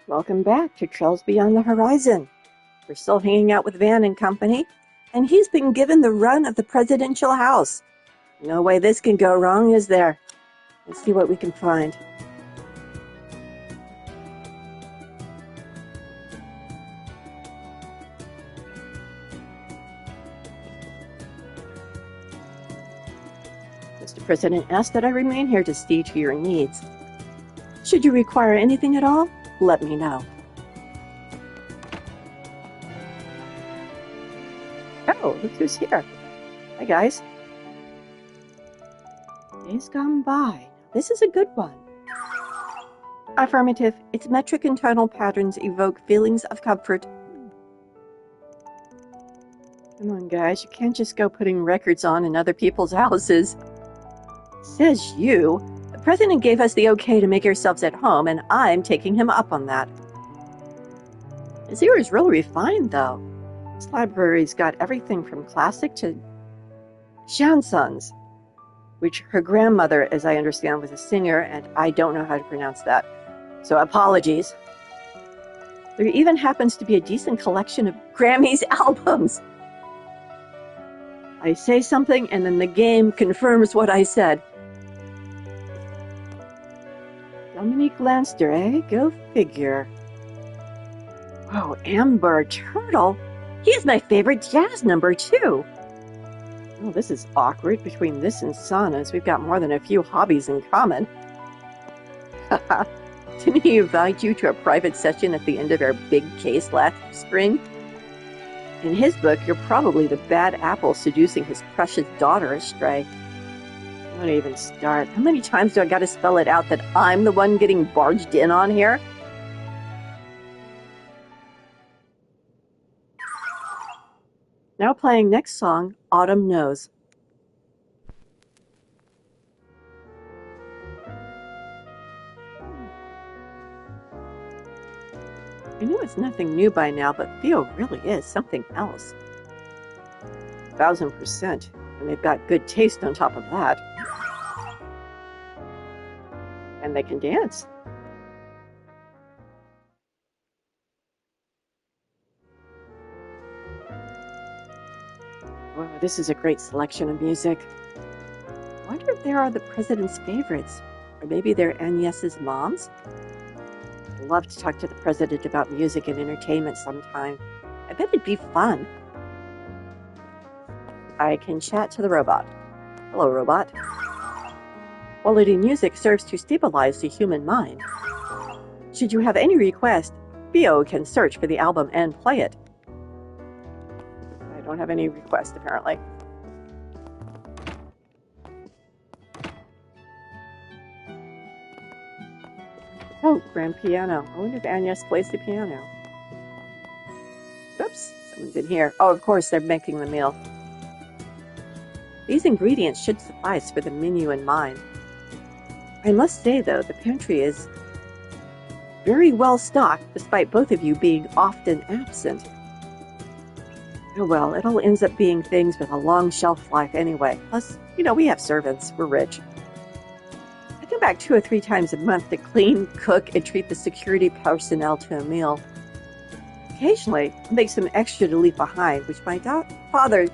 Welcome back to Trails Beyond the Horizon. We're still hanging out with Van and company, and he's been given the run of the presidential house. No way this can go wrong, is there? Let's see what we can find. Mr. President asked that I remain here to see to your needs. Should you require anything at all, let me know. Oh, look who's here. Hi, guys. Days gone by. This is a good one. Affirmative. Its metric and tonal patterns evoke feelings of comfort. Come on, guys. You can't just go putting records on in other people's houses. Says you. The president gave us the okay to make ourselves at home, and I'm taking him up on that. His ear is really refined, though. This library's got everything from classic to chansons, which her grandmother, as I understand, was a singer, and I don't know how to pronounce that, so apologies. There even happens to be a decent collection of Grammy's albums. I say something, and then the game confirms what I said. Dominique Lanster, eh? Go figure. Whoa, Amber Turtle? He is my favorite jazz number, too. Oh, this is awkward. Between this and saunas, we've got more than a few hobbies in common. Didn't he invite you to a private session at the end of our big case last spring? In his book, you're probably the bad apple seducing his precious daughter astray. Don't even start. How many times do I got to spell it out that I'm the one getting barged in on here? Now playing next song, Autumn Knows. I know it's nothing new by now, but Theo really is something else. 1000%, and they've got good taste on top of that. And they can dance. Wow, this is a great selection of music. I wonder if there are the president's favorites, or maybe they're Agnes's moms? I'd love to talk to the president about music and entertainment sometime. I bet it'd be fun. I can chat to the robot. Hello, robot. Quality music serves to stabilize the human mind. Should you have any request, Theo can search for the album and play it. I don't have any requests, apparently. Oh, grand piano. I wonder if Agnes plays the piano. Oops, someone's in here. Oh, of course, they're making the meal. These ingredients should suffice for the menu in mind. I must say, though, the pantry is very well stocked, despite both of you being often absent. Oh well, it all ends up being things with a long shelf life anyway. Plus, we have servants. We're rich. I come back 2 or 3 times a month to clean, cook, and treat the security personnel to a meal. Occasionally, I'll make some extra to leave behind, which my father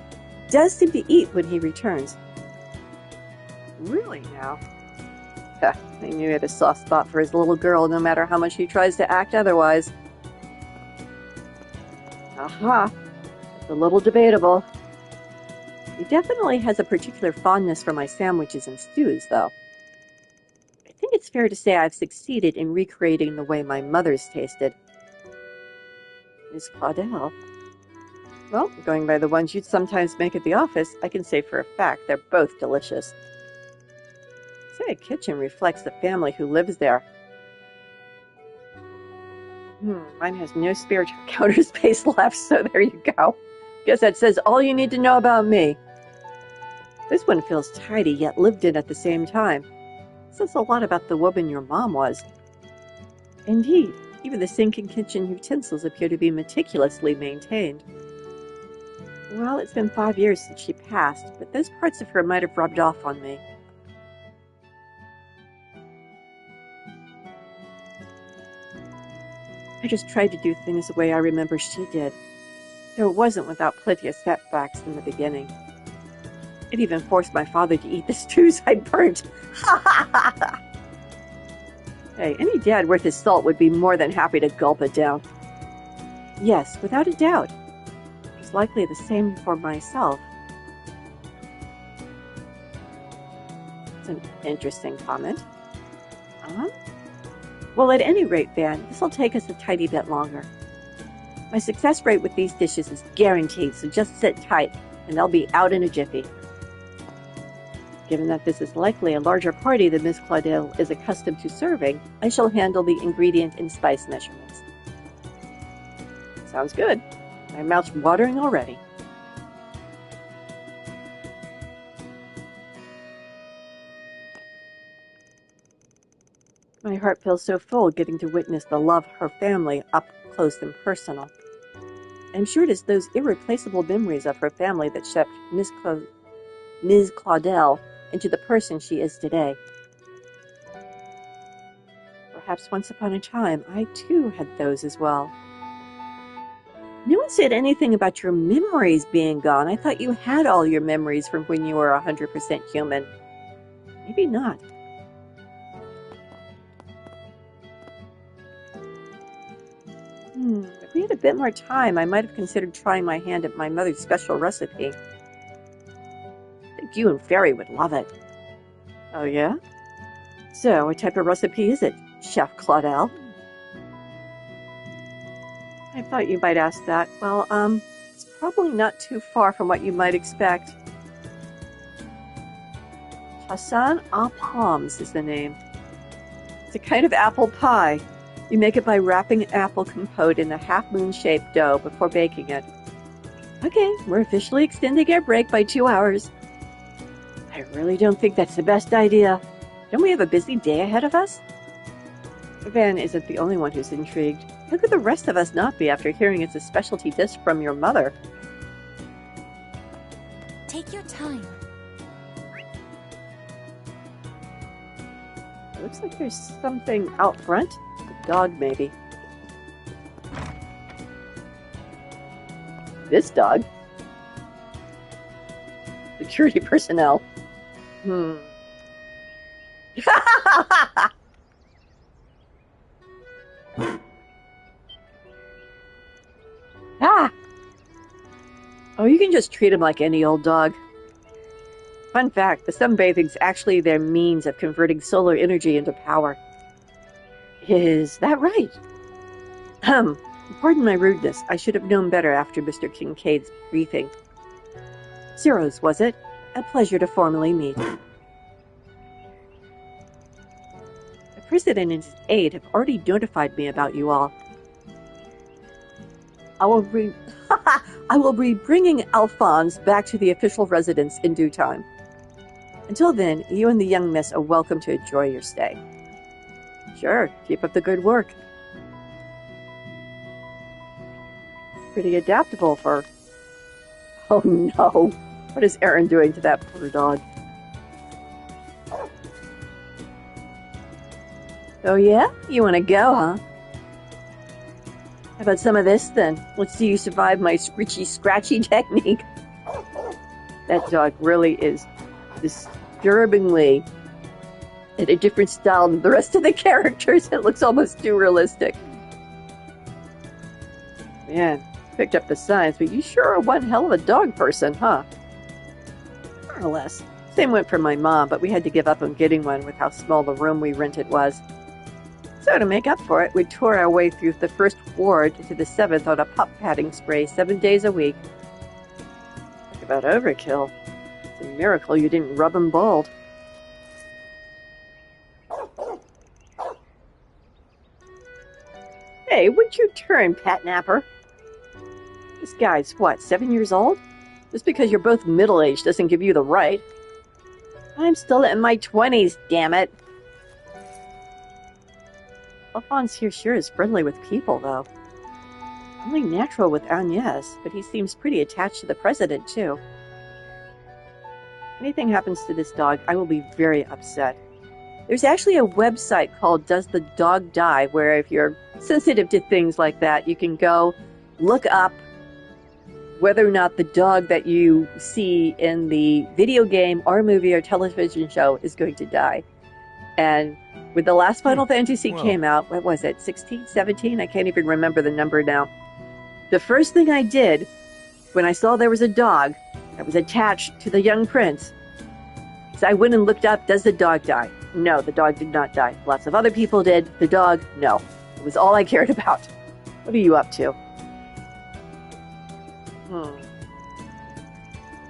does seem to eat when he returns. Really now? I knew he had a soft spot for his little girl, no matter how much he tries to act otherwise. Aha! It's a little debatable. He definitely has a particular fondness for my sandwiches and stews, though. I think it's fair to say I've succeeded in recreating the way my mother's tasted. Miss Claudel. Well, going by the ones you'd sometimes make at the office, I can say for a fact they're both delicious. Say a kitchen reflects the family who lives there. Mine has no spare counter space left, so there you go. Guess that says all you need to know about me. This one feels tidy, yet lived in at the same time. Says a lot about the woman your mom was. Indeed, even the sink and kitchen utensils appear to be meticulously maintained. Well, it's been 5 years since she passed, but those parts of her might have rubbed off on me. I just tried to do things the way I remember she did, though it wasn't without plenty of setbacks in the beginning. It even forced my father to eat the stews I burnt. Hey, any dad worth his salt would be more than happy to gulp it down. Yes, without a doubt. It was likely the same for myself. It's an interesting comment. Well, at any rate, Van, this'll take us a tiny bit longer. My success rate with these dishes is guaranteed, so just sit tight, and they'll be out in a jiffy. Given that this is likely a larger party than Miss Claudel is accustomed to serving, I shall handle the ingredient and spice measurements. Sounds good. My mouth's watering already. My heart feels so full getting to witness the love of her family up close and personal. I'm sure it is those irreplaceable memories of her family that shaped Miss Claudel into the person she is today. Perhaps once upon a time, I too had those as well. No one said anything about your memories being gone. I thought you had all your memories from when you were 100% human. Maybe not. If we had a bit more time, I might have considered trying my hand at my mother's special recipe. I think you and Fairy would love it. Oh, yeah? So, what type of recipe is it, Chef Claudel? I thought you might ask that. Well, it's probably not too far from what you might expect. Chassagne aux pommes is the name. It's a kind of apple pie. You make it by wrapping apple compote in a half-moon-shaped dough before baking it. Okay, we're officially extending our break by 2 hours. I really don't think that's the best idea. Don't we have a busy day ahead of us? Van isn't the only one who's intrigued. How could the rest of us not be after hearing it's a specialty dish from your mother? Take your time. It looks like there's something out front. A dog, maybe. This dog? Security personnel. Ah! Oh, you can just treat him like any old dog. Fun fact, the sunbathing's actually their means of converting solar energy into power. Is that right? Pardon my rudeness. I should have known better after Mr. Kincaid's briefing. Zeros, was it? A pleasure to formally meet. The President and his aide have already notified me about you all. I will be bringing Alphonse back to the official residence in due time. Until then, you and the young miss are welcome to enjoy your stay. Sure, keep up the good work. Pretty adaptable for... Oh no! What is Aaron doing to that poor dog? Oh yeah? You want to go, huh? How about some of this, then? Let's see you survive my scritchy-scratchy technique. That dog really is disturbingly in a different style than the rest of the characters. It looks almost too realistic. Man, picked up the signs, but you sure are one hell of a dog person, huh? More or less. Same went for my mom, but we had to give up on getting one with how small the room we rented was. So to make up for it, we tore our way through the first ward to the 7th on a pup padding spray 7 days a week. Talk about overkill. It's a miracle you didn't rub him bald. Hey, what's your turn, Pat Napper? This guy's, what, 7 years old? Just because you're both middle-aged doesn't give you the right. I'm still in my 20s, damn it. Alphonse here sure is friendly with people, though. Only natural with Agnes, but he seems pretty attached to the president, too. Anything happens to this dog, I will be very upset. There's actually a website called Does the Dog Die, where if you're sensitive to things like that, you can go look up whether or not the dog that you see in the video game or movie or television show is going to die. And when the last Final Fantasy came out, what was it, 16, 17? I can't even remember the number now. The first thing I did when I saw there was a dog that was attached to the young prince is I went and looked up, does the dog die? No, the dog did not die. Lots of other people did. The dog, no. It was all I cared about. What are you up to?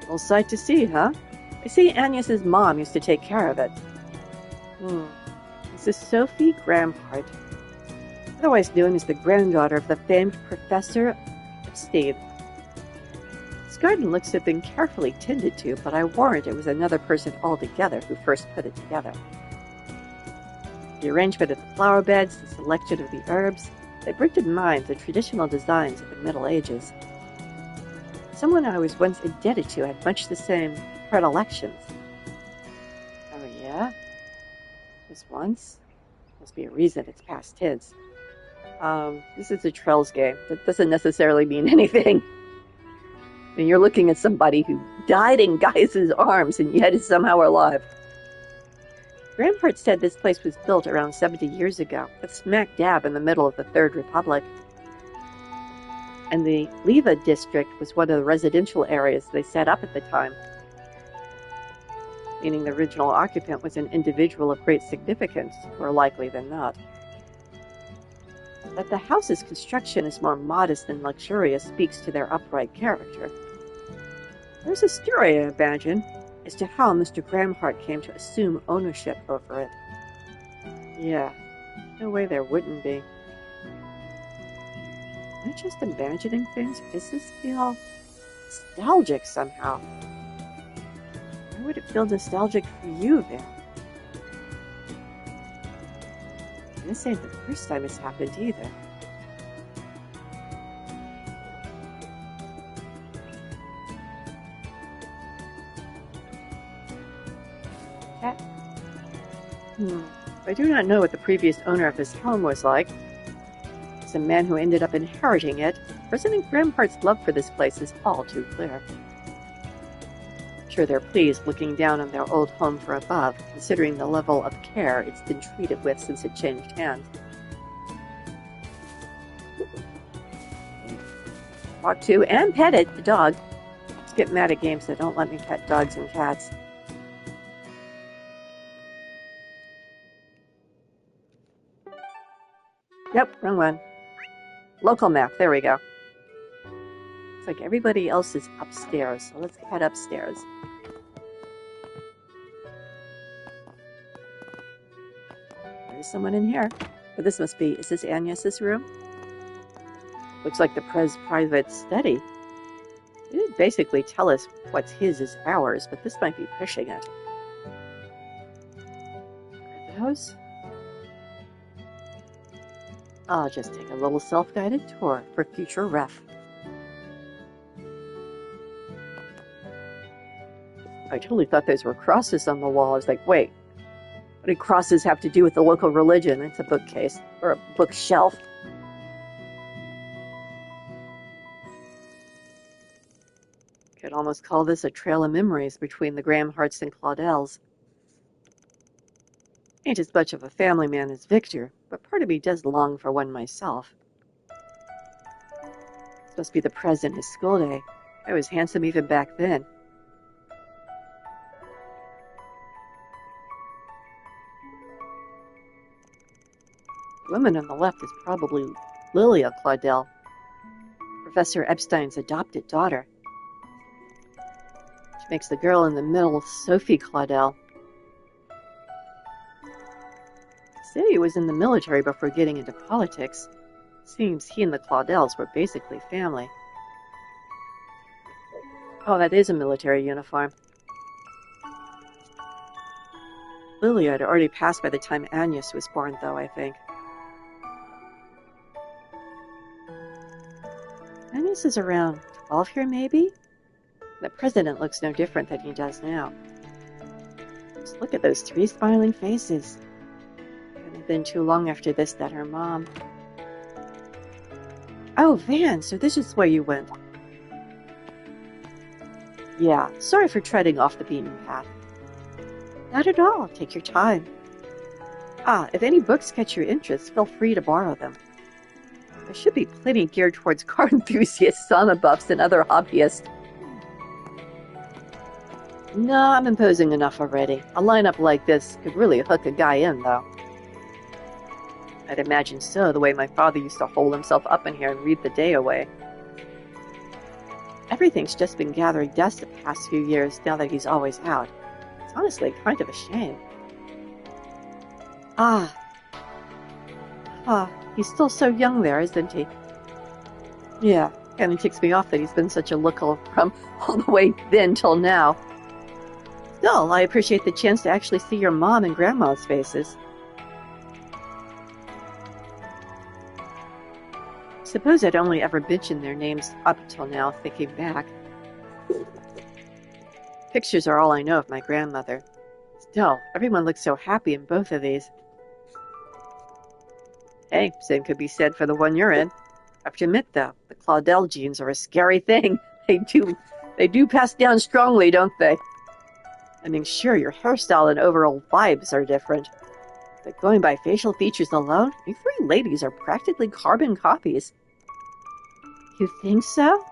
Well, sight to see, huh? I see Agnes's mom used to take care of it. This is Sophie Gramhart, otherwise known as the granddaughter of the famed Professor Epstein. This garden looks to have been carefully tended to, but I warrant it was another person altogether who first put it together. The arrangement of the flower beds, the selection of the herbs, they bring to mind the traditional designs of the Middle Ages. Someone I was once indebted to had much the same predilections. Oh yeah? Just once? Must be a reason it's past tense. This is a Trells game. That doesn't necessarily mean anything. I mean, you're looking at somebody who died in Gaius's arms and yet is somehow alive. Gramhart said this place was built around 70 years ago, but smack dab in the middle of the Third Republic. And the Leva district was one of the residential areas they set up at the time, meaning the original occupant was an individual of great significance, more likely than not. That the house's construction is more modest than luxurious speaks to their upright character. There's a story, I imagine, as to how Mr. Gramhart came to assume ownership over it. Yeah, no way there wouldn't be. Am I just imagining things? Does this feel nostalgic somehow? Why would it feel nostalgic for you then? This ain't the first time it's happened either. Cat? I do not know what the previous owner of this home was like. As a man who ended up inheriting it, President Gramhart's love for this place is all too clear. I'm sure they're pleased looking down on their old home from above, considering the level of care it's been treated with since it changed hands. Walk to and pet it, the dog. I just get mad at games that don't let me pet dogs and cats. Yep, wrong one. Local map, there we go. Looks like everybody else is upstairs, so let's head upstairs. There's someone in here. But this must be, is this Agnes's room? Looks like the Prez private study. It didn't basically tell us what's his is ours, but this might be pushing it. Are those? I'll just take a little self-guided tour for future ref. I totally thought those were crosses on the wall. I was like, wait, what do crosses have to do with the local religion? It's a bookcase, or a bookshelf. Could almost call this a trail of memories between the Gramharts and Claudels. Ain't as much of a family man as Victor, but part of me does long for one myself. This must be the Prez in his school day. I was handsome even back then. The woman on the left is probably Lilia Claudel, Professor Epstein's adopted daughter. Which makes the girl in the middle Sophie Claudel. Said he was in the military before getting into politics. Seems he and the Claudels were basically family. Oh, that is a military uniform. Lilia had already passed by the time Agnes was born, though, I think. Agnes is around 12 here, maybe? The president looks no different than he does now. Just look at those 3 smiling faces. It hadn't been too long after this that her mom... Oh, Van, so this is where you went. Yeah, sorry for treading off the beaten path. Not at all. Take your time. If any books catch your interest, feel free to borrow them. There should be plenty geared towards car enthusiasts, sauna buffs, and other hobbyists. No, I'm imposing enough already. A lineup like this could really hook a guy in, though. I'd imagine so, the way my father used to hole himself up in here and read the day away. Everything's just been gathering dust the past few years now that he's always out. It's honestly kind of a shame. He's still so young there, isn't he? Yeah, kinda ticks me off that he's been such a looker from all the way then till now. Still, I appreciate the chance to actually see your mom and grandma's faces. Suppose I'd only ever mentioned their names up until now if they came back. Pictures are all I know of my grandmother. Still, everyone looks so happy in both of these. Hey, same could be said for the one you're in. I have to admit, though, the Claudel genes are a scary thing. They do pass down strongly, don't they? I mean, sure, your hairstyle and overall vibes are different. But going by facial features alone, you 3 ladies are practically carbon copies. You think so?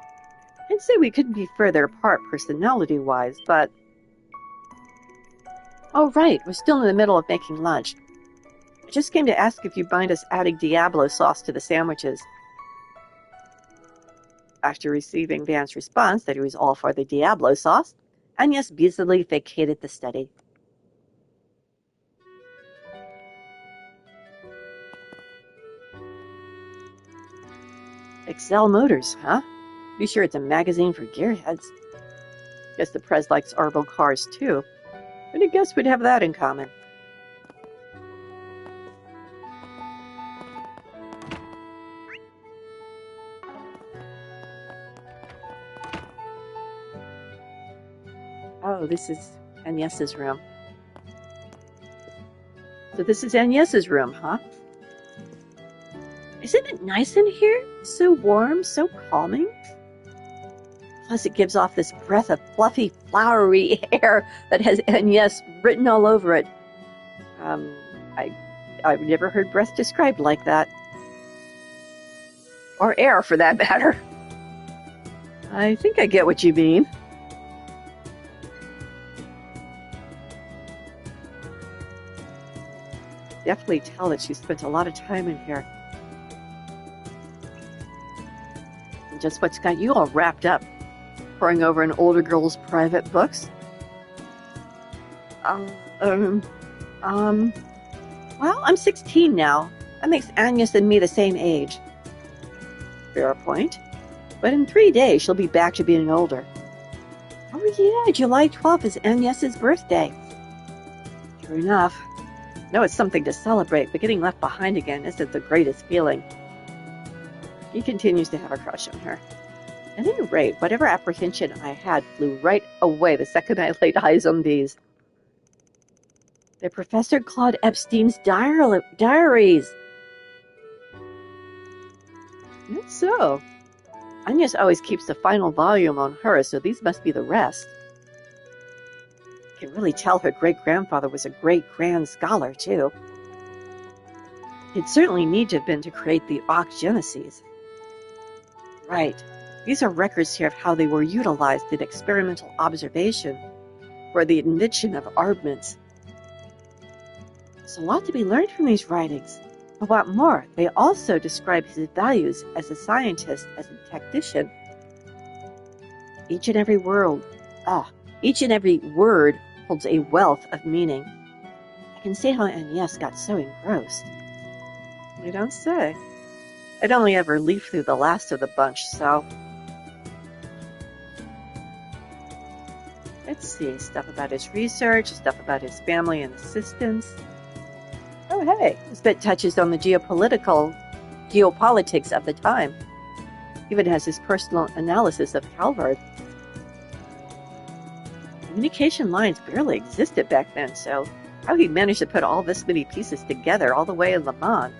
I'd say we couldn't be further apart personality-wise, but... Oh, right, we're still in the middle of making lunch. I just came to ask if you'd mind us adding Diablo sauce to the sandwiches. After receiving Van's response that he was all for the Diablo sauce, Agnes busily vacated the study. Excel Motors, huh? Be sure it's a magazine for gearheads. Guess the Prez likes Arbo cars, too. But I guess we'd have that in common. Oh, this is Agnes's room. So this is Agnes's room, huh? Isn't it nice in here? So warm, so calming. Plus it gives off this breath of fluffy, flowery air that has Agnes written all over it. I've never heard breath described like that. Or air, for that matter. I think I get what you mean. Definitely tell that she spent a lot of time in here. And just what's got you all wrapped up? Poring over an older girl's private books? Well, I'm 16 now. That makes Agnes and me the same age. Fair point. But in 3 days, she'll be back to being older. Oh yeah, July 12th is Agnes's birthday. True enough. No, it's something to celebrate, but getting left behind again isn't the greatest feeling. He continues to have a crush on her. At any rate, whatever apprehension I had flew right away the second I laid eyes on these. They're Professor Claude Epstein's diaries. That's so. Agnes always keeps the final volume on her, so these must be the rest. I can really tell her great-grandfather was a great-grand scholar, too. He'd certainly need to have been to create the Arc Genesis. Right. These are records here of how they were utilized in experimental observation for the invention of armaments. There's a lot to be learned from these writings. But what more, they also describe his values as a scientist, as a technician. Each and every word holds a wealth of meaning. I can see how Agnes got so engrossed. You don't say. I'd only ever leafed through the last of the bunch, so... Let's see, stuff about his research, stuff about his family and assistants. Oh hey, this bit touches on the geopolitics of the time. Even has his personal analysis of Calvard. Communication lines barely existed back then, so how he managed to put all this many pieces together all the way in Le Mans.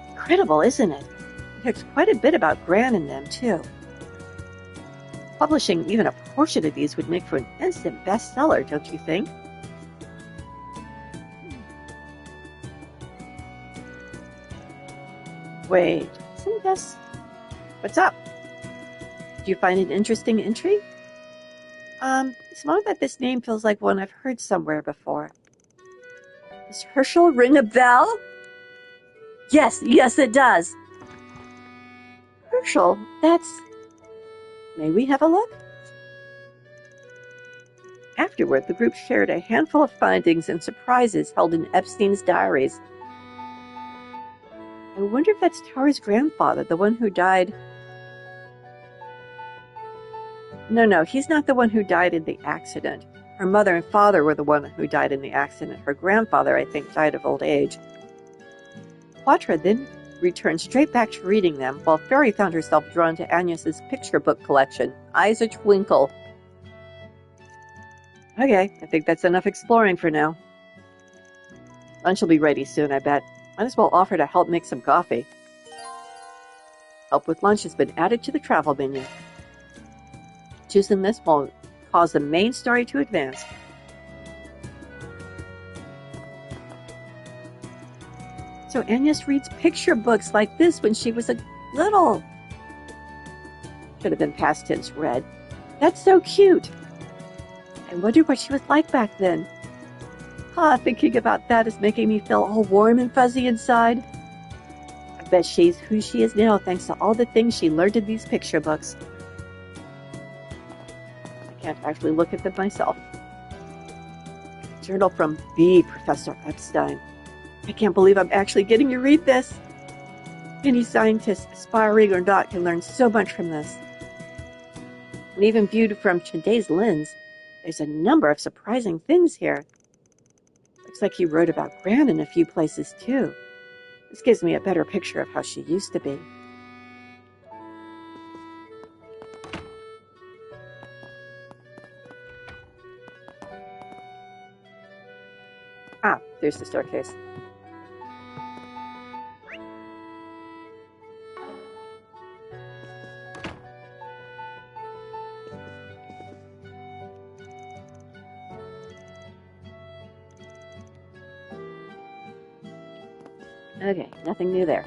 Incredible, isn't it? There's quite a bit about Gran in them, too. Publishing even a portion of these would make for an instant bestseller, don't you think? Wait, isn't this... What's up? Do you find an interesting entry? It's more that this name feels like one I've heard somewhere before. Does Herschel ring a bell? Yes, it does. Herschel, that's... May we have a look? Afterward, the group shared a handful of findings and surprises held in Epstein's diaries. I wonder if that's Tara's grandfather, the one who died... No, he's not the one who died in the accident. Her mother and father were the one who died in the accident. Her grandfather, I think, died of old age. Quatra then returned straight back to reading them, while Fairy found herself drawn to Agnes's picture book collection, eyes a-twinkle. Okay, I think that's enough exploring for now. Lunch will be ready soon, I bet. Might as well offer to help make some coffee. Help with lunch has been added to the travel menu. Choosing this will cause the main story to advance. So Agnes reads picture books like this when she was a little... Should have been past tense read. That's so cute. I wonder what she was like back then. Thinking about that is making me feel all warm and fuzzy inside. I bet she's who she is now thanks to all the things she learned in these picture books. I can't actually look at them myself. A journal from the Professor Epstein. I can't believe I'm actually getting to read this. Any scientist, aspiring or not, can learn so much from this. And even viewed from today's lens, there's a number of surprising things here. Looks like he wrote about Gran in a few places, too. This gives me a better picture of how she used to be. Ah, there's the staircase. Okay, nothing new there.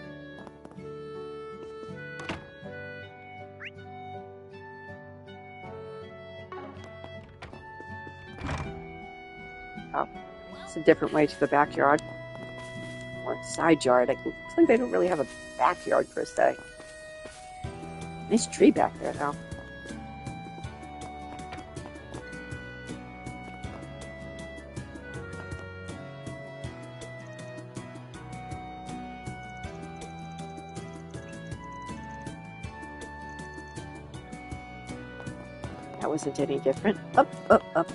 Oh, it's a different way to the backyard. Or side yard. It looks like they don't really have a backyard per se. Nice tree back there, though. That wasn't any different. Up, up, up.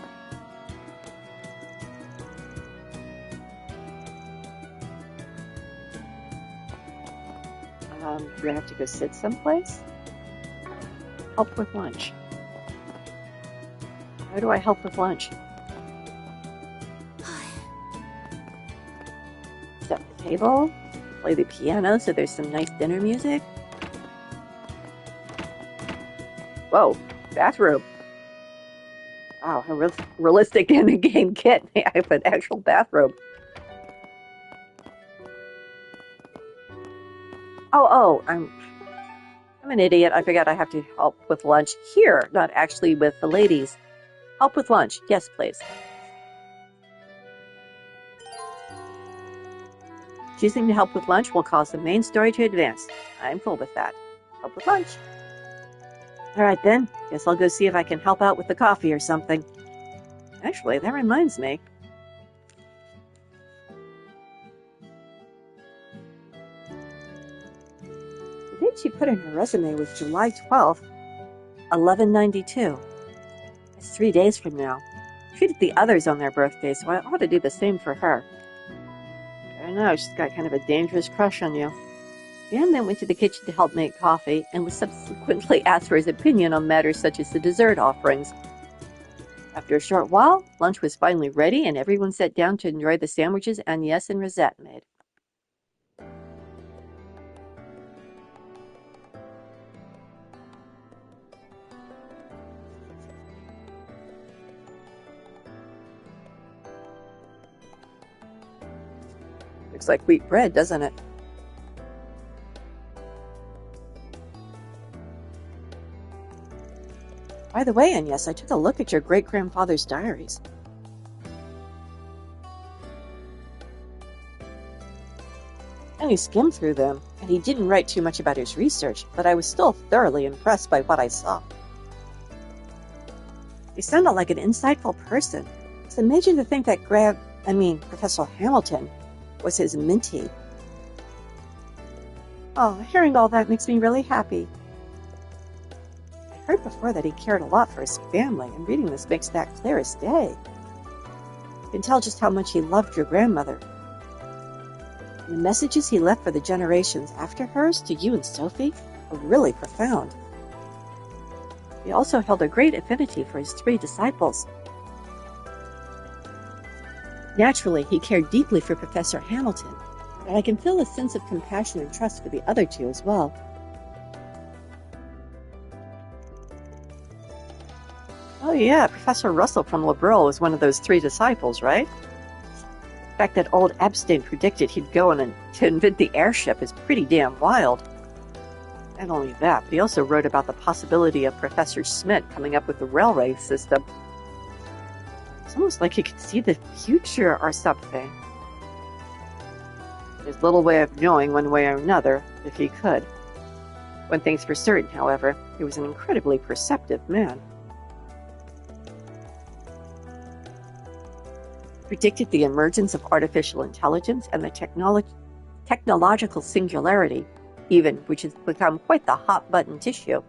Do I have to go sit someplace? Help with lunch. How do I help with lunch? Set the table. Play the piano so there's some nice dinner music. Whoa, bathroom. Wow, how realistic in a game kit. I have an actual bathrobe. Oh, I'm an idiot. I forgot I have to help with lunch here, not actually with the ladies. Help with lunch. Yes, please. Choosing to help with lunch will cause the main story to advance. I'm cool with that. Help with lunch. All right, then. Guess I'll go see if I can help out with the coffee or something. Actually, that reminds me. The date she put in her resume was July 12th, 1192. That's 3 days from now. Treated the others on their birthdays, so I ought to do the same for her. I don't know, she's got kind of a dangerous crush on you. Dan then went to the kitchen to help make coffee and was subsequently asked for his opinion on matters such as the dessert offerings. After a short while, lunch was finally ready and everyone sat down to enjoy the sandwiches Agnes and Rosette made. Looks like wheat bread, doesn't it? By the way, Agnes, I took a look at your great-grandfather's diaries. I only skimmed through them, and he didn't write too much about his research, but I was still thoroughly impressed by what I saw. He sounded like an insightful person. It's amazing to think that Professor Hamilton was his mentee. Oh, hearing all that makes me really happy. I heard before that he cared a lot for his family, and reading this makes that clear as day. You can tell just how much he loved your grandmother. And the messages he left for the generations after hers to you and Sophie were really profound. He also held a great affinity for his 3 disciples. Naturally, he cared deeply for Professor Hamilton, but I can feel a sense of compassion and trust for the other 2 as well. Oh yeah, Professor Russell from Liberal was one of those 3 disciples, right? The fact that old Epstein predicted he'd go on to invent the airship is pretty damn wild. Not only that, but he also wrote about the possibility of Professor Schmidt coming up with the railway system. It's almost like he could see the future or something. There's little way of knowing one way or another, if he could. One thing's for certain, however, he was an incredibly perceptive man. Predicted the emergence of artificial intelligence and the technological singularity, even, which has become quite the hot-button issue.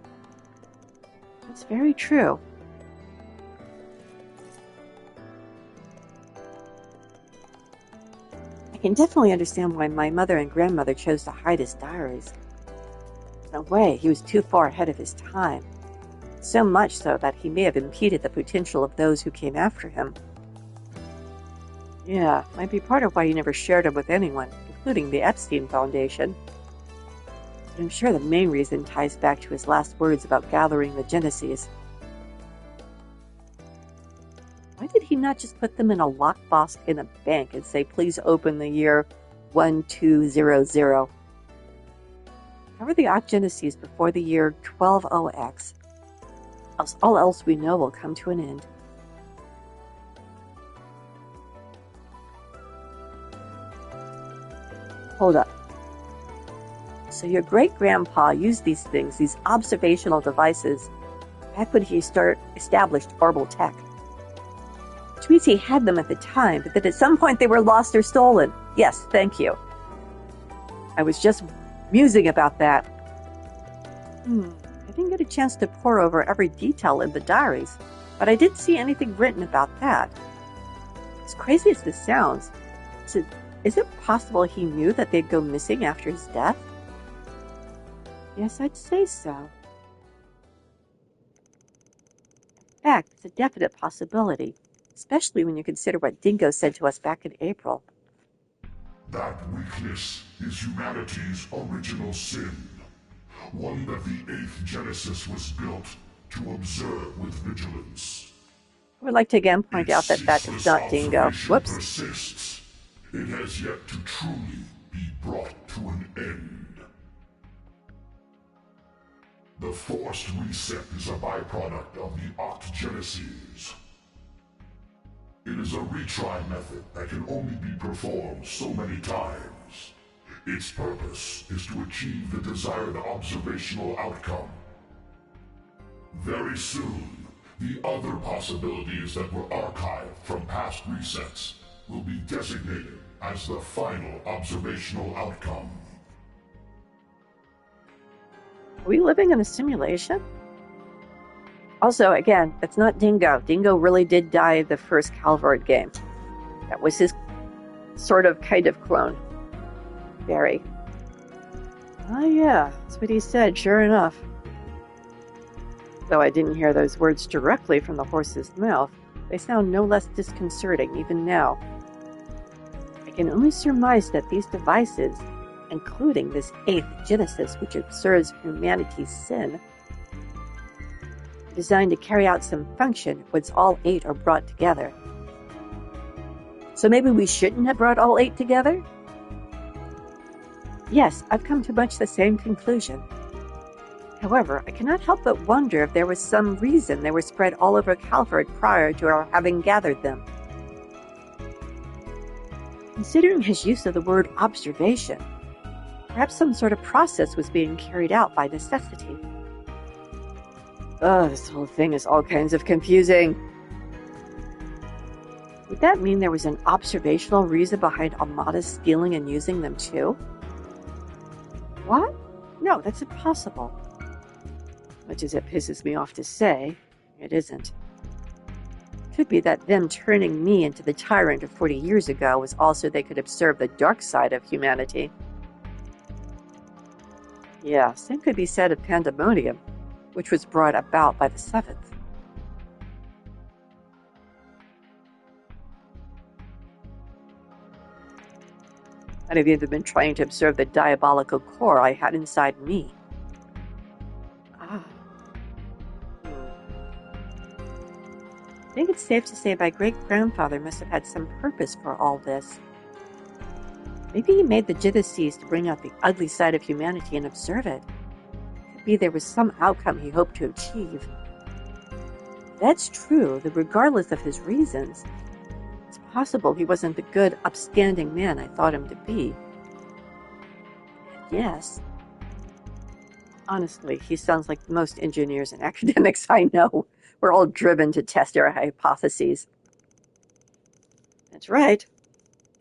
That's very true. I can definitely understand why my mother and grandmother chose to hide his diaries. No way, he was too far ahead of his time. So much so that he may have impeded the potential of those who came after him. Yeah, might be part of why he never shared them with anyone, including the Epstein Foundation. But I'm sure the main reason ties back to his last words about gathering the Genesees. Why did he not just put them in a lockbox in a bank and say, please open the year 1200? Cover the Genesees before the year 120X. Else all else we know will come to an end. Hold up. So your great-grandpa used these things, these observational devices, back when he established orbital tech. Which means he had them at the time, but that at some point they were lost or stolen. Yes, thank you. I was just musing about that. I didn't get a chance to pore over every detail in the diaries, but I didn't see anything written about that. As crazy as this sounds, is it possible he knew that they'd go missing after his death? Yes, I'd say so. In fact, it's a definite possibility, especially when you consider what Dingo said to us back in April. That weakness is humanity's original sin, one that the 8th Genesis was built to observe with vigilance. I would like to again point out that is not Dingo. Whoops. Persists. It has yet to truly be brought to an end. The forced reset is a byproduct of the octogeneses. It is a retry method that can only be performed so many times. Its purpose is to achieve the desired observational outcome. Very soon, the other possibilities that were archived from past resets will be designated as the final observational outcome. Are we living in a simulation? Also, again, that's not Dingo. Dingo really did die in the first Calvard game. That was his sort of kind of clone. Barry. Oh yeah, that's what he said, sure enough. Though I didn't hear those words directly from the horse's mouth. They sound no less disconcerting even now. I can only surmise that these devices, including this 8th Genesis which observes humanity's sin, are designed to carry out some function once all 8 are brought together. So maybe we shouldn't have brought all 8 together? Yes, I've come to much the same conclusion. However, I cannot help but wonder if there was some reason they were spread all over Calvert prior to our having gathered them. Considering his use of the word observation, perhaps some sort of process was being carried out by necessity. This whole thing is all kinds of confusing. Would that mean there was an observational reason behind Amada's stealing and using them too? What? No, that's impossible. Much as it pisses me off to say, it isn't. It could be that them turning me into the tyrant of 40 years ago was also they could observe the dark side of humanity. Yeah, same could be said of Pandemonium, which was brought about by the 7th. I'd have either been trying to observe the diabolical core I had inside me. I think it's safe to say my great-grandfather must have had some purpose for all this. Maybe he made the Genesis to bring out the ugly side of humanity and observe it. Could be there was some outcome he hoped to achieve. If that's true, then regardless of his reasons, it's possible he wasn't the good, upstanding man I thought him to be. Yes. Honestly, he sounds like most engineers and academics I know. We're all driven to test our hypotheses. That's right.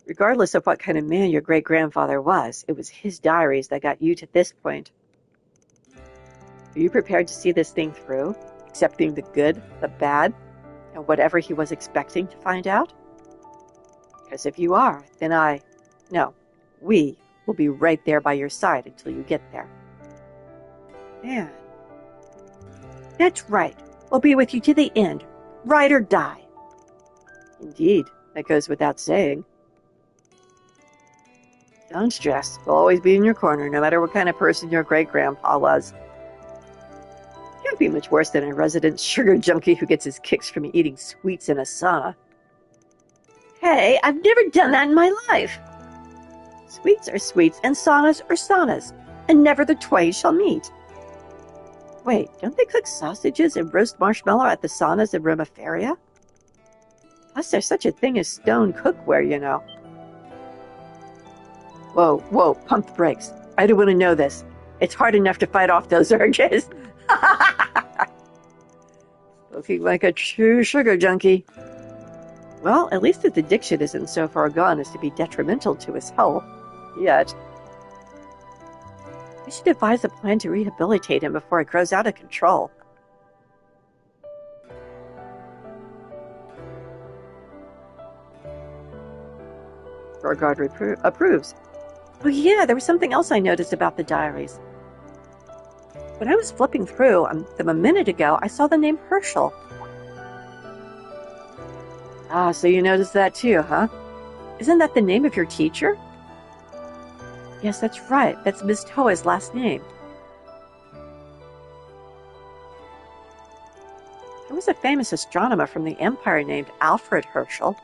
Regardless of what kind of man your great-grandfather was, it was his diaries that got you to this point. Are you prepared to see this thing through, accepting the good, the bad, and whatever he was expecting to find out? Because if you are, then we will be right there by your side until you get there. Man. That's right. We'll be with you to the end, ride or die. Indeed, that goes without saying. Don't stress. We'll always be in your corner, no matter what kind of person your great-grandpa was. Can't be much worse than a resident sugar junkie who gets his kicks from eating sweets in a sauna. Hey, I've never done that in my life. Sweets are sweets, and saunas are saunas, and never the twain shall meet. Wait, don't they cook sausages and roast marshmallow at the saunas in Romiferia? Plus, there's such a thing as stone cookware, you know. Whoa, pump the brakes. I don't want to know this. It's hard enough to fight off those urges. Looking like a true sugar junkie. Well, at least his addiction isn't so far gone as to be detrimental to his health. Yet. We should devise a plan to rehabilitate him before it grows out of control. Beauregard approves. Oh yeah, there was something else I noticed about the diaries. When I was flipping through them a minute ago, I saw the name Herschel. Ah, so you noticed that too, huh? Isn't that the name of your teacher? Yes, that's right. That's Miss Toa's last name. There was a famous astronomer from the Empire named Alfred Herschel.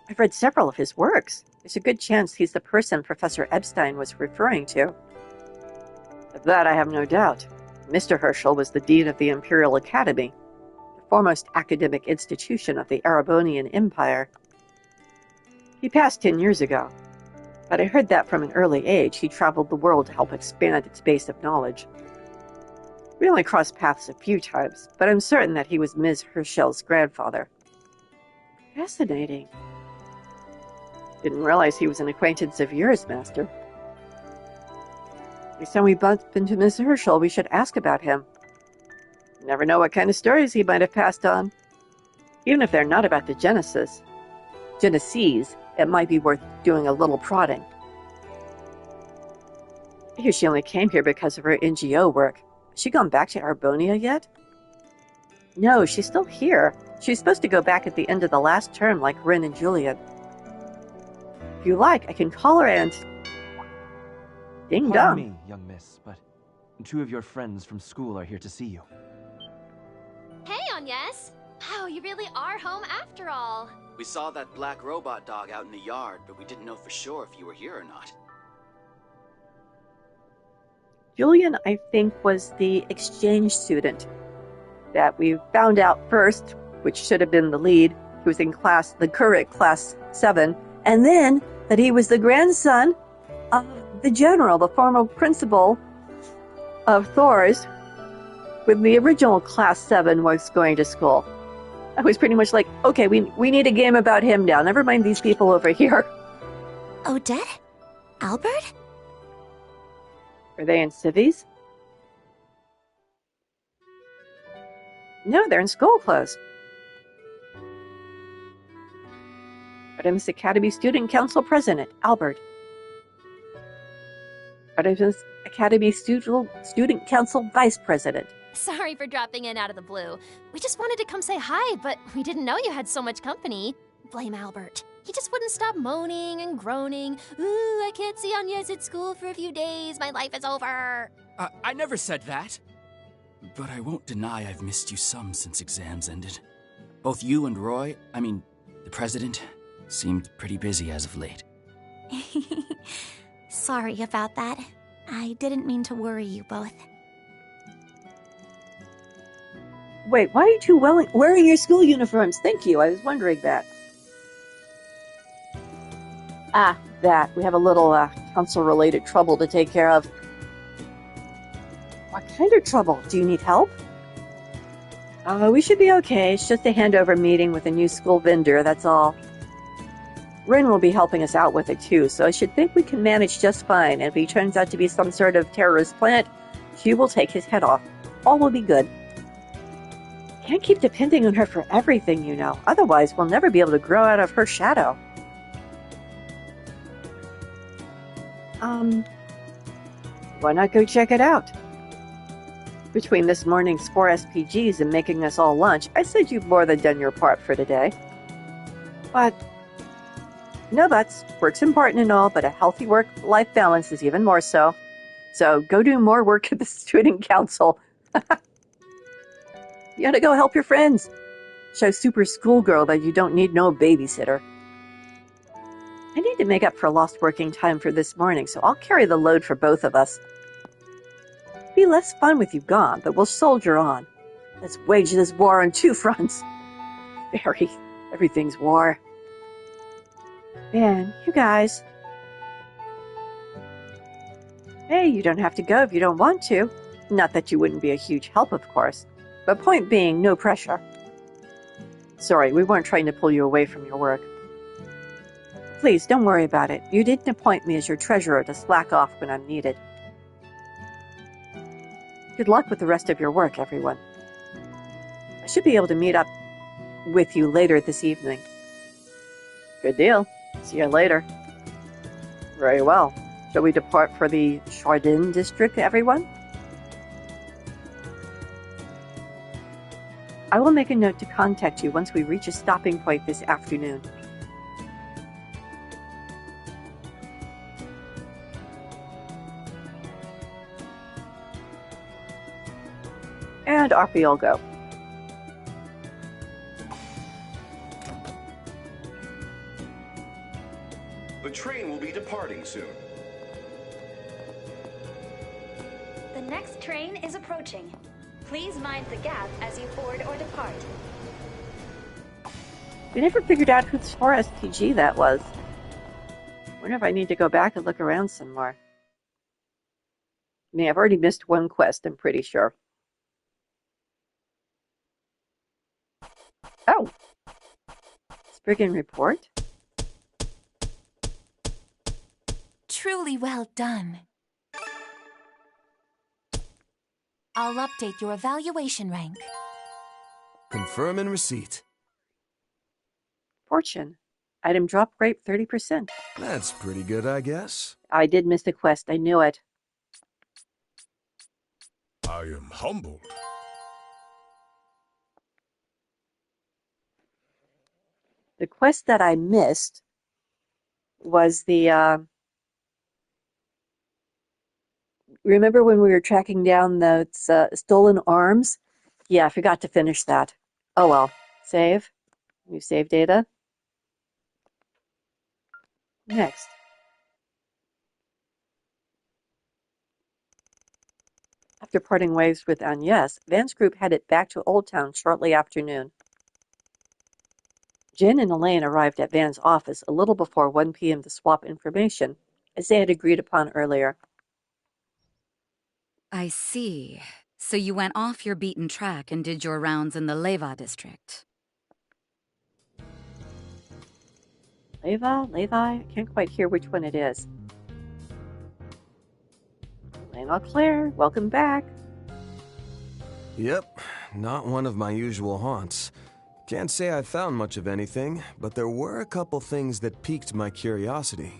I've read several of his works. There's a good chance he's the person Professor Epstein was referring to. Of that I have no doubt. Mr. Herschel was the Dean of the Imperial Academy, the foremost academic institution of the Arabonian Empire. He passed 10 years ago. But I heard that from an early age he traveled the world to help expand its base of knowledge. We only crossed paths a few times, but I'm certain that he was Ms. Herschel's grandfather. Fascinating. Didn't realize he was an acquaintance of yours, Master. Next time we bump into Miss Herschel, we should ask about him. You never know what kind of stories he might have passed on. Even if they're not about the Genesis, it might be worth doing a little prodding. I hear she only came here because of her NGO work. Has she gone back to Arbonia yet? No, she's still here. She was supposed to go back at the end of the last term like Ren and Julian. If you like, I can call her and... Ding dong. Pardon me, young miss, but 2 of your friends from school are here to see you. Hey, Agnes! Wow, you really are home after all. We saw that black robot dog out in the yard, but we didn't know for sure if you were here or not. Julian, I think, was the exchange student that we found out first, which should have been the lead. He was in the current class 7, and then that he was the grandson of the general, the former principal of Thor's, when the original class 7 was going to school. I was pretty much like, okay, we need a game about him now. Never mind these people over here. Odette? Albert? Are they in civvies? No, they're in school clothes. Artemis Academy Student Council President, Albert. Artemis Academy Student Council Vice President. Sorry for dropping in out of the blue. We just wanted to come say hi, but we didn't know you had so much company. Blame Albert. He just wouldn't stop moaning and groaning. Ooh, I can't see Agnes at school for a few days. My life is over. I never said that. But I won't deny I've missed you some since exams ended. Both you and Roy, the president, seemed pretty busy as of late. Sorry about that. I didn't mean to worry you both. Wait, why are you two wearing your school uniforms? Thank you, I was wondering that. That. We have a little council-related trouble to take care of. What kind of trouble? Do you need help? We should be okay. It's just a handover meeting with a new school vendor, that's all. Rin will be helping us out with it too, so I should think we can manage just fine. And if he turns out to be some sort of terrorist plant, she will take his head off. All will be good. Can't keep depending on her for everything, you know. Otherwise, we'll never be able to grow out of her shadow. Why not go check it out? Between this morning's 4 SPGs and making us all lunch, I said you've more than done your part for today. But... no buts. Work's important and all, but a healthy work-life balance is even more so. So go do more work at the student council. You gotta go help your friends. Show super schoolgirl that you don't need no babysitter. I need to make up for lost working time for this morning, so I'll carry the load for both of us. Be less fun with you gone, but we'll soldier on. Let's wage this war on 2 fronts. Everything's war. Man, you guys. Hey, you don't have to go if you don't want to. Not that you wouldn't be a huge help, of course. But point being, no pressure. Sorry, we weren't trying to pull you away from your work. Please, don't worry about it. You didn't appoint me as your treasurer to slack off when I'm needed. Good luck with the rest of your work, everyone. I should be able to meet up with you later this evening. Good deal. See you later. Very well. Shall we depart for the Chardin district, everyone? I will make a note to contact you once we reach a stopping point this afternoon. And off we all go. The train will be departing soon. The next train is approaching. Please mind the gap as you board or depart. We never figured out whose 4 SPG that was. Wonder if I need to go back and look around some more. I mean, I've already missed one quest, I'm pretty sure. Oh! Spriggan report? Truly well done. I'll update your evaluation rank. Confirm and receipt. Fortune. Item drop rate 30%. That's pretty good, I guess. I did miss the quest, I knew it. I am humbled. The quest that I missed was the, remember when we were tracking down those stolen arms? Yeah, I forgot to finish that. Oh well. Save. New save data. Next. After parting ways with Agnes, Van's group headed back to Old Town shortly after noon. Jen and Elaine arrived at Van's office a little before 1 p.m. to swap information, as they had agreed upon earlier. I see. So you went off your beaten track and did your rounds in the Leva district. Levi? I can't quite hear which one it is. Elaine Claire, welcome back. Yep, not one of my usual haunts. Can't say I found much of anything, but there were a couple things that piqued my curiosity.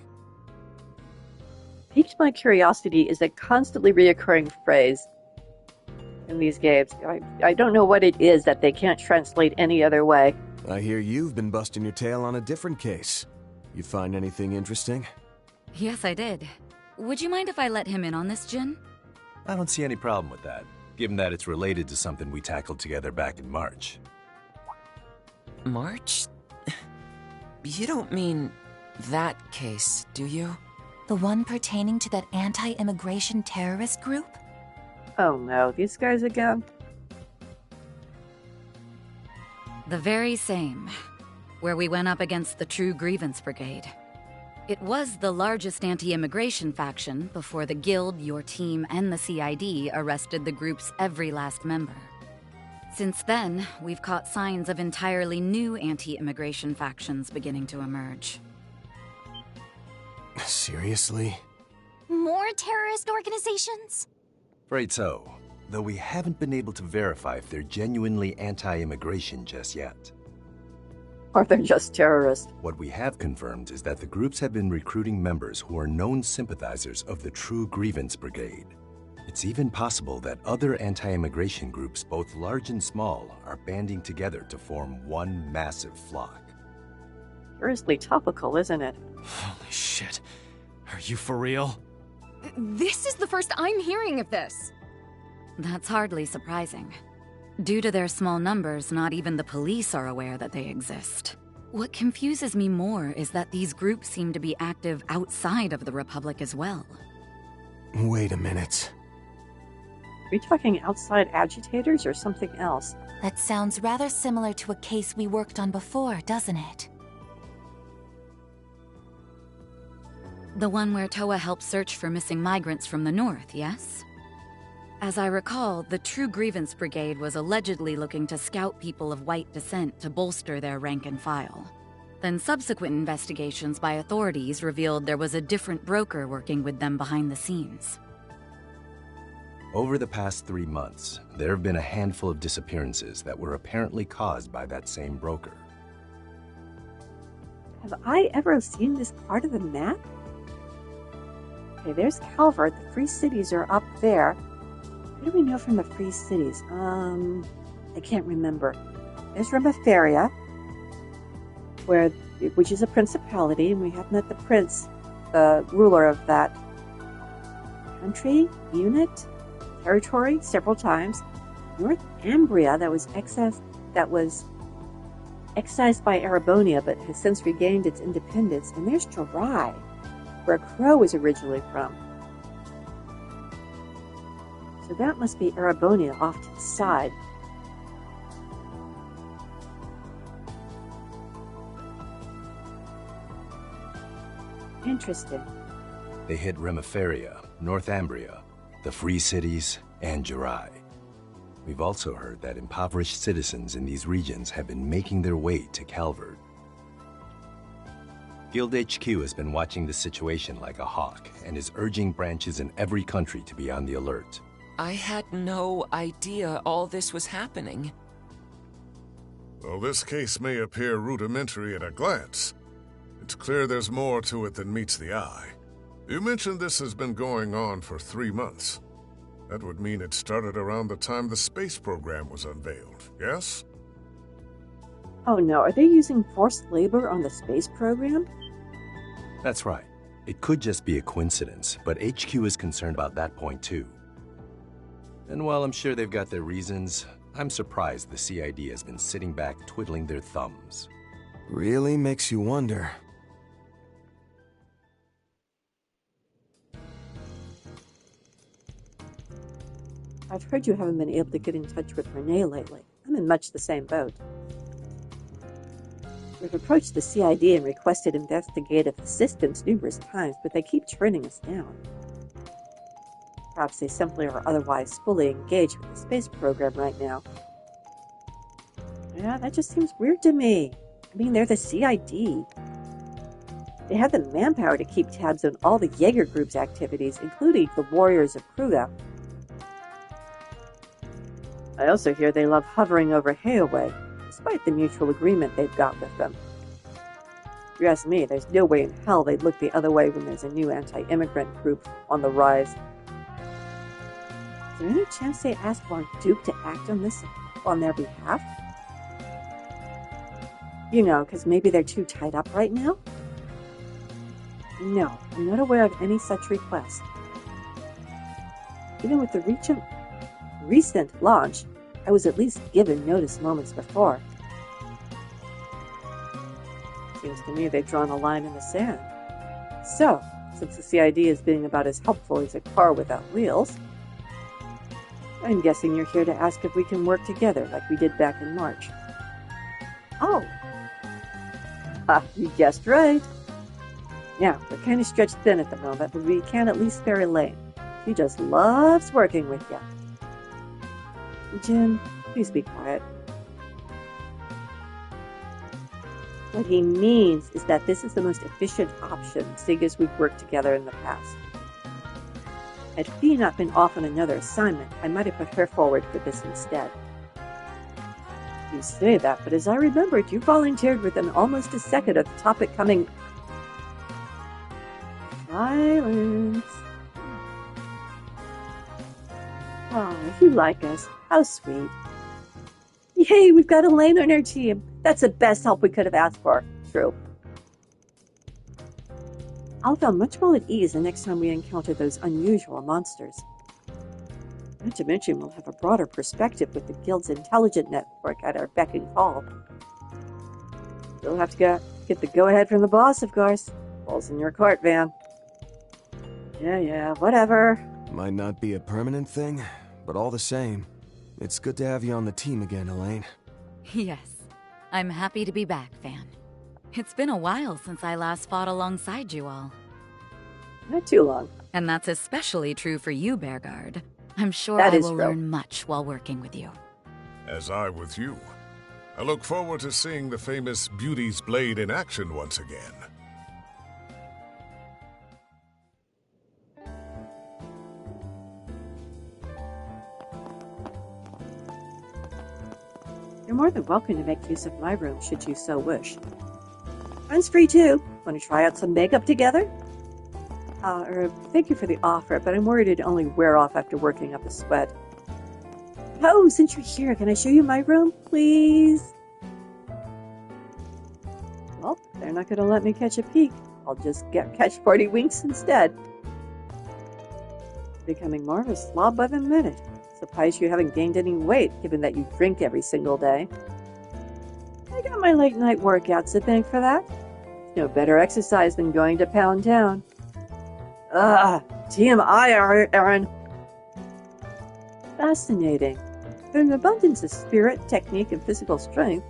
Piqued my curiosity is a constantly reoccurring phrase in these games. I don't know what it is that they can't translate any other way. I hear you've been busting your tail on a different case. You find anything interesting? Yes, I did. Would you mind if I let him in on this, Jin? I don't see any problem with that, given that it's related to something we tackled together back in March. March? You don't mean that case, do you? The one pertaining to that anti-immigration terrorist group? Oh no, these guys again? The very same, where we went up against the True Grievance Brigade. It was the largest anti-immigration faction before the Guild, your team, and the CID arrested the group's every last member. Since then, we've caught signs of entirely new anti-immigration factions beginning to emerge. Seriously? More terrorist organizations? Afraid so, though we haven't been able to verify if they're genuinely anti-immigration just yet. Or they're just terrorists. What we have confirmed is that the groups have been recruiting members who are known sympathizers of the True Grievance Brigade. It's even possible that other anti-immigration groups, both large and small, are banding together to form one massive flock. Seriously topical, isn't it? Holy shit. Are you for real? This is the first I'm hearing of this. That's hardly surprising. Due to their small numbers, not even the police are aware that they exist. What confuses me more is that these groups seem to be active outside of the Republic as well. Wait a minute. Are we talking outside agitators or something else? That sounds rather similar to a case we worked on before, doesn't it? The one where Toa helped search for missing migrants from the north, yes? As I recall, the True Grievance Brigade was allegedly looking to scout people of white descent to bolster their rank and file. Then subsequent investigations by authorities revealed there was a different broker working with them behind the scenes. Over the past 3 months, there have been a handful of disappearances that were apparently caused by that same broker. Have I ever seen this part of the map? Okay, there's Calvert. The Free Cities are up there. What do we know from the Free Cities? I can't remember. There's Remiferia, which is a principality, and we have met the prince, the ruler of that country, unit, territory, several times. North Ambria, that was excised by Arabonia, but has since regained its independence. And there's Jirai, where Crow was originally from. So that must be Arabonia off to the side. Interesting. They hit Remiferia, North Ambria, the Free Cities, and Jirai. We've also heard that impoverished citizens in these regions have been making their way to Calvert. Guild HQ has been watching the situation like a hawk and is urging branches in every country to be on the alert. I had no idea all this was happening. Though this case may appear rudimentary at a glance, it's clear there's more to it than meets the eye. You mentioned this has been going on for 3 months. That would mean it started around the time the space program was unveiled, yes? Oh no, are they using forced labor on the space program? That's right. It could just be a coincidence, but HQ is concerned about that point too. And while I'm sure they've got their reasons, I'm surprised the CID has been sitting back twiddling their thumbs. Really makes you wonder. I've heard you haven't been able to get in touch with Renee lately. I'm in much the same boat. We've approached the CID and requested investigative assistance numerous times, but they keep turning us down. Perhaps they simply are otherwise fully engaged with the space program right now. Yeah, that just seems weird to me. I mean, they're the CID. They have the manpower to keep tabs on all the Jaeger Group's activities, including the Warriors of Kruga. I also hear they love hovering over Hayaway, despite the mutual agreement they've got with them. If you ask me, there's no way in hell they'd look the other way when there's a new anti-immigrant group on the rise. Is there any chance they asked Von Duke to act on this on their behalf? You know, because maybe they're too tied up right now? No, I'm not aware of any such request. Even with the recent launch, I was at least given notice moments before. Seems to me they've drawn a line in the sand. So, since the CID is being about as helpful as a car without wheels, I'm guessing you're here to ask if we can work together like we did back in March. Oh! Ha, you guessed right. Now, we're kind of stretched thin at the moment, but we can at least spare Elaine. She just loves working with you. Jim, please be quiet. What he means is that this is the most efficient option, seeing as we've worked together in the past. Had Fee not been off on another assignment, I might have put her forward for this instead. You say that, but as I remembered, you volunteered within almost a second of the topic coming... Silence. Oh, you like us. How sweet. Yay, we've got Elaine on our team. That's the best help we could have asked for. True. I'll feel much more at ease the next time we encounter those unusual monsters. Not to mention, we'll have a broader perspective with the Guild's intelligent network at our beck and call. You'll have to get the go-ahead from the boss, of course. Ball's in your court, Van. Yeah, whatever. Might not be a permanent thing, but all the same, it's good to have you on the team again, Elaine. Yes, I'm happy to be back, Van. It's been a while since I last fought alongside you all. Not too long. And that's especially true for you, Bearguard. I'm sure I will learn much while working with you. As I with you. I look forward to seeing the famous Beauty's Blade in action once again. You're more than welcome to make use of my room should you so wish. Mine's free too. Want to try out some makeup together? Thank you for the offer, but I'm worried it'd only wear off after working up a sweat. Oh, since you're here, can I show you my room, please? Well, they're not going to let me catch a peek. I'll just catch 40 winks instead. Becoming more of a slob by the minute. Surprised you haven't gained any weight, given that you drink every single day. I got my late-night workouts to thank for that. No better exercise than going to Pound Town. TMI, Aaron. Fascinating. With an abundance of spirit, technique, and physical strength,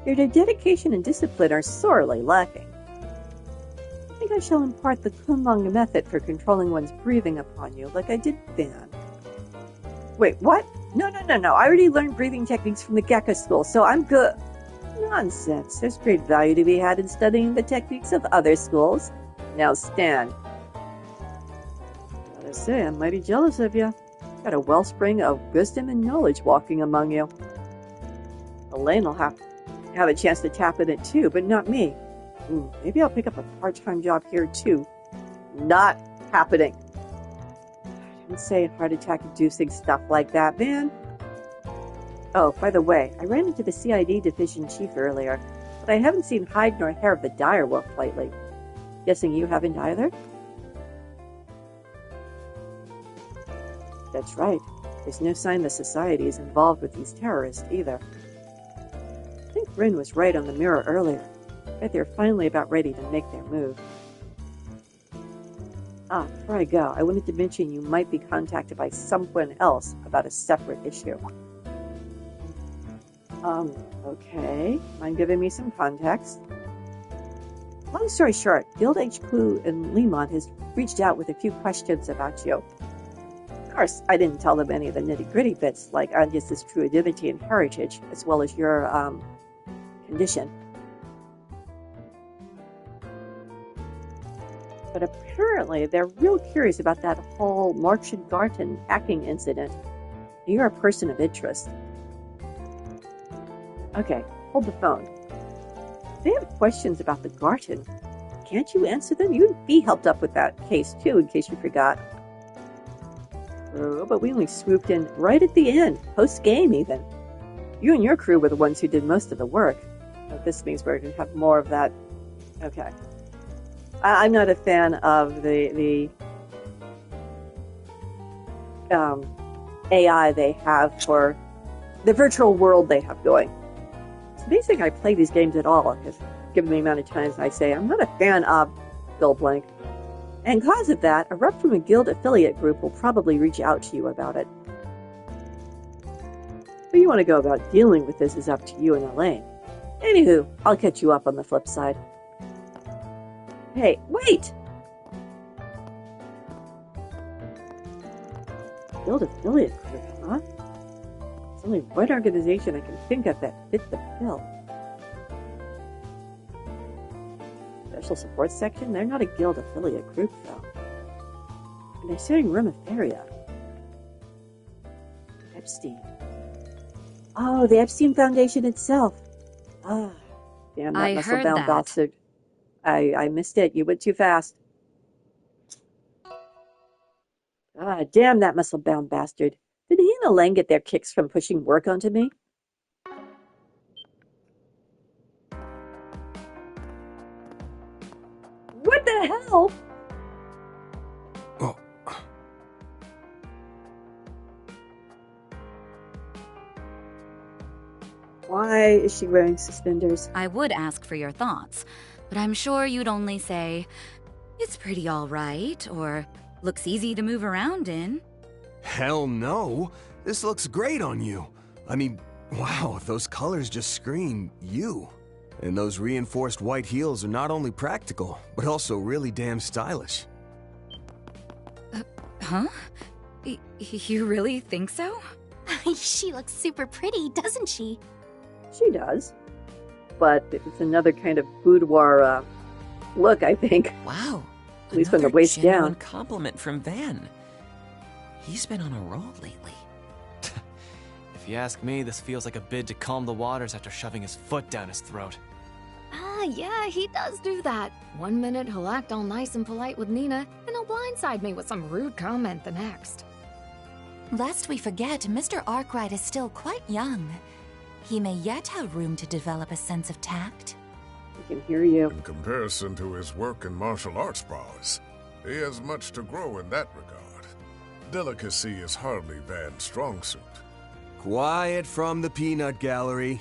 your dedication and discipline are sorely lacking. I think I shall impart the Kunlung method for controlling one's breathing upon you, like I did Van. Wait, what? No. I already learned breathing techniques from the Gecko School, so I'm good. Nonsense. There's great value to be had in studying the techniques of other schools. Now stand. Gotta say, I'm mighty jealous of you. Got a wellspring of wisdom and knowledge walking among you. Elaine will have a chance to tap in it too, but not me. Maybe I'll pick up a part-time job here too. Not happening. Don't say heart attack-inducing stuff like that, man. Oh, by the way, I ran into the CID division chief earlier, but I haven't seen hide nor hair of the direwolf lately. Guessing you haven't either? That's right. There's no sign the society is involved with these terrorists either. I think Bryn was right on the mirror earlier. I bet they're finally about ready to make their move. Ah, before I go, I wanted to mention you might be contacted by someone else about a separate issue. Okay. Mind giving me some context? Long story short, Guild HQ in Lemont has reached out with a few questions about you. Of course, I didn't tell them any of the nitty-gritty bits, like Agnes's true identity and heritage, as well as your, condition. But apparently, they're real curious about that whole March and Garten hacking incident. You're a person of interest. Okay, hold the phone. If they have questions about the Garten, can't you answer them? You and Fee helped up with that case, too, in case you forgot. Oh, but we only swooped in right at the end, post-game even. You and your crew were the ones who did most of the work. But this means we're going to have more of that. Okay. I'm not a fan of the AI they have for the virtual world they have going. It's amazing I play these games at all, because given the amount of times I say I'm not a fan of Bill Blank. And cause of that, a rep from a guild affiliate group will probably reach out to you about it. How you want to go about dealing with this is up to you and Elaine. Anywho, I'll catch you up on the flip side. Hey, wait! Guild affiliate group, huh? It's only one organization I can think of that fit the bill. Special support section? They're not a guild affiliate group, though. And they're saying Remiferia. Epstein. Oh, the Epstein Foundation itself. Ah, damn that muscle-bound bastard. I missed it. You went too fast. Ah, damn that muscle-bound bastard. Did he and Elaine get their kicks from pushing work onto me? What the hell? Oh. Why is she wearing suspenders? I would ask for your thoughts, but I'm sure you'd only say, it's pretty all right, or looks easy to move around in. Hell no. This looks great on you. I mean, wow, those colors just scream you. And those reinforced white heels are not only practical, but also really damn stylish. Huh? You really think so? She looks super pretty, doesn't she? She does. But it's another kind of boudoir look, I think. Wow. At least from the waist down. Compliment from Van. He's been on a roll lately. If you ask me, this feels like a bid to calm the waters after shoving his foot down his throat. Ah, yeah, he does do that. One minute he'll act all nice and polite with Nina, and he'll blindside me with some rude comment the next. Lest we forget, Mr. Arkride is still quite young. He may yet have room to develop a sense of tact. I can hear you. In comparison to his work in martial arts prowess, he has much to grow in that regard. Delicacy is hardly Van's strong suit. Quiet from the peanut gallery.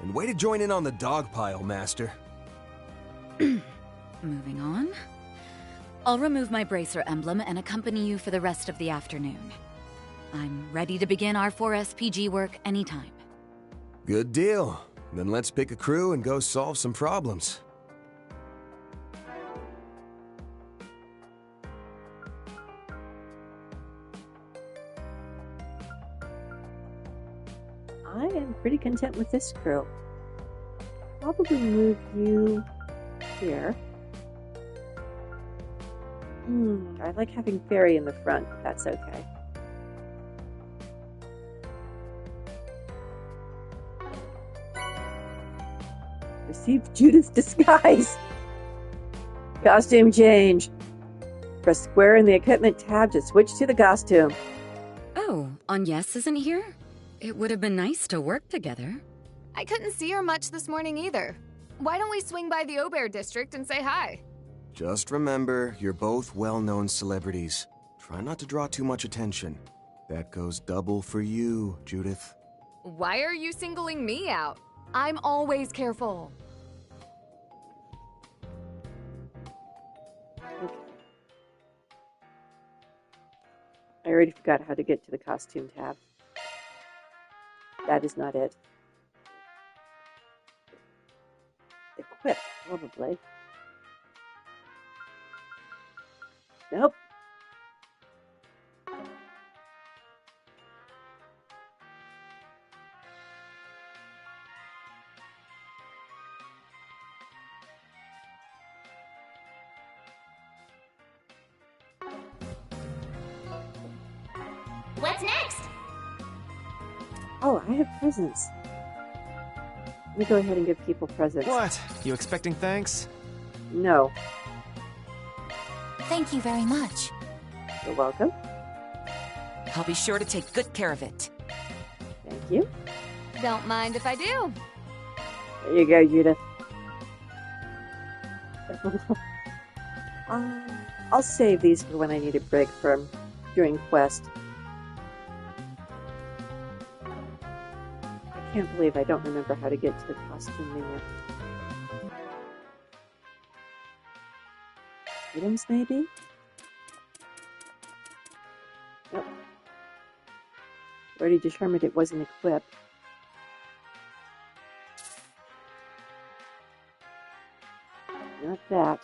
And way to join in on the dog pile, Master. Moving on. I'll remove my bracer emblem and accompany you for the rest of the afternoon. I'm ready to begin our 4SPG work anytime. Good deal. Then let's pick a crew and go solve some problems. I am pretty content with this crew. Probably move you here. I like having Fairy in the front, but that's okay. Receive Judith's disguise! Costume change! Press square in the equipment tab to switch to the costume. Oh, Agnes isn't here? It would have been nice to work together. I couldn't see her much this morning either. Why don't we swing by the Aubert district and say hi? Just remember, you're both well-known celebrities. Try not to draw too much attention. That goes double for you, Judith. Why are you singling me out? I'm always careful. Okay. I already forgot how to get to the costume tab. That is not it. Equip, probably. Nope. What's next? Oh, I have presents. Let me go ahead and give people presents. What? You expecting thanks? No. Thank you very much. You're welcome. I'll be sure to take good care of it. Thank you. Don't mind if I do. There you go, Judith. I'll save these for when I need a break from doing quest. I can't believe I don't remember how to get to the costume menu. Items, maybe? Nope. Already determined it wasn't equipped. Not that.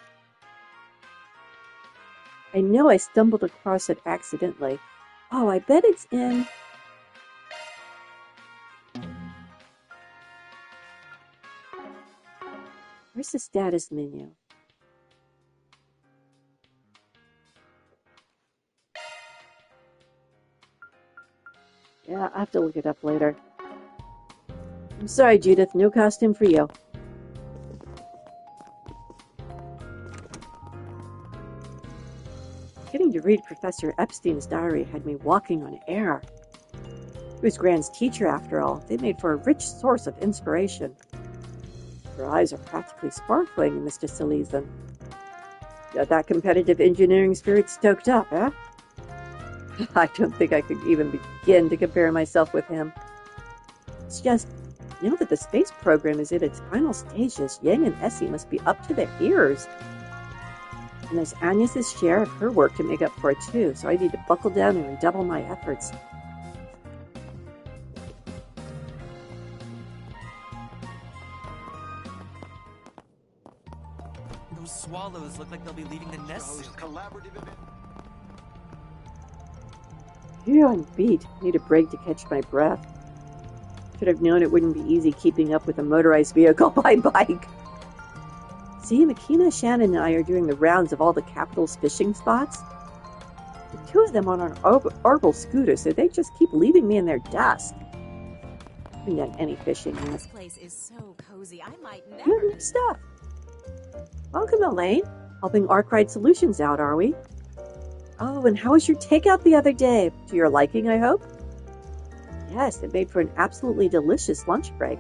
I know I stumbled across it accidentally. Oh, I bet it's in... Where's the status menu? Yeah, I'll have to look it up later. I'm sorry, Judith. No costume for you. Getting to read Professor Epstein's diary had me walking on air. He was Grant's teacher, after all. They made for a rich source of inspiration. Your eyes are practically sparkling, Mr. Salesian. Got that competitive engineering spirit stoked up, eh? I don't think I could even begin to compare myself with him. It's just, now that the space program is in its final stages, Yang and Essie must be up to their ears. And there's Agnes's share of her work to make up for it too, so I need to buckle down and redouble my efforts. Those swallows look like they'll be leaving the nest soon. Phew, I'm beat. Need a break to catch my breath. Should have known it wouldn't be easy keeping up with a motorized vehicle by bike. See, Makina, Shannon, and I are doing the rounds of all the capital's fishing spots. The two of them on an Arbol scooter, so they just keep leaving me in their dust. I haven't done any fishing yet. This place is so cozy, I might never... Good stuff. Welcome, Elaine. Helping Arkride Solutions out, are we? Oh, and how was your takeout the other day? To your liking, I hope? Yes, it made for an absolutely delicious lunch break.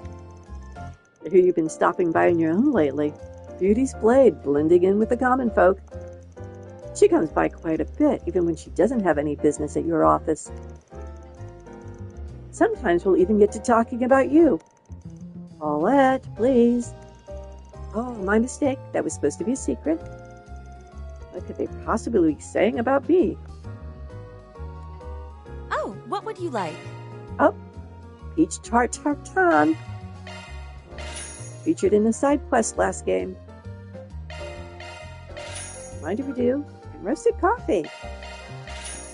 I hear you've been stopping by on your own lately. Beauty's blade, blending in with the common folk. She comes by quite a bit, even when she doesn't have any business at your office. Sometimes we'll even get to talking about you. Paulette, please. Oh, my mistake. That was supposed to be a secret. What could they possibly be saying about me? Oh, what would you like? Oh, peach tart tartan. Featured in the side quest last game. Mind if we do? And roasted coffee.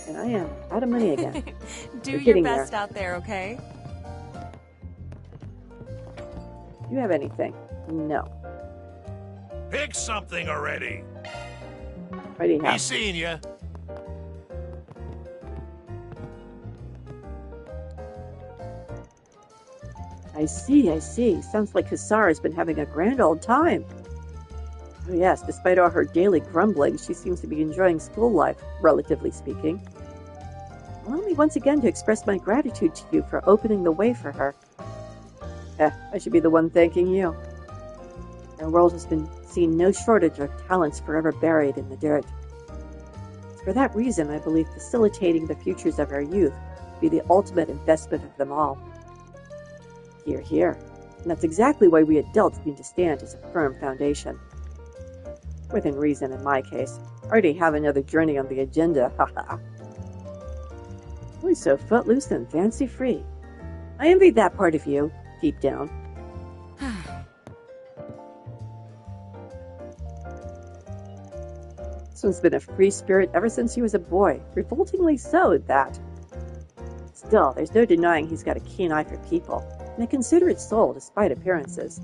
And I am out of money again. Do We're your best there. out there, okay? Do you have anything? No. Pick something already. Already have. Be seeing ya. I see. Sounds like Hasara's been having a grand old time. Oh yes, despite all her daily grumbling, she seems to be enjoying school life, relatively speaking. Allow me once again to express my gratitude to you for opening the way for her. I should be the one thanking you. Our world has been seen no shortage of talents forever buried in the dirt. For that reason, I believe facilitating the futures of our youth would be the ultimate investment of them all. Hear, hear. And that's exactly why we adults need to stand as a firm foundation. Within reason, in my case. I already have another journey on the agenda, haha. Always so footloose and fancy-free. I envy that part of you, deep down. This one's been a free spirit ever since he was a boy. Revoltingly so, at that. Still, there's no denying he's got a keen eye for people, and a considerate soul despite appearances.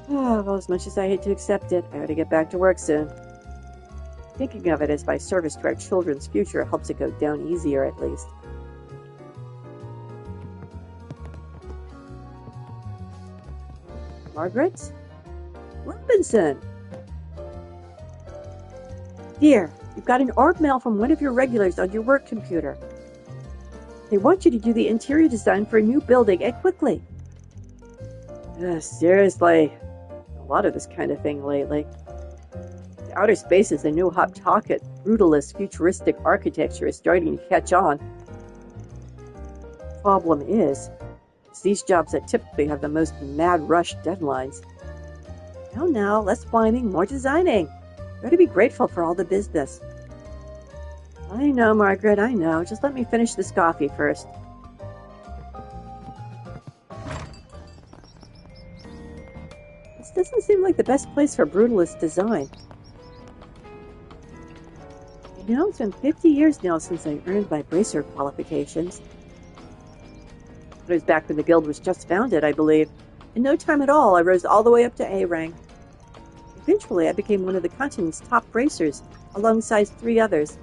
Well, as much as I hate to accept it, I ought to get back to work soon. Thinking of it as my service to our children's future helps it go down easier, at least. Margaret? Robinson! Dear, you've got an ARP mail from one of your regulars on your work computer. They want you to do the interior design for a new building, and quickly. Seriously. A lot of this kind of thing lately. The outer space is a new hot topic. Brutalist, futuristic architecture is starting to catch on. Problem is, it's these jobs that typically have the most mad rush deadlines. Now, less whining, more designing. Better be grateful for all the business. I know, Margaret, I know. Just let me finish this coffee first. This doesn't seem like the best place for brutalist design. You know, it's been 50 years now since I earned my bracer qualifications. It was back when the guild was just founded, I believe. In no time at all, I rose all the way up to A rank. Eventually, I became one of the continent's top bracers, alongside 3 others.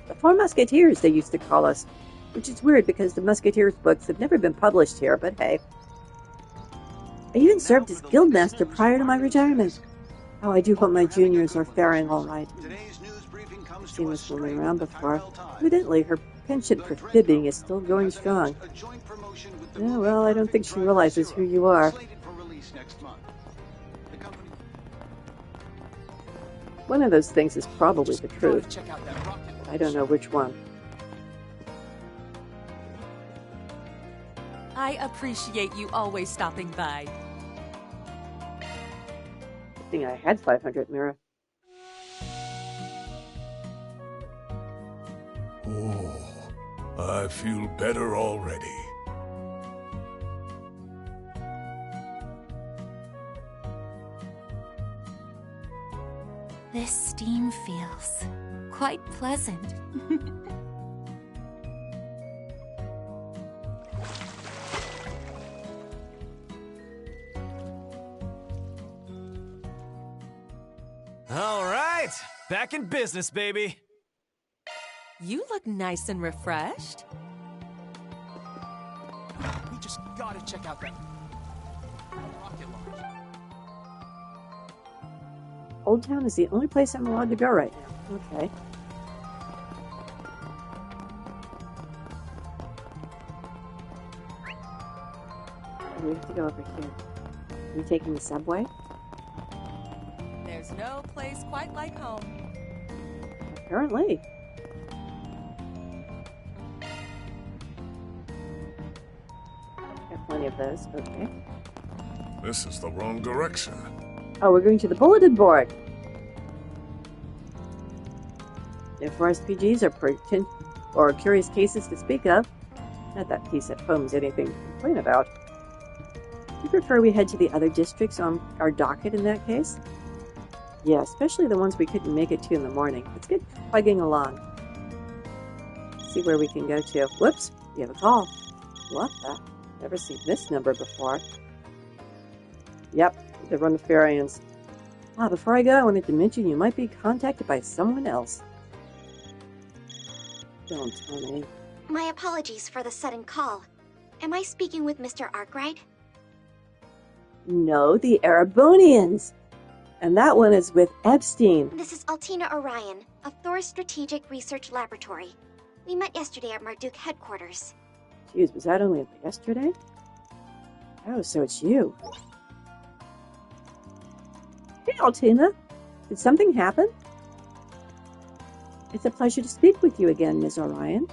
The 4 Musketeers, they used to call us, which is weird because the Musketeers books have never been published here, but hey. I even served as guildmaster prior to my retirement. Oh, I do hope my juniors are faring all right. I've seen this woman around before. Evidently, her penchant for fibbing is still going strong. Yeah, well, I don't think she realizes who you are. One of those things is probably the truth. I don't know which one. I appreciate you always stopping by. Good thing I had 500 Mira. Oh, I feel better already. This steam feels quite pleasant. All right, back in business, baby. You look nice and refreshed. We just gotta check out that rocket launch. Old Town is the only place I'm allowed to go right now. Okay. We have to go over here. Are we taking the subway? There's no place quite like home. Apparently. Got plenty of those. Okay. This is the wrong direction. Oh, we're going to the bulletin board. No RSPGs or curious cases to speak of. Not that piece at home's anything to complain about. You prefer we head to the other districts on our docket in that case? Yeah, especially the ones we couldn't make it to in the morning. Let's get plugging along. See where we can go to. Whoops, you have a call. What the? Never seen this number before. Yep, the Runafarians. Before I go, I wanted to mention you might be contacted by someone else. Don't tell me. My apologies for the sudden call. Am I speaking with Mr. Arkride? No, the Erebonians. And that one is with Epstein. This is Altina Orion of Thor's Strategic Research Laboratory. We met yesterday at Marduk headquarters. Jeez, was that only yesterday? Oh, so it's you. Hey, Altina. Did something happen? It's a pleasure to speak with you again, Ms. Orion.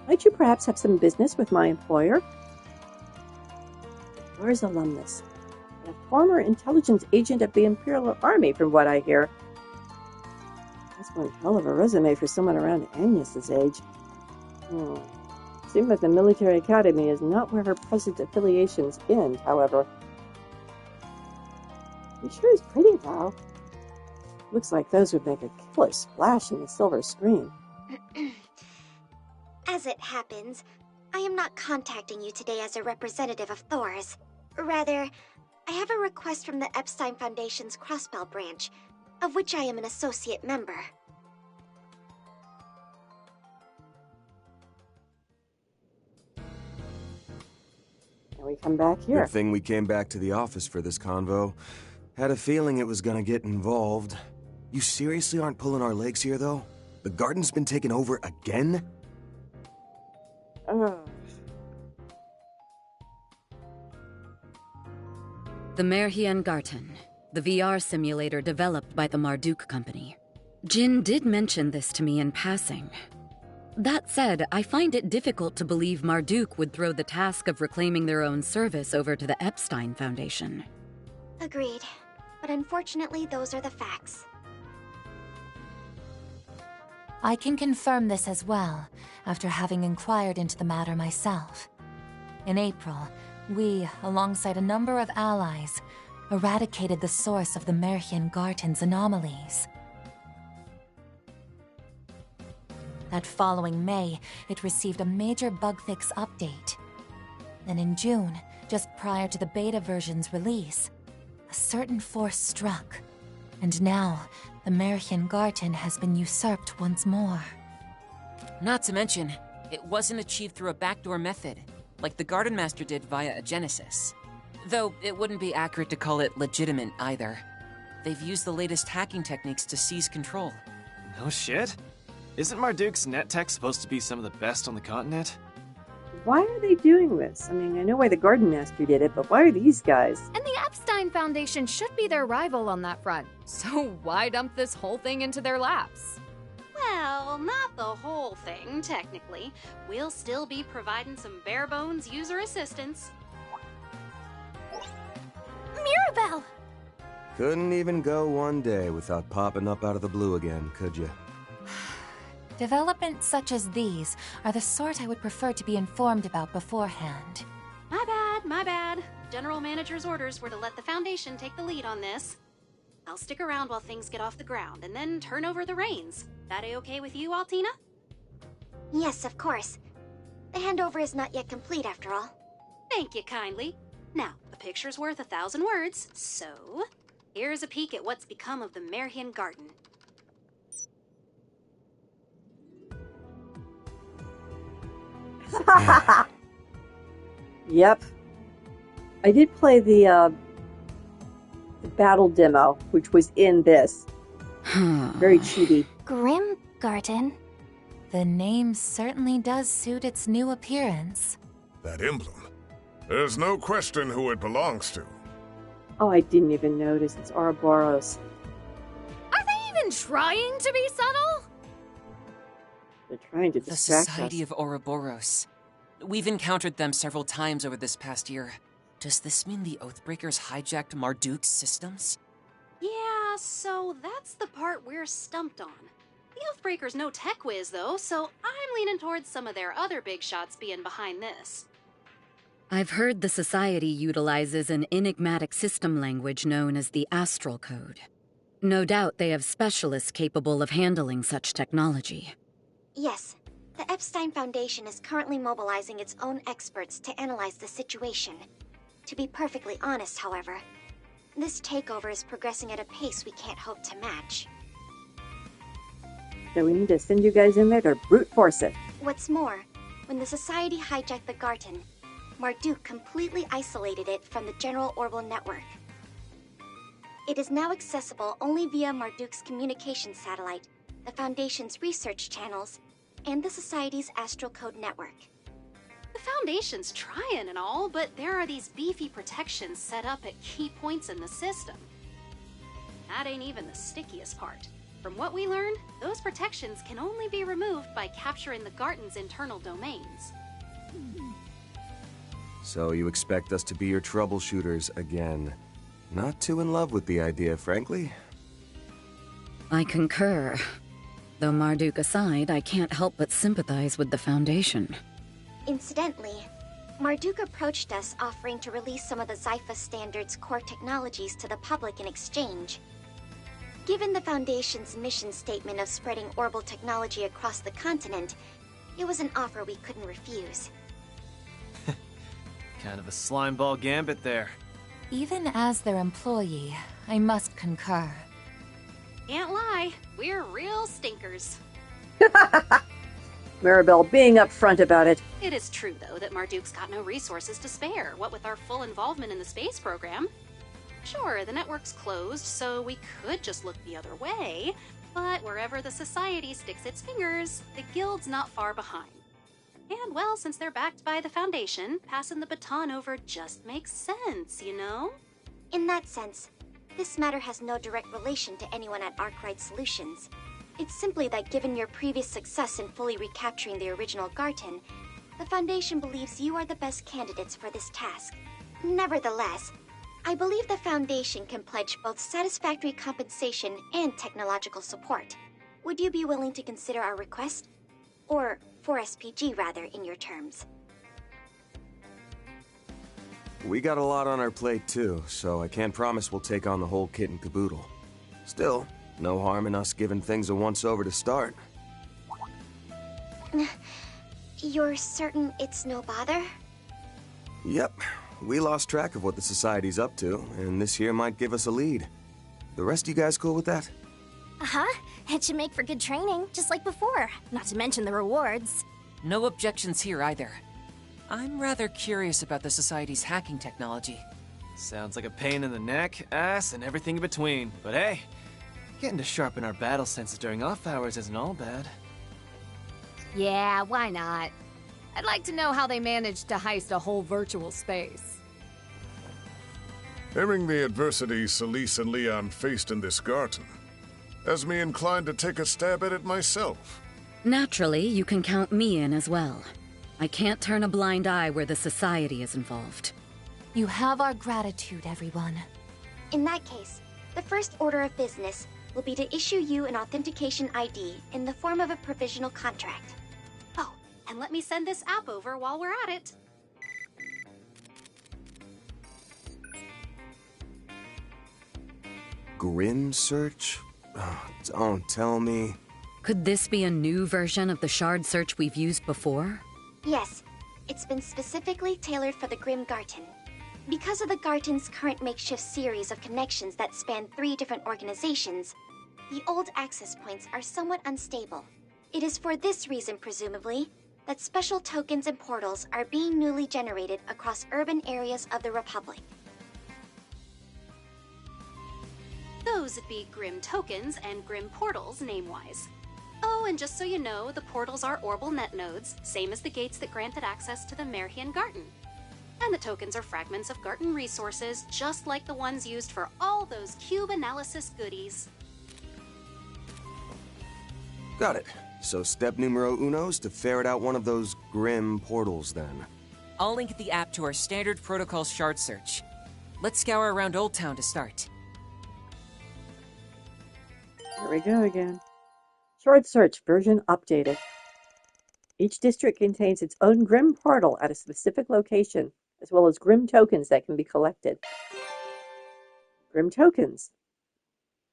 Might you perhaps have some business with my employer? Yours alumnus. And a former intelligence agent of the Imperial Army, from what I hear. That's one hell of a resume for someone around Agnes's age. Seems like the military academy is not where her present affiliations end, however. He sure is pretty, though. Looks like those would make a killer splash in the silver screen. As it happens, I am not contacting you today as a representative of Thor's. Rather, I have a request from the Epstein Foundation's Crossbell branch, of which I am an associate member. And we come back here. Good thing we came back to the office for this convo. Had a feeling it was gonna get involved. You seriously aren't pulling our legs here, though? The garden's been taken over again? The Merhien Garten, the VR simulator developed by the Marduk company. Jin did mention this to me in passing. That said, I find it difficult to believe Marduk would throw the task of reclaiming their own service over to the Epstein Foundation. Agreed. But unfortunately, those are the facts. I can confirm this as well, after having inquired into the matter myself. In April, we, alongside a number of allies, eradicated the source of the Merhien Garten's anomalies. That following May, it received a major bug fix update. Then in June, just prior to the beta version's release, a certain force struck. And now, the Merhien Garten has been usurped once more. Not to mention, it wasn't achieved through a backdoor method, like the Garden Master did via a Genesis. Though it wouldn't be accurate to call it legitimate either. They've used the latest hacking techniques to seize control. No shit? Isn't Marduk's net tech supposed to be some of the best on the continent? Why are they doing this? I mean, I know why the Garden Master did it, but why are these guys? And the Epstein Foundation should be their rival on that front. So why dump this whole thing into their laps? Well, not the whole thing, technically. We'll still be providing some bare-bones user assistance. Mirabelle! Couldn't even go one day without popping up out of the blue again, could you? Developments such as these are the sort I would prefer to be informed about beforehand. My bad. General Manager's orders were to let the Foundation take the lead on this. I'll stick around while things get off the ground and then turn over the reins. That a-okay with you, Altina? Yes, of course. The handover is not yet complete, after all. Thank you kindly. Now, a picture's worth 1,000 words, so here's a peek at what's become of the Merhien Garten. Yep. I did play the battle demo, which was in this. Very cheaty. Grim Garten. The name certainly does suit its new appearance. That emblem. There's no question who it belongs to. Oh, I didn't even notice. It's Ouroboros. Are they even trying to be subtle? They're trying to distract The Society of Ouroboros. We've encountered them several times over this past year. Does this mean the Oathbreakers hijacked Marduk's systems? Yeah, so that's the part we're stumped on. The Oathbreakers no tech whiz, though, so I'm leaning towards some of their other big shots being behind this. I've heard the Society utilizes an enigmatic system language known as the Astral Code. No doubt they have specialists capable of handling such technology. Yes. The Epstein Foundation is currently mobilizing its own experts to analyze the situation. To be perfectly honest, however, this takeover is progressing at a pace we can't hope to match. So we need to send you guys in there to brute force it. What's more, when the Society hijacked the Garten, Marduk completely isolated it from the general Orbital network. It is now accessible only via Marduk's communication satellite, the Foundation's research channels, and the Society's Astral Code network. The Foundation's trying and all, but there are these beefy protections set up at key points in the system. That ain't even the stickiest part. From what we learned, those protections can only be removed by capturing the Garten's internal domains. So you expect us to be your troubleshooters again. Not too in love with the idea, frankly. I concur. Though Marduk aside, I can't help but sympathize with the Foundation. Incidentally, Marduk approached us offering to release some of the Zypha Standard's core technologies to the public in exchange. Given the Foundation's mission statement of spreading orbital technology across the continent, it was an offer we couldn't refuse. Kind of a slimeball gambit there. Even as their employee, I must concur. Can't lie, we're real stinkers. Maribel being upfront about it. It is true, though, that Marduk's got no resources to spare, what with our full involvement in the space program. Sure, the network's closed, so we could just look the other way, but wherever the Society sticks its fingers, the Guild's not far behind. And, well, since they're backed by the Foundation, passing the baton over just makes sense, you know? In that sense, this matter has no direct relation to anyone at Arkride Solutions. It's simply that given your previous success in fully recapturing the original Garten, the Foundation believes you are the best candidates for this task. Nevertheless, I believe the Foundation can pledge both satisfactory compensation and technological support. Would you be willing to consider our request? Or 4SPG, rather, in your terms. We got a lot on our plate, too, so I can't promise we'll take on the whole kit and caboodle. Still, no harm in us giving things a once-over to start. You're certain it's no bother? Yep. We lost track of what the Society's up to, and this here might give us a lead. The rest of you guys cool with that? Uh-huh. It should make for good training, just like before. Not to mention the rewards. No objections here either. I'm rather curious about the Society's hacking technology. Sounds like a pain in the neck, ass, and everything in between. But hey, getting to sharpen our battle senses during off hours isn't all bad. Yeah, why not? I'd like to know how they managed to heist a whole virtual space. Hearing the adversity Celise and Leon faced in this Garten has me inclined to take a stab at it myself. Naturally, you can count me in as well. I can't turn a blind eye where the Society is involved. You have our gratitude, everyone. In that case, the first order of business will be to issue you an authentication ID in the form of a provisional contract. Oh, and let me send this app over while we're at it. Grim search? Oh, don't tell me. Could this be a new version of the shard search we've used before? Yes, it's been specifically tailored for the Grim Garten. Because of the Garten's current makeshift series of connections that span 3 different organizations, the old access points are somewhat unstable. It is for this reason, presumably, that special tokens and portals are being newly generated across urban areas of the Republic. Those would be Grim tokens and Grim portals, name-wise. Oh, and just so you know, the portals are orbital net nodes, same as the gates that granted access to the Merhian Garten. And the tokens are fragments of Garten resources, just like the ones used for all those cube analysis goodies. Got it. So step numero uno is to ferret out one of those Grim portals, then. I'll link the app to our standard protocol shard search. Let's scour around Old Town to start. Here we go again. Shard search version updated. Each district contains its own Grim portal at a specific location, as well as Grim tokens that can be collected. Grim tokens.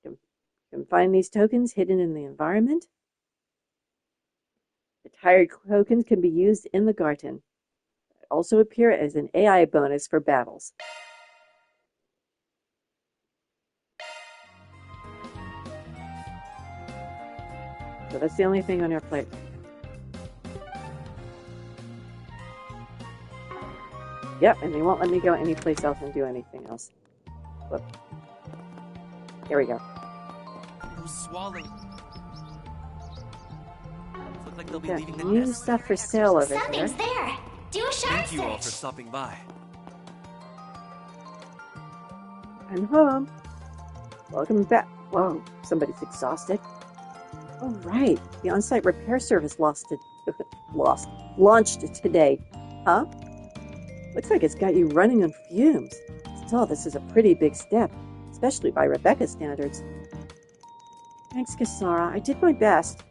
You can find these tokens hidden in the environment. Retired tokens can be used in the Garten. They also appear as an AI bonus for battles. So that's the only thing on our plate. Yep, and they won't let me go anyplace else and do anything else. Whoop. Here we go. Who swallowed? look like they'll be Got leaving the new nest. stuff for sale over Something's there. there. Do a shard Thank you all for search. stopping by. I'm home. Welcome back. Whoa, somebody's exhausted. Oh, right. The on-site repair service launched today. Huh? Looks like it's got you running on fumes. Still, this is a pretty big step, especially by Rebecca's standards. Thanks, Kasara. I did my best.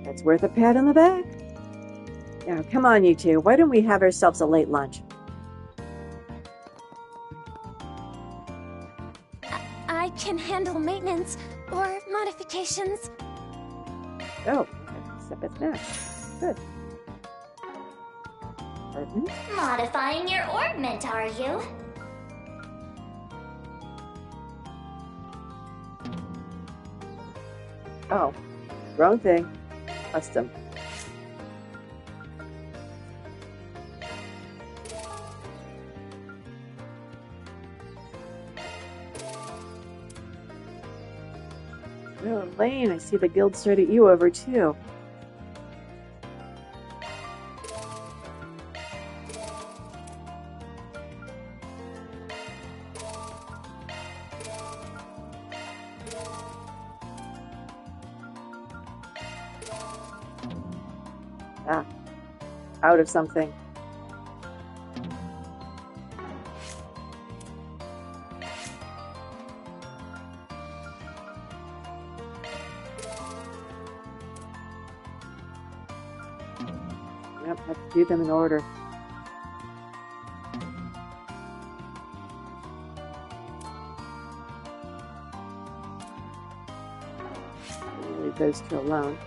That's worth a pat on the back. Now, come on, you two. Why don't we have ourselves a late lunch? I can handle maintenance or modifications. Oh, except it's not. Good. Pardon? Modifying your orbment, are you? Oh, wrong thing. Custom. Oh, Lane, I see the guild started you over too. Ah, out of something. Yep, have to do them in order. I'll leave those two alone.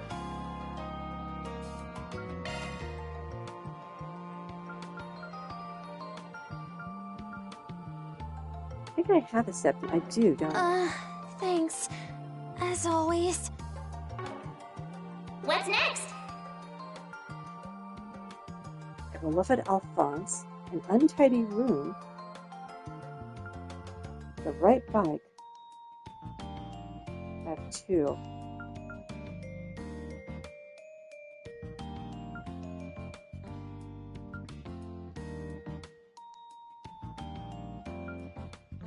I think I have a septum. I do, don't I? Thanks. As always. What's next? A beloved Alphonse, an untidy room, the right bike. I have two.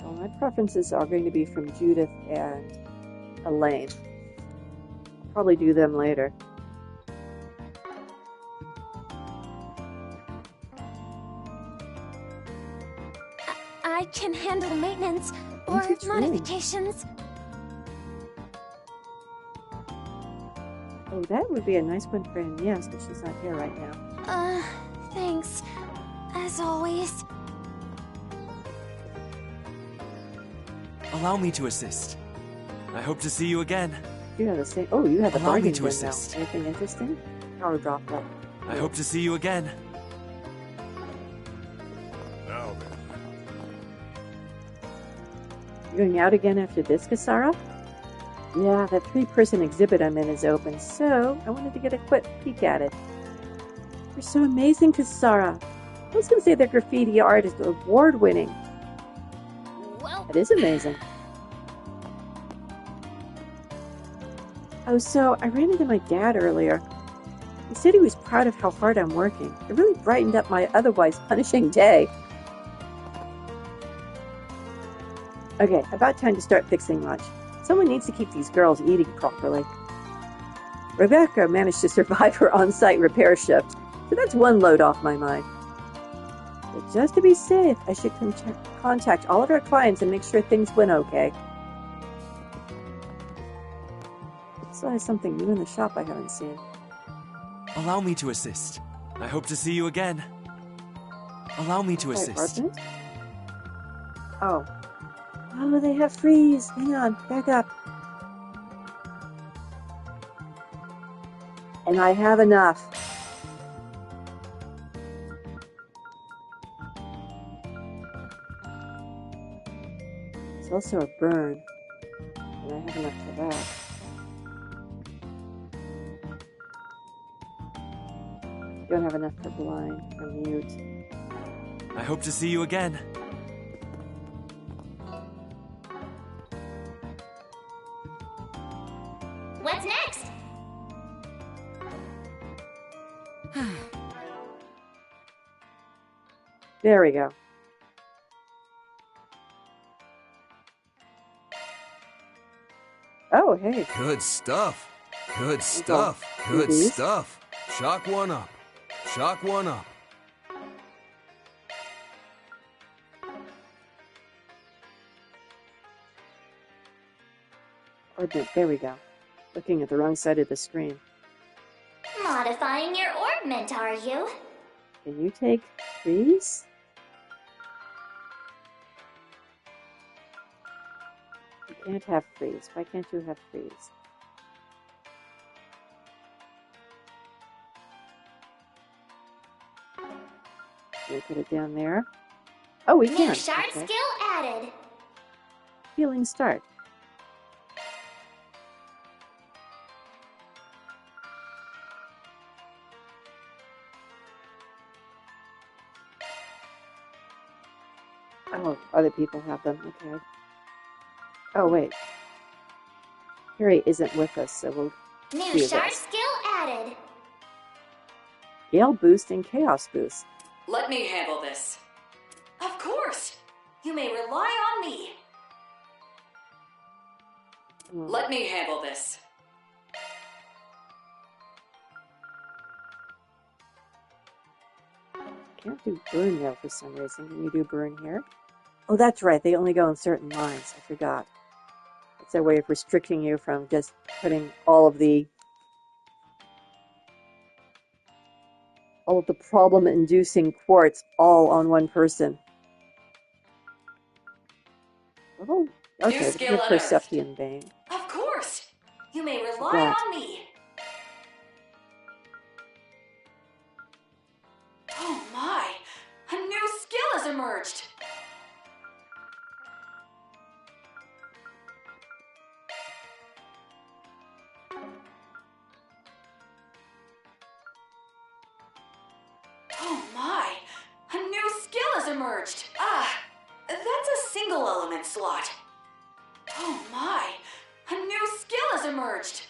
Well, my preferences are going to be from Judith and Elaine. I'll probably do them later. I can handle maintenance or modifications. Oh, that would be a nice one for Ines, but she's not here right now. Thanks. As always. Allow me to assist. I hope to see you again. You have the same. Oh, you have the Allow me bargain to bin assist. now. Anything interesting? Power drop left. I hope to see you again. Now then. You going out again after this, Kasara? Yeah, that 3-person exhibit I'm in is open, so I wanted to get a quick peek at it. You're so amazing, Kasara. I was going to say that graffiti art is award-winning. Well, It is amazing. Oh, so I ran into my dad earlier. He said he was proud of how hard I'm working. It really brightened up my otherwise punishing day. Okay, about time to start fixing lunch. Someone needs to keep these girls eating properly. Rebecca managed to survive her on-site repair shift, so that's one load off my mind. But just to be safe, I should contact all of our clients and make sure things went okay. Still has something new in the shop I haven't seen. Allow me to assist. I hope to see you again. Allow me to assist. Apartment? Oh. Oh, they have freeze. Hang on, back up. And I have enough. It's also a burn. And I have enough for that. Don't have enough for blind or mute. I hope to see you again. What's next? There we go. Oh, hey. Good stuff. Good stuff. Good stuff. Shock one up. Shock one up. Orbit, there we go. Looking at the wrong side of the screen. Modifying your orbment, are you? Can you take freeze? You can't have freeze. Why can't you have freeze? We'll put it down there. Oh, we can. New shard Okay. skill added. Healing start. Oh, other people have them. Okay. Oh, wait. Harry isn't with us, so we'll New do shard this. skill added. Gale boost and chaos boost. Let me handle this. Of course. You may rely on me. Let me handle this. Can't do burn now for some reason. Can you do burn here? Oh, that's right. They only go in certain lines. I forgot. It's their way of restricting you from just putting all of the problem-inducing quartz all on one person. Oh, okay. New skill The unearthed. Persephone vein. Of course. You may rely That. on me. Oh my! A new skill has emerged. Oh my! A new skill has emerged. Ah, that's a single element slot. Oh my! A new skill has emerged.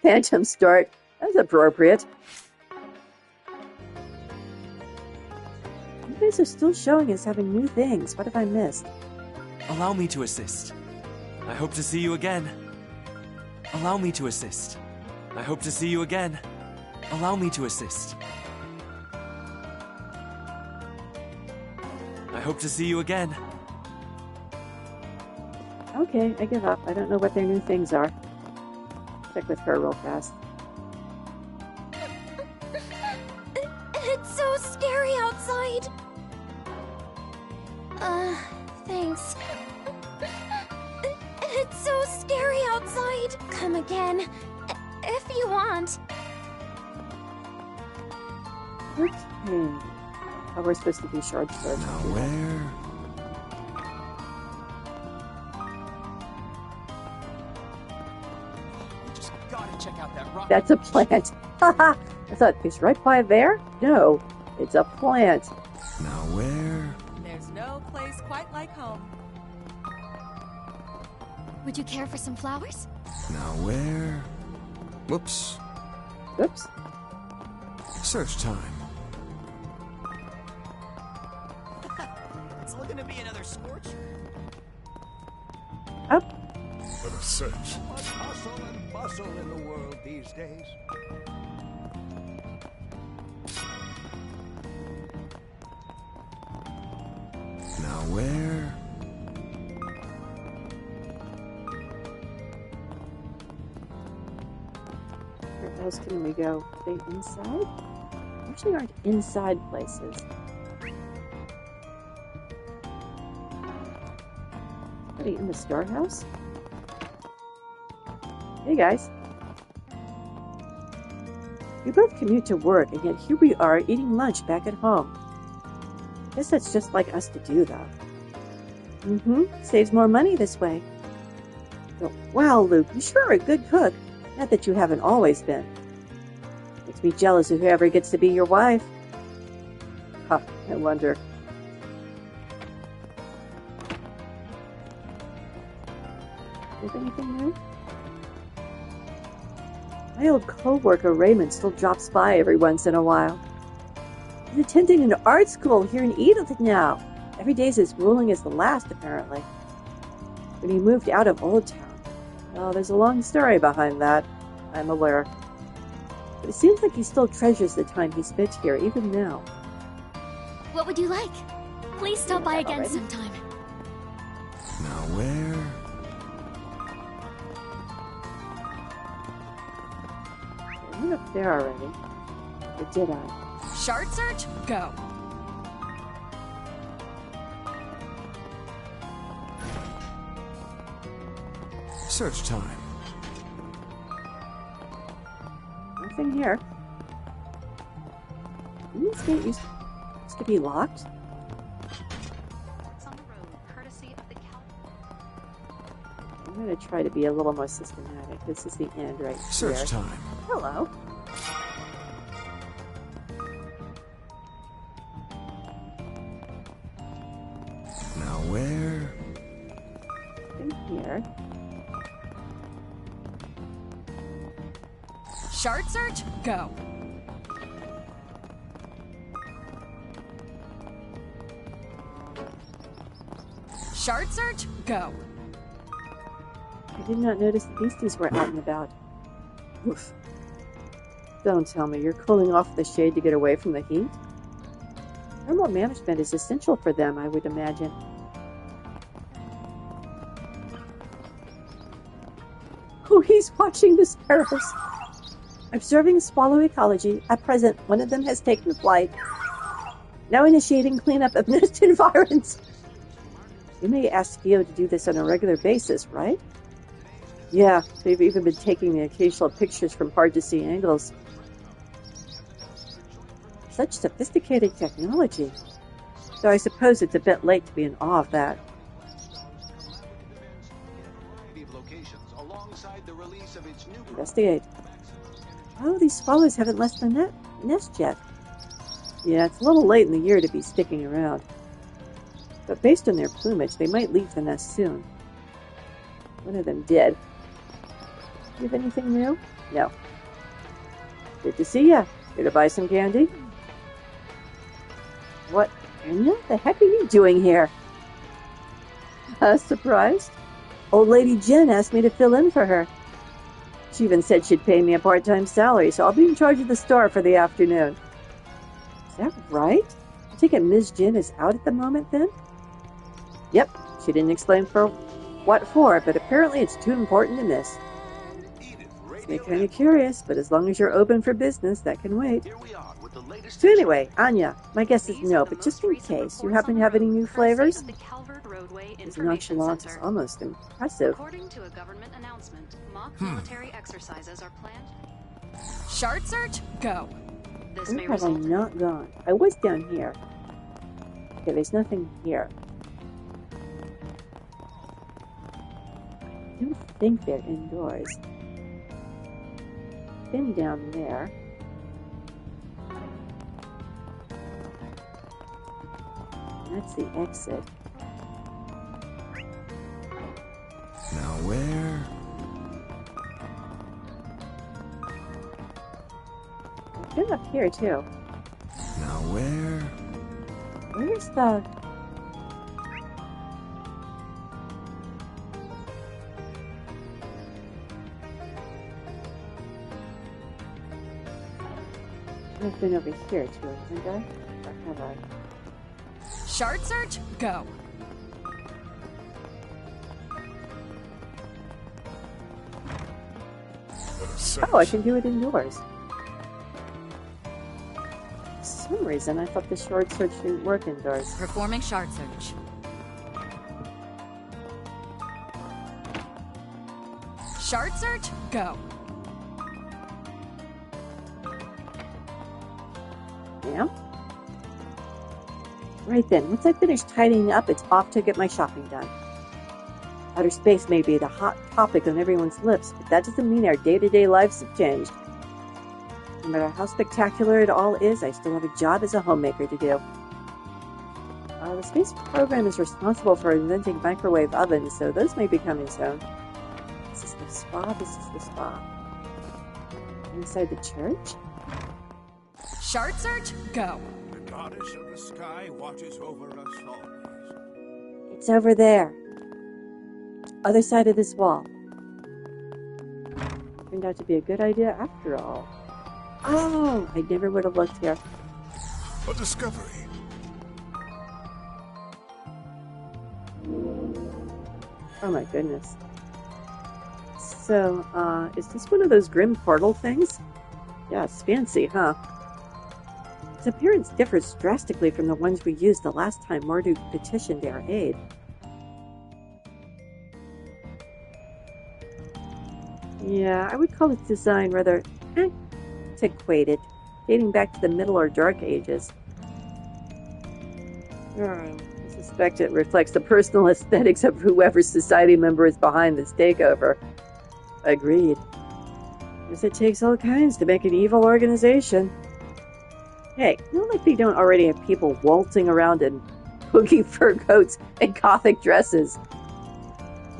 Phantom start. That's appropriate. You guys are still showing us having new things. What have I missed? Allow me to assist. I hope to see you again. Allow me to assist. I hope to see you again. Allow me to assist. I hope to see you again. Okay, I give up. I don't know what their new things are. Check with her real fast. It's so scary outside. Thanks. It's so scary outside. Come again, if you want. Okay. Oh, we're supposed to do shards first. Now where? We just gotta check out that rock. That's a plant. Haha! I thought it's right by there. No, it's a plant. Now where? There's no place quite like home. Would you care for some flowers? Now where? Whoops. Oops. Search time. It's looking to be another scorch. Up. Let us search. Much hustle and bustle in the world these days. Now where? Where else can we go? Are they inside? Usually aren't inside places. Somebody in the Star House? Hey guys. We both commute to work, and yet here we are eating lunch back at home. Guess that's just like us to do, though. Saves more money this way. But, wow, Luke, you sure are a good cook. Not that you haven't always been. Makes me jealous of whoever gets to be your wife. Huh, I wonder. Is anything new? My old co-worker Raymond still drops by every once in a while. He's attending an art school here in Edith now. Every day's as grueling as the last, apparently. When he moved out of Old Town. Well, there's a long story behind that, I'm aware. But it seems like he still treasures the time he spent here, even now. What would you like? Please stop by again sometime. Now where? I went up there already. Or did I? Shard search, go. Search time. Nothing here. Didn't this gate used to be locked? I'm going to try to be a little more systematic. This is the end right here. Search time. Hello. Now where? In here. Shard search, go. Shard search, go. I did not notice the beasties were out and about. Oof. Don't tell me you're cooling off the shade to get away from the heat? Thermal management is essential for them, I would imagine. Oh, he's watching the sparrows. Observing swallow ecology. At present, one of them has taken flight. Now initiating cleanup of nest environs. You may ask Theo to do this on a regular basis, right? Yeah, they've even been taking the occasional pictures from hard-to-see angles. Such sophisticated technology. Though I suppose it's a bit late to be in awe of that. Investigate. Oh, these swallows haven't left the nest yet. Yeah, it's a little late in the year to be sticking around. But based on their plumage, they might leave the nest soon. One of them did. Do you have anything new? No. Good to see ya. Here to buy some candy? What the heck are you doing here? Surprised? Old Lady Jen asked me to fill in for her. She even said she'd pay me a part-time salary, so I'll be in charge of the store for the afternoon. Is that right? I take it Ms. Jen is out at the moment, then? Yep, she didn't explain for what for, but apparently it's too important to miss. Makes me kind of curious, but as long as you're open for business, that can wait. So anyway, Anya, my guess is no, but just in case, you happen to have any new flavors? His nonchalance is almost impressive. According to a government announcement, mock military exercises are planned. Shard search, go. This Where may have I result in not gone? I was down here. Okay, there's nothing here. I don't think they're indoors. Been down there. That's the exit. Now where? I've been up here too. Now where? Where's the... I've been over here too, haven't I? Or have I? Shard search, go. Oh, I can do it indoors. For some reason, I thought the shard search didn't work indoors. Performing shard search. Shard search, go. Yeah? Right then, once I finish tidying up, it's off to get my shopping done. Outer space may be the hot topic on everyone's lips, but that doesn't mean our day-to-day lives have changed. No matter how spectacular it all is, I still have a job as a homemaker to do. The space program is responsible for inventing microwave ovens, so those may be coming soon. This is the spa, this is the spa. Inside the church? Shard search, go. goddess of the sky watches over us always. It's over there. Other side of this wall. Turned out to be a good idea after all. Oh, I never would have looked here. A discovery. Oh my goodness. So, is this one of those grim portal things? Yeah, it's fancy, huh? Its appearance differs drastically from the ones we used the last time Marduk petitioned our aid. Yeah, I would call its design rather antiquated, dating back to the Middle or Dark Ages. I suspect it reflects the personal aesthetics of whoever society member is behind this takeover. Agreed. Guess it takes all kinds to make an evil organization. Hey, not like they don't already have people waltzing around in boogie fur coats and gothic dresses.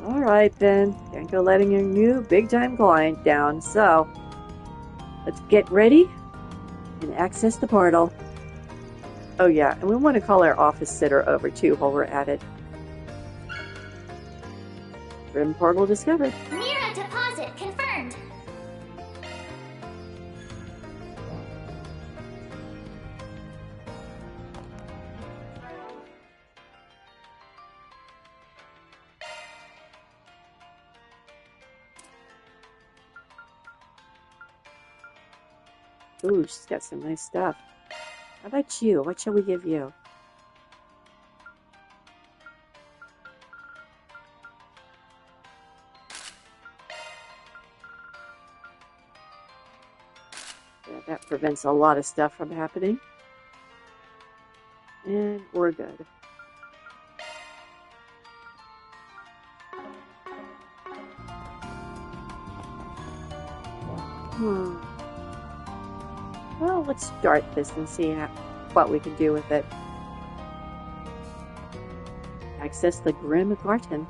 Alright then, can't go letting your new big-time client down, so let's get ready and access the portal. Oh yeah, and we want to call our office sitter over too while we're at it. Grim portal discovered. Mira deposit confirmed. Ooh, she's got some nice stuff. How about you? What shall we give you? Yeah, that prevents a lot of stuff from happening. And we're good. Well, let's start this and see what we can do with it. Access the Grim Garten.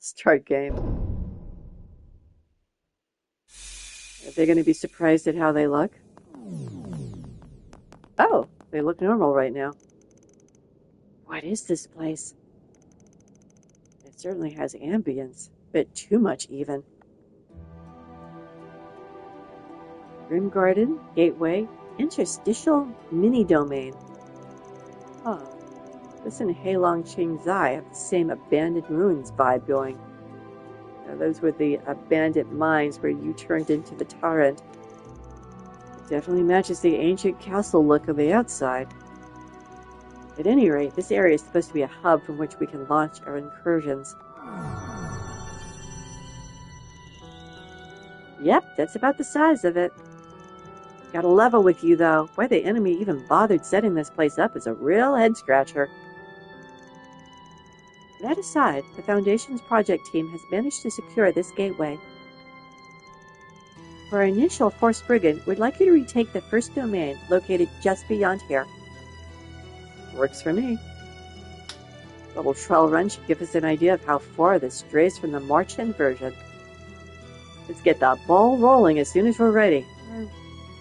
Start game. Are they going to be surprised at how they look? Oh, they look normal right now. What is this place? It certainly has ambience. A bit too much, even. Grim Garden, Gateway, Interstitial Mini-Domain. Oh, this and Heilong Qingzai have the same abandoned ruins vibe going. Now, those were the abandoned mines where you turned into the torrent. It definitely matches the ancient castle look of the outside. At any rate, this area is supposed to be a hub from which we can launch our incursions. Yep, that's about the size of it. Gotta level with you, though. Why the enemy even bothered setting this place up is a real head-scratcher. That aside, the Foundation's project team has managed to secure this gateway. For our initial Force Brigand, we'd like you to retake the first domain, located just beyond here. Works for me. Double trial run should give us an idea of how far this strays from the March-In version. Let's get the ball rolling as soon as we're ready.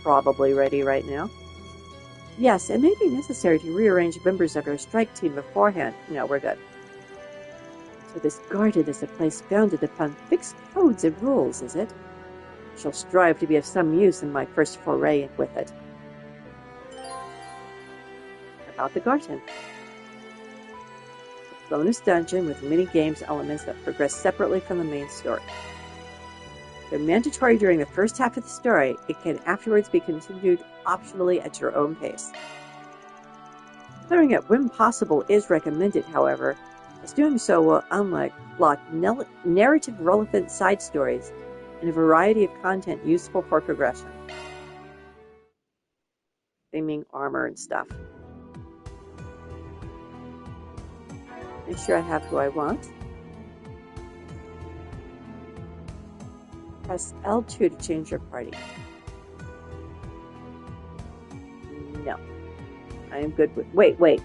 Probably ready right now. Yes, it may be necessary to rearrange members of our strike team beforehand. No, we're good. So this garden is a place founded upon fixed codes and rules, is it? I shall strive to be of some use in my first foray with it. About the Garten. A bonus dungeon with mini-games elements that progress separately from the main story. They're mandatory during the first half of the story. It can afterwards be continued optionally at your own pace. Clearing it when possible is recommended, however, as doing so will unlock narrative-relevant side stories and a variety of content useful for progression. They mean armor and stuff. Make sure I have who I want. Press L2 to change your party. No. I am good with... Wait. We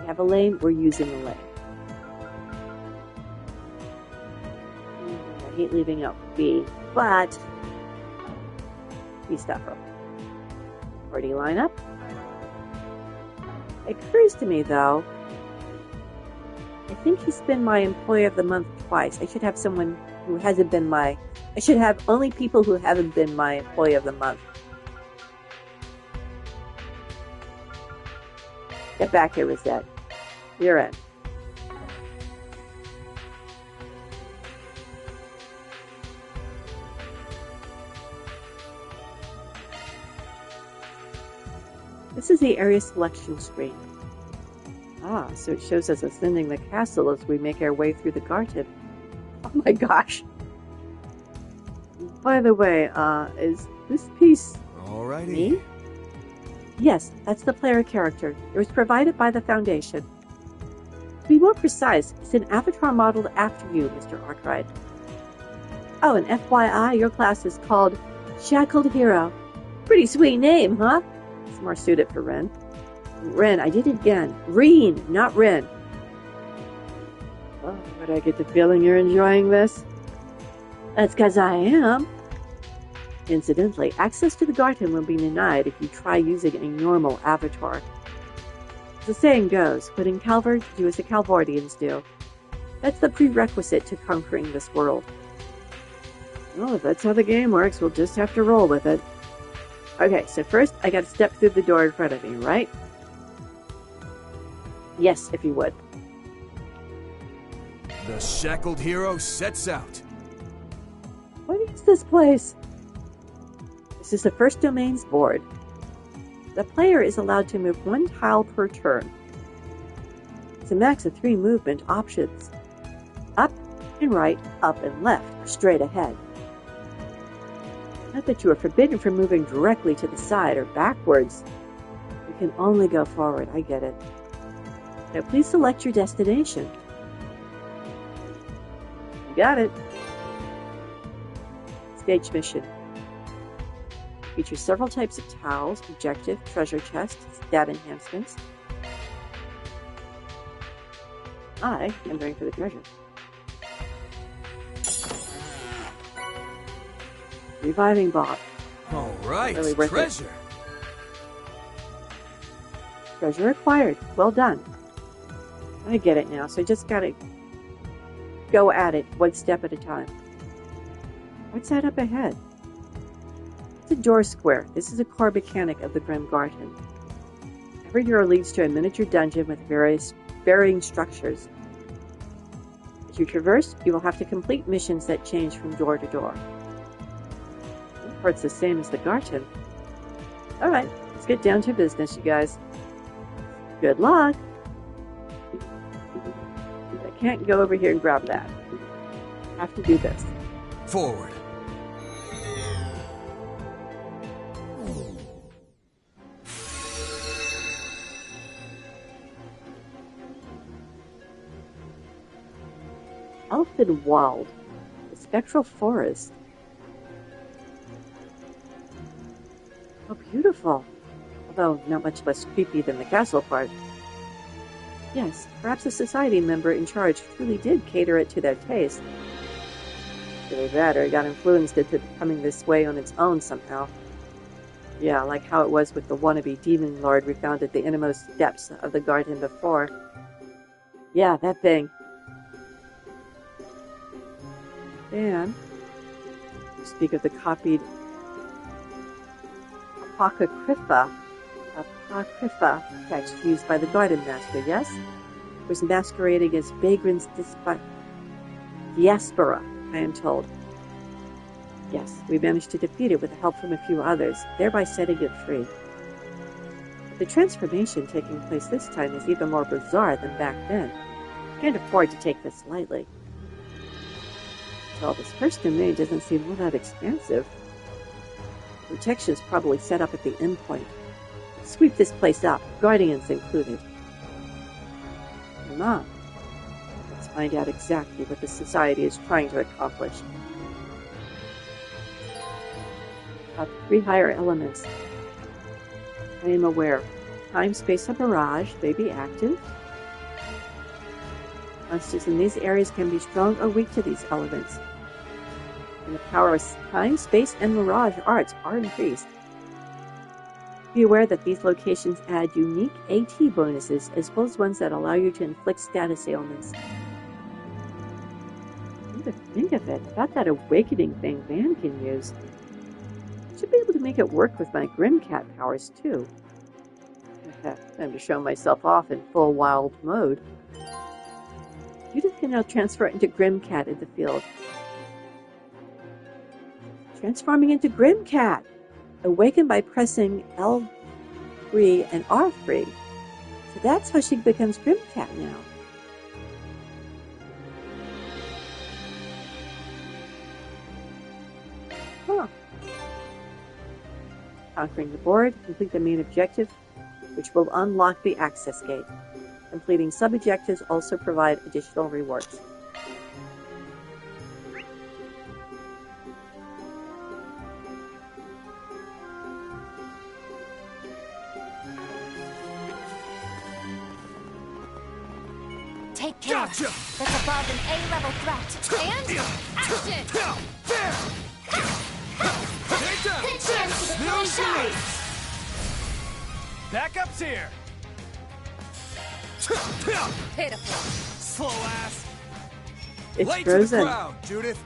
have a lane. We're using the lane. I hate leaving out B. but he's tougher. Party lineup. It occurs to me, though, I think he's been my employee of the month twice. I should have someone who hasn't been my... I should have only people who haven't been my employee of the month. Get back here, Rosette. You're in. This is the area selection screen. Ah, so it shows us ascending the castle as we make our way through the Garten. Oh my gosh. By the way, is this piece Alrighty. me? Yes, that's the player character. It was provided by the Foundation. To be more precise, it's an avatar modeled after you, Mr. Arkride. Oh, and FYI, your class is called Shackled Hero. Pretty sweet name, huh? It's more suited for Ren. Ren, I did it again. Reen, not Ren. Oh, but I get the feeling you're enjoying this. That's because I am. Incidentally, access to the Garten will be denied if you try using a normal avatar. As the saying goes, what in Calvard, do as the Calvardians do. That's the prerequisite to conquering this world. Well, if that's how the game works, we'll just have to roll with it. Okay, so first I gotta step through the door in front of me, right? Yes, if you would. The Shackled Hero sets out. What is this place? This is the first domain's board. The player is allowed to move one tile per turn. It's a max of 3 movement options. Up and right, up and left, or straight ahead. Not that you are forbidden from moving directly to the side or backwards. You can only go forward, I get it. Now please select your destination. You got it. Stage mission. Features several types of towels, objective, treasure chests, stat enhancements. I am going for the treasure. Reviving Bob. Alright, Really worth treasure. Treasure acquired. Well done. I get it now, so I just gotta go at it one step at a time. What's that up ahead? It's a door square. This is a core mechanic of the Grim Garten. Every door leads to a miniature dungeon with varying structures. As you traverse, you will have to complete missions that change from door to door. Or it's the same as the Garten. Alright, let's get down to business, you guys. Good luck! I can't go over here and grab that. I have to do this. Forward. Elfenwald, the spectral forest. How beautiful, although not much less creepy than the castle part. Yes, perhaps a society member in charge truly did cater it to their taste. Either that, or it got influenced into coming this way on its own somehow. Yeah, like how it was with the wannabe demon lord we found at the innermost depths of the garden before. Yeah, that thing. And to speak of the copied Apocrypha text used by the Garden Master, yes? It was masquerading as vagrant's diaspora, I am told. Yes, we managed to defeat it with help from a few others, thereby setting it free. But the transformation taking place this time is even more bizarre than back then. I can't afford to take this lightly. Well, this first domain doesn't seem all that expansive. Protection's probably set up at the endpoint. Sweep this place up, guardians included. Mom, let's find out exactly what the society is trying to accomplish. Up 3 higher elements. I am aware. Time, space, and barrage may be active. Monsters in these areas can be strong or weak to these elements. and the power of time, space, and mirage arts are increased. Be aware that these locations add unique AT bonuses, as well as ones that allow you to inflict status ailments. Come to think of it, about that awakening thing Van can use. I should be able to make it work with my Grimcat powers, too. Time to show myself off in full wild mode. Judith can now transfer into Grimcat in the field. Transforming into Grimcat! Awaken by pressing L3 and R3. So that's how she becomes Grimcat now. Huh. Conquering the board, complete the main objective, which will unlock the access gate. Completing sub-objectives also provide additional rewards. Take care. Gotcha. That's above an A-level threat. And action! Good chance to deploy shots! Backup's here! Pitiful. Slow ass! It's Late frozen. to the crowd, Judith!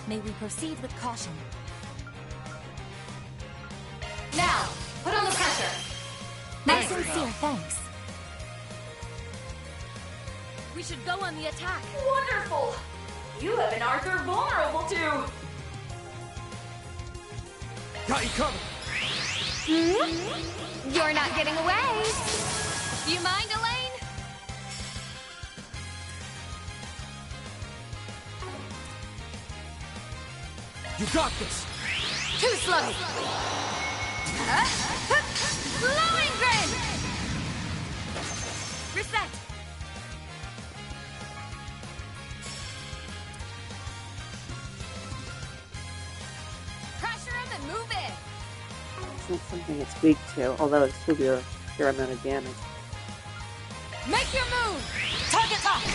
May we proceed with caution. Now, put on the pressure. My sincere thanks. We should go on the attack. Wonderful! You have an Arthur vulnerable to. Got you covered! You're not getting away. Do you mind, Elaine? You got this! Too slow. Glowing grin. Reset. Pressure him and move in. It's not something it's weak to, although it still do a fair amount of damage. Make your move. Target locked.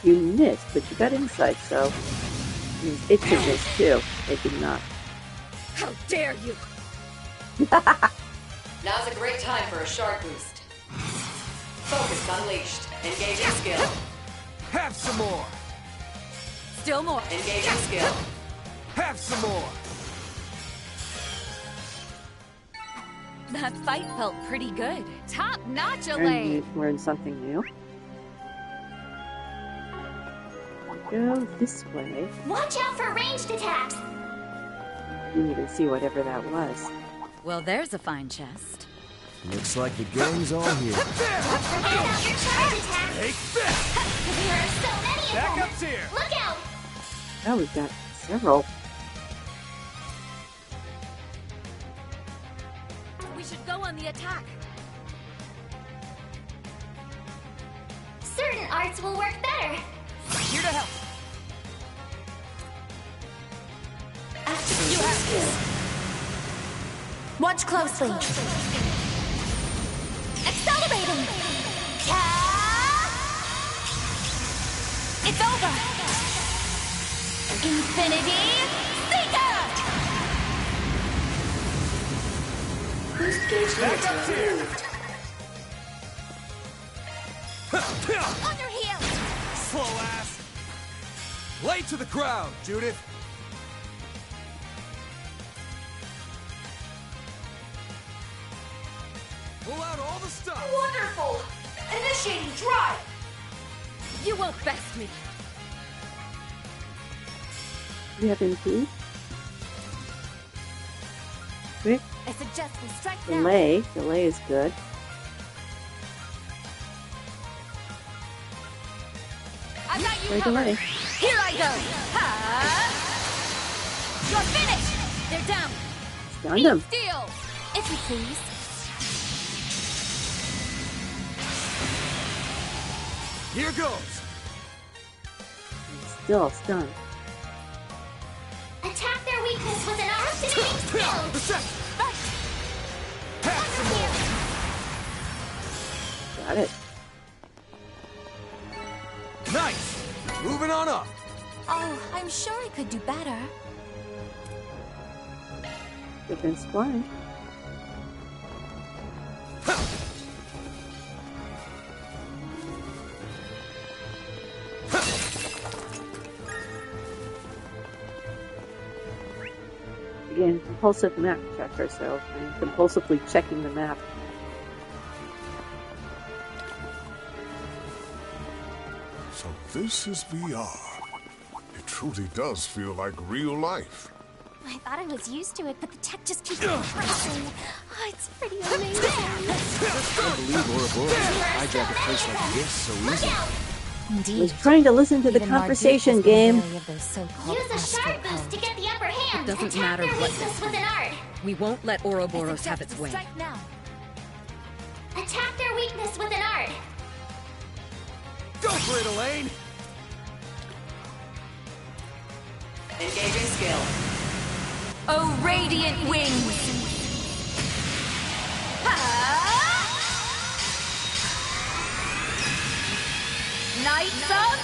You missed, but you got insight, so it means it could miss too. It did not. How dare you! Now's a great time for a shard boost. Focus unleashed. Engaging skill. Have some more! Still more. Engaging skill. Have some more! That fight felt pretty good. Top notch, And Elaine. you learned something new. Go this way. Watch out for ranged attacks! I didn't even see whatever that was. Well, there's a fine chest. Looks like the gang's all here. Don't forget about your charge attacks! Take that! There are so many of them! Backup's here! Look out! Oh, we've got several. We should go on the attack. Certain arts will work better. Here to help! You have this. Watch closely. Accelerating! It's over. Infinity Seeker! Boost gauge Backup's here! removed. On your heels. Slow ass! Late to the crowd, Judith! Pull out all the stuff! Wonderful. Initiating drive. You won't best me. We have MP. Quick. I suggest we strike now. Delay. Delay is good. I've got you Right covered. away. Here I go. Ha! You're finished. They're down. Stunned them. Steal. If you please. Here goes! Still stunned. Attack their weakness with an oxygenating skill! Reset! Have some more! Got it. Nice! Moving on up. Oh, I'm sure I could do better. Defense blind. Again, compulsive map checker, so I'm compulsively checking the map. So this is VR. It truly does feel like real life. I thought I was used to it, but the tech just keeps progressing. Oh, it's pretty amazing. I believe Ouroboros hijack a place like this so easily. I was trying to listen to the conversation game. Use a sharp boost to get the upper hand. It doesn't Attack matter their what weakness they with an art. We won't let Ouroboros have its way. Attack their weakness with an art. Go for it, Elaine! Engaging skill. Oh, radiant wings! Knights of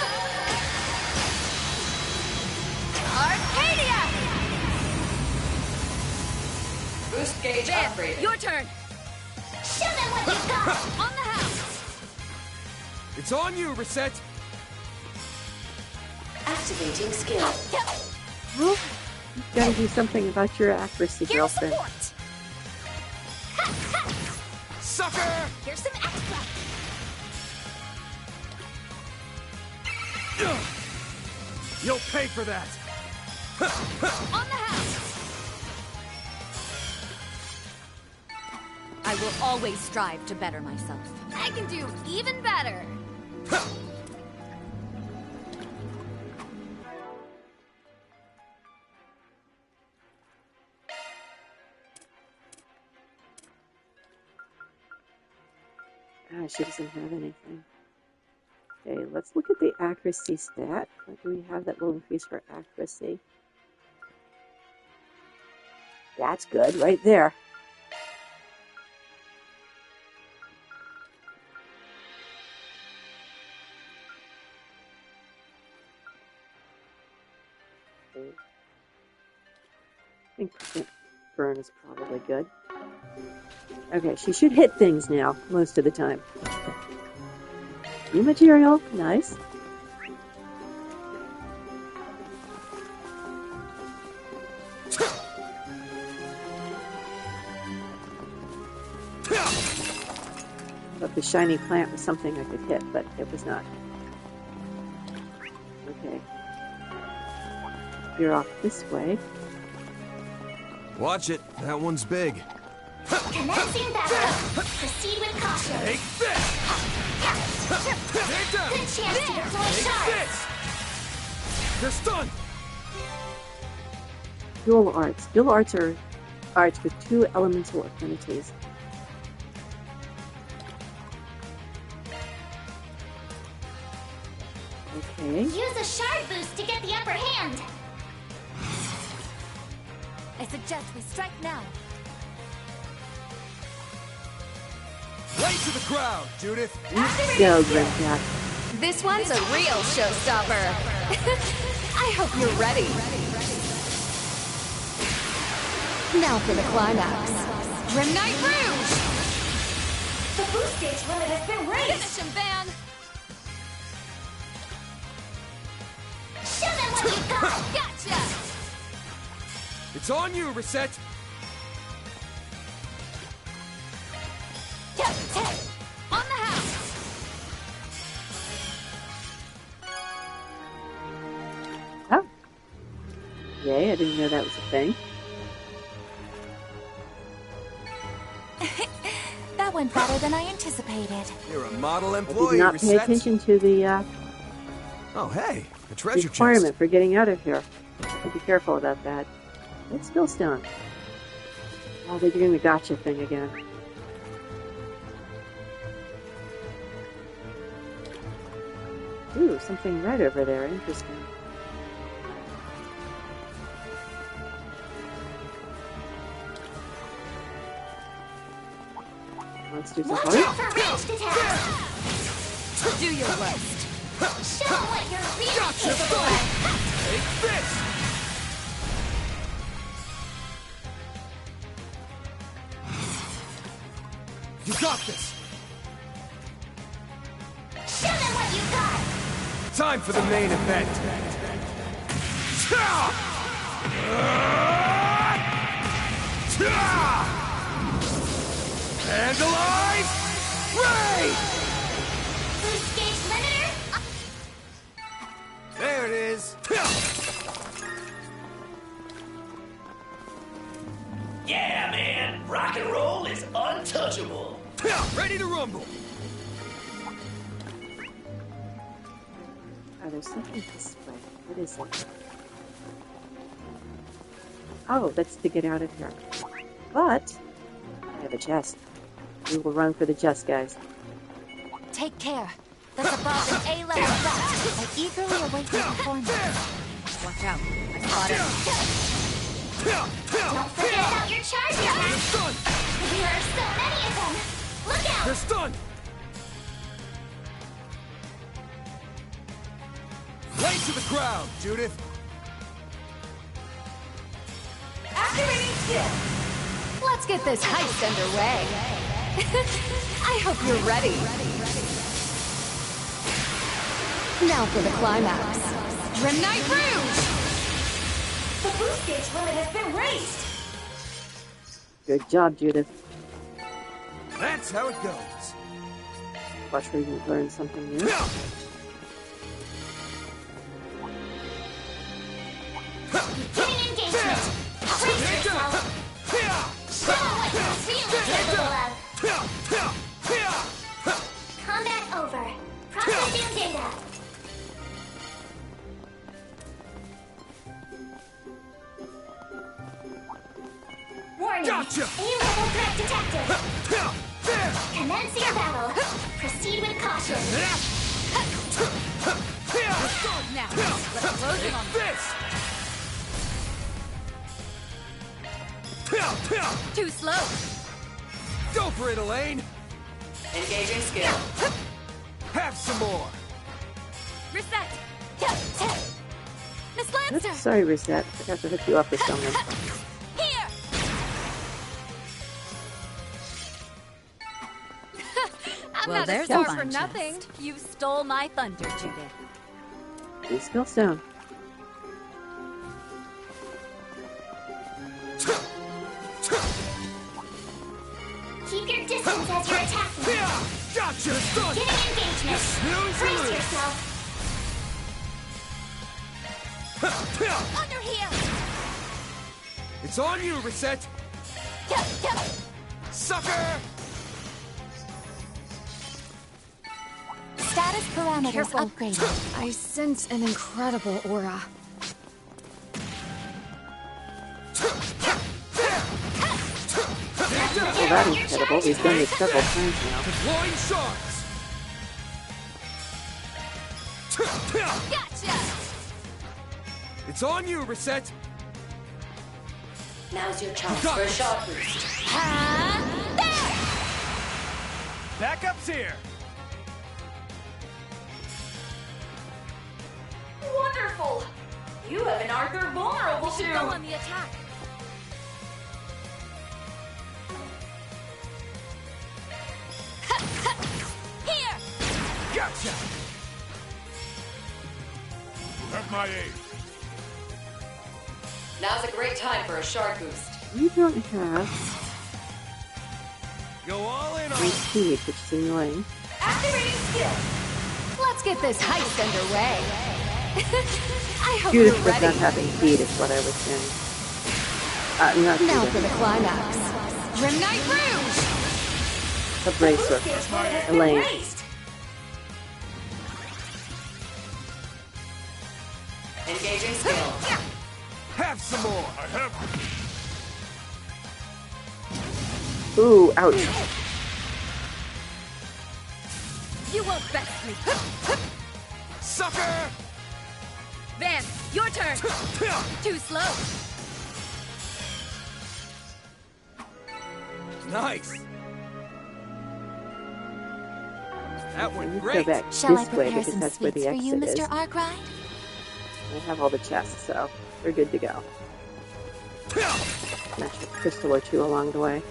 Arcadia! Boost gauge upgraded. Your turn! Show them what you've got! On the house! It's on you, Reset! Activating skill. Well, you've got to do something about your accuracy, girlfriend. Sucker! Here's some extra! You'll pay for that! On the house! I will always strive to better myself. I can do even better! Ah, she doesn't have anything. Okay, let's look at the accuracy stat. What do we have that will increase her accuracy? That's good, right there. Okay. I think percent burn is probably good. Okay, she should hit things now, most of the time. New material, nice. But the shiny plant was something I could hit, but it was not. Okay. Veer off this way. Watch it, that one's big. Commencing battle. Proceed with caution. Take this! Good chance to deploy Take shards. this! They're stunned! Dual arts. Dual arts are arts with two elemental affinities. Okay. Use a shard boost to get the upper hand. I suggest we strike now. Right to the crowd, Judith! Go, Grimjack. This one's a real showstopper. I hope you're ready. Now for the climax. Grim Knight Rouge! The boost gauge limit has been raised. Finish him, Van! Show them what you've got. Gotcha! It's on you, Reset! On the house! Oh. Yay, I didn't know that was a thing. That went better than I anticipated. You're a model I employee, did not pay Reset. attention to the Oh, hey, a treasure requirement chest. for getting out of here. Be careful about that. It's still stone. Oh, they're doing the gotcha thing again. Ooh, something red over there. Interesting. Monsters of Watch Heart. out for ranged attacks! Do your worst. Show what you're really capable of! Take this! You got this! Show them what you got! Time for the main event! Vandalize! Ray! Boost gauge limiter? There it is! Yeah, man! Rock and roll is untouchable! Ready to rumble! Oh, there's something this way. What is it? Oh, that's to get out of here. But I have a chest. We will run for the chest, guys. Take care. That's above an A-level threat. I eagerly await your performance. Watch out. I spot it. Don't forget about your charge attacks! There are so many of them! Look out! They're stunned! Lay to the ground, Judith! Activating skill. Let's get this heist underway. I hope you're ready. Now for the climax. Grim Knight Rouge! The boost gauge limit has been raised! Good job, Judith. That's how it goes. Watch where you learn something new. Getting engagement! Brace yourself! Show what you're really capable of! Combat over. Processing data. Warning! Gotcha! A-level threat detected! Commence your battle. Proceed with caution. Now, let's close in on this! Too slow. Go for it, Elaine! Engaging skill. Have some more! Reset. Miss Lancer. Oops, sorry, Reset. Forgot to hook you up with something. Here. I'm Well, not a there's star a for fun nothing. You stole my thunder, Judith. New skill stone. Keep your distance as you're attacking. Gotcha! Getting engagement. Brace yourself. Under here. It's on you, Reset! Sucker! Status parameters Careful. upgraded. I sense an incredible aura. Well, that incredible. We've done this several times now. Deploying sharks! Gotcha. It's on you, Reset! Now's your chance for a shot boost. Backup's here! Wonderful! You have an Arthur vulnerable to. Go on the attack. Here. Gotcha! Have my aid. Now's a great time for a shard boost. You don't have Go all in on any speed, which is annoying. Activating skill. Let's get this heist underway. I hope Judith you're was ready. not having speed, is what I was saying. Not Now for Judith. the climax. Grim Knight Rouge! The bracer. Elaine. Engaging skill. Have some more! I have. Ooh, ouch. You won't best me. Sucker! Van, your turn. Too slow. Nice! That went Let's great. go back Shall I this way prepare because some that's where sweets the for you, exit Mr. is. Arkride? I have all the chests, so we're good to go. Smash a crystal or two along the way.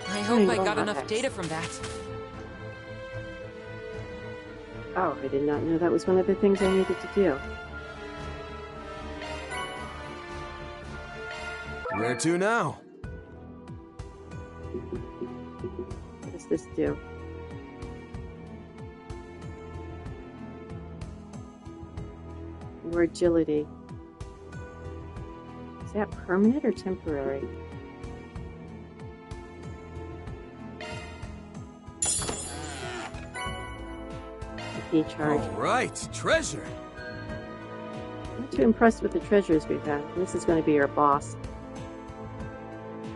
I hope I got enough data from that. Oh, I did not know that was one of the things I needed to do. Where to now? What does this do? More agility. Is that permanent or temporary? Charge. All right, treasure. Not too impressed with the treasures we've had. This is going to be our boss.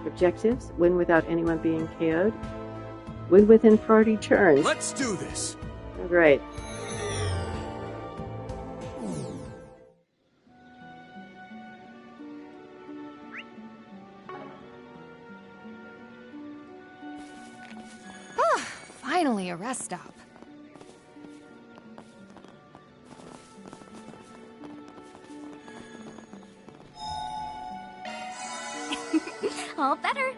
Objectives: win without anyone being KO'd. Win within 40 turns. Let's do this. All right. Finally, a rest stop. All better.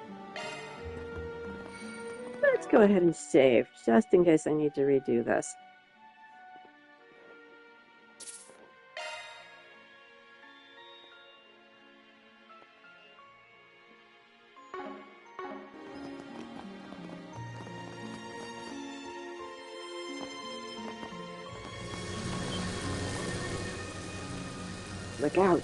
Let's go ahead and save, just in case I need to redo this. Look out.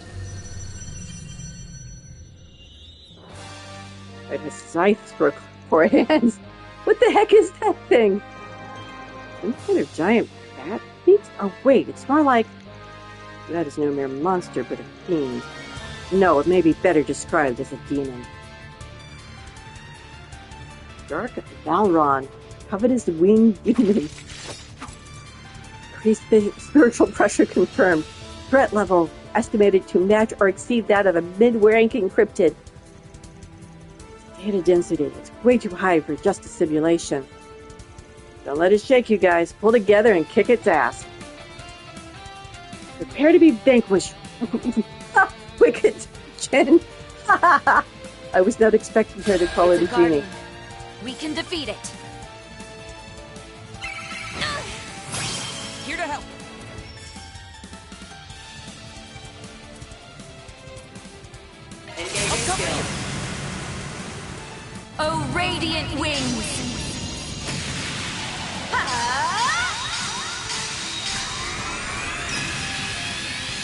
It has scythes for 4 hands. What the heck is that thing? Some kind of giant bat beast? Oh wait, it's more like... That is no mere monster, but a fiend. No, it may be better described as a demon. Dark Balron, covetous winged demon. Increased spiritual pressure confirmed. Threat level estimated to match or exceed that of a mid-ranking cryptid. Data density, it's way too high for just a simulation. Don't let it shake, you guys. Pull together and kick its ass. Prepare to be vanquished. Wicked Jinn. I was not expecting her to call it a genie. We can defeat it. Here to help. Engaging skill. Oh, radiant wings!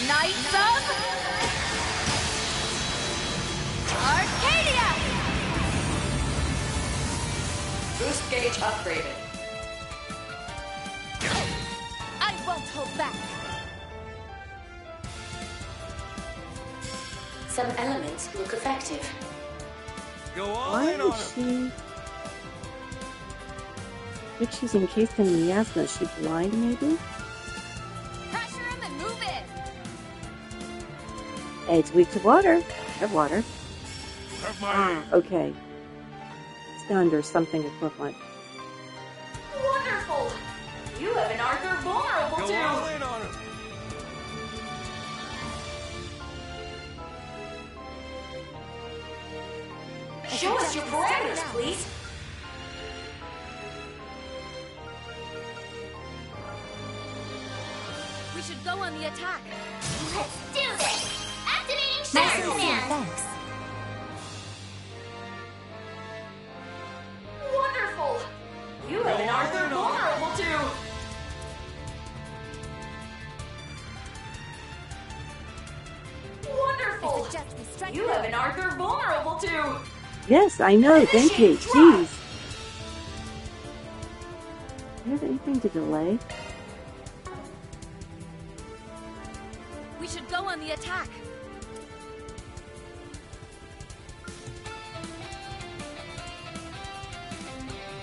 Knights of Arcadia! Boost gauge upgraded. I won't hold back. Some elements look effective. Go all Why in on is him. she... If she's encased in miasma, is she blind maybe? Pressure him and move in. It's weak to water. I have water. Have my Ah, okay. It's under something equivalent. Wonderful! You have an Arthur vulnerable go to. all in on him. Show us your parameters, please. We should go on the attack. Let's do this! Activating Nice Shadow and Command! thanks. Wonderful! You have an Arthur vulnerable to. Wonderful! You have an Arthur vulnerable to. Yes, I know. Thank you. Jeez. Do you have anything to delay? We should go on the attack.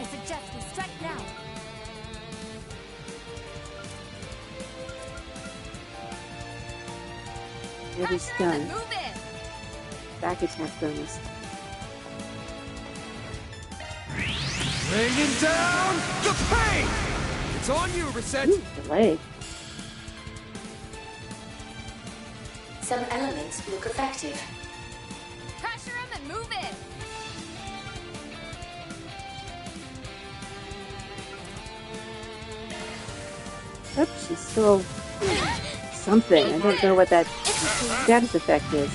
I suggest we strike now. Every stun. Back attack bonus. Bringing down the pain! It's on you, Reset! Delay. Some elements look effective. Pressure him and move it! Yep, she's still something. I don't know what that status effect is.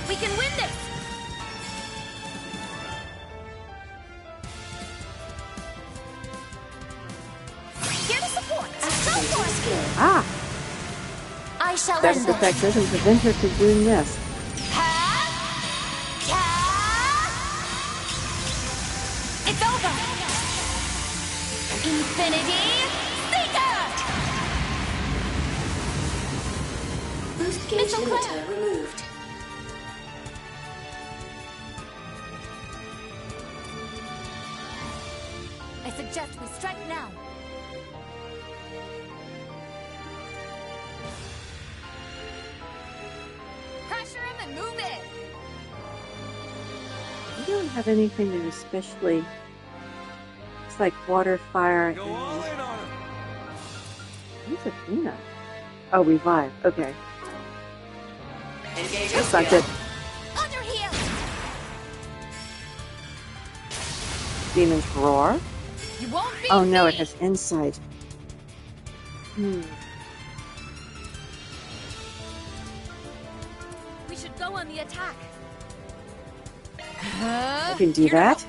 We can win this! Here to support! Go for it! Ah! I shall Status end effect doesn't prevent her from doing this. It's over! Infinity Seeker! Boost gauge limiter removed. I suggest we strike now. Pressure him and move it! We don't have anything that especially. It's like water, fire. Go all in on her! Who's Athena? Oh, revive. Okay. Engaging That's not skill. good. On your heel! Demon's Roar. You won't beat Oh no, me. it has insight. We should go on the attack. I can do that.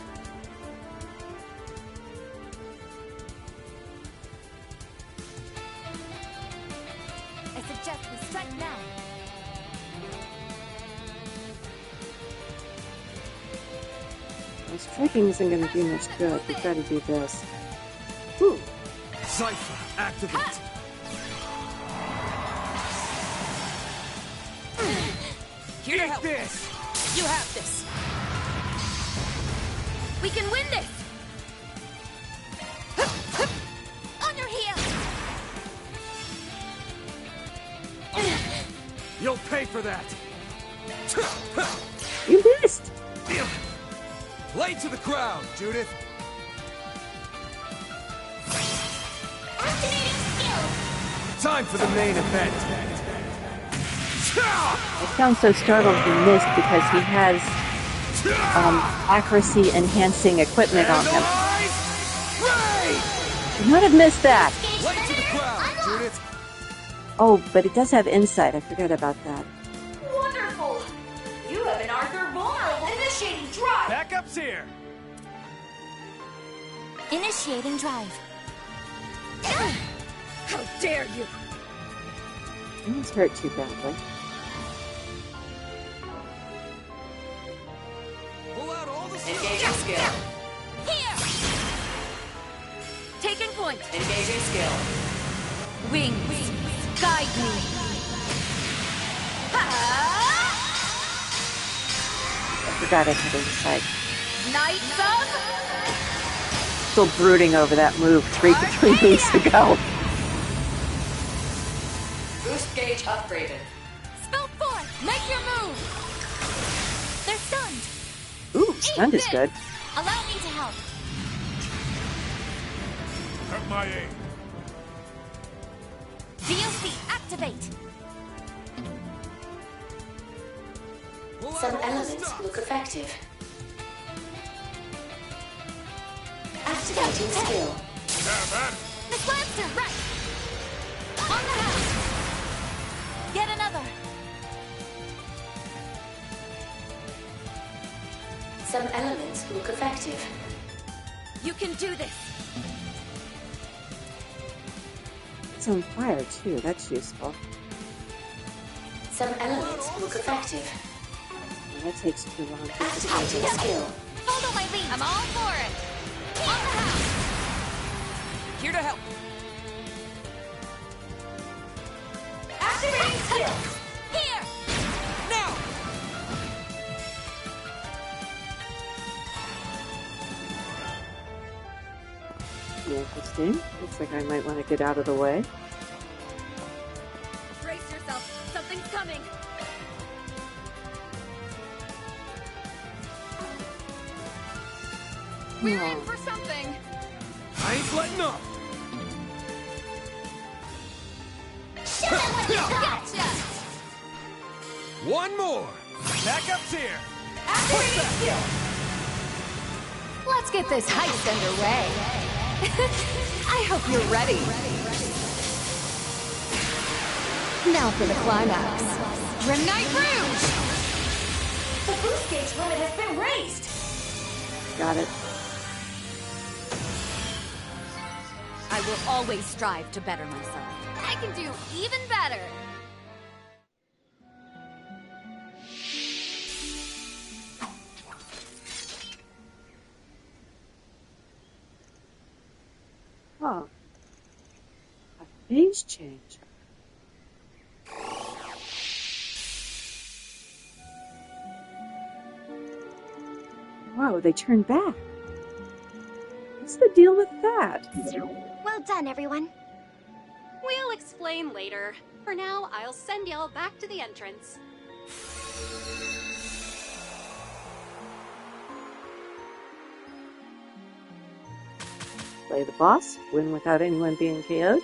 I suggest we strike now. Well, striking isn't going to do much good. We've got to do this. Ooh. Cypher, activate! Here to help. This! You have this. We can win this. On your heel. You'll pay for that! You missed! Lay to the ground, Judith! Activating skill. Time for the main event! I sound so startled he missed because he has accuracy enhancing equipment on him. Should not have missed that. Lay to the ground, Judith! Oh, but it does have insight. I forgot about that. Wonderful! You have an Arthur vulnerable. Initiating drive! Backup's here! Initiating drive. How dare you! No one's hurt too badly. Pull out all the Engaging skill. Here. Taking point. Engaging skill. Wings. Guide me. I forgot I had insight. Knights of... Still brooding over that move 3 weeks ago. Boost gauge upgraded. Spell forth. Make your move. They're stunned. Ooh, stunned is good. Allow me to help. At my aid. DLC activate. Some elements look effective. Activating skill. Miss Lancer, right. On the house. Get another. Some elements look effective. You can do this. It's on fire too. That's useful. Some elements look effective. Well, that takes too long to Activating skill. Follow my lead. I'm all for it. On the house. Here to help. Activating skill! Here. Now. Interesting. Looks like I might want to get out of the way. Brace yourself. coming. We're in for something. I ain't letting up. Gotcha. One more. Backup's here. Let's get this heist underway. I hope you're ready. Now for the climax. Grim Knight Rouge! The boost gauge limit has been raised. Got it. I will always strive to better myself. I can do even better. Huh. A phase change. Whoa, they turned back. What's the deal with that? Well done, everyone. We'll explain later. For now, I'll send y'all back to the entrance. Play the boss, win without anyone being KO'd.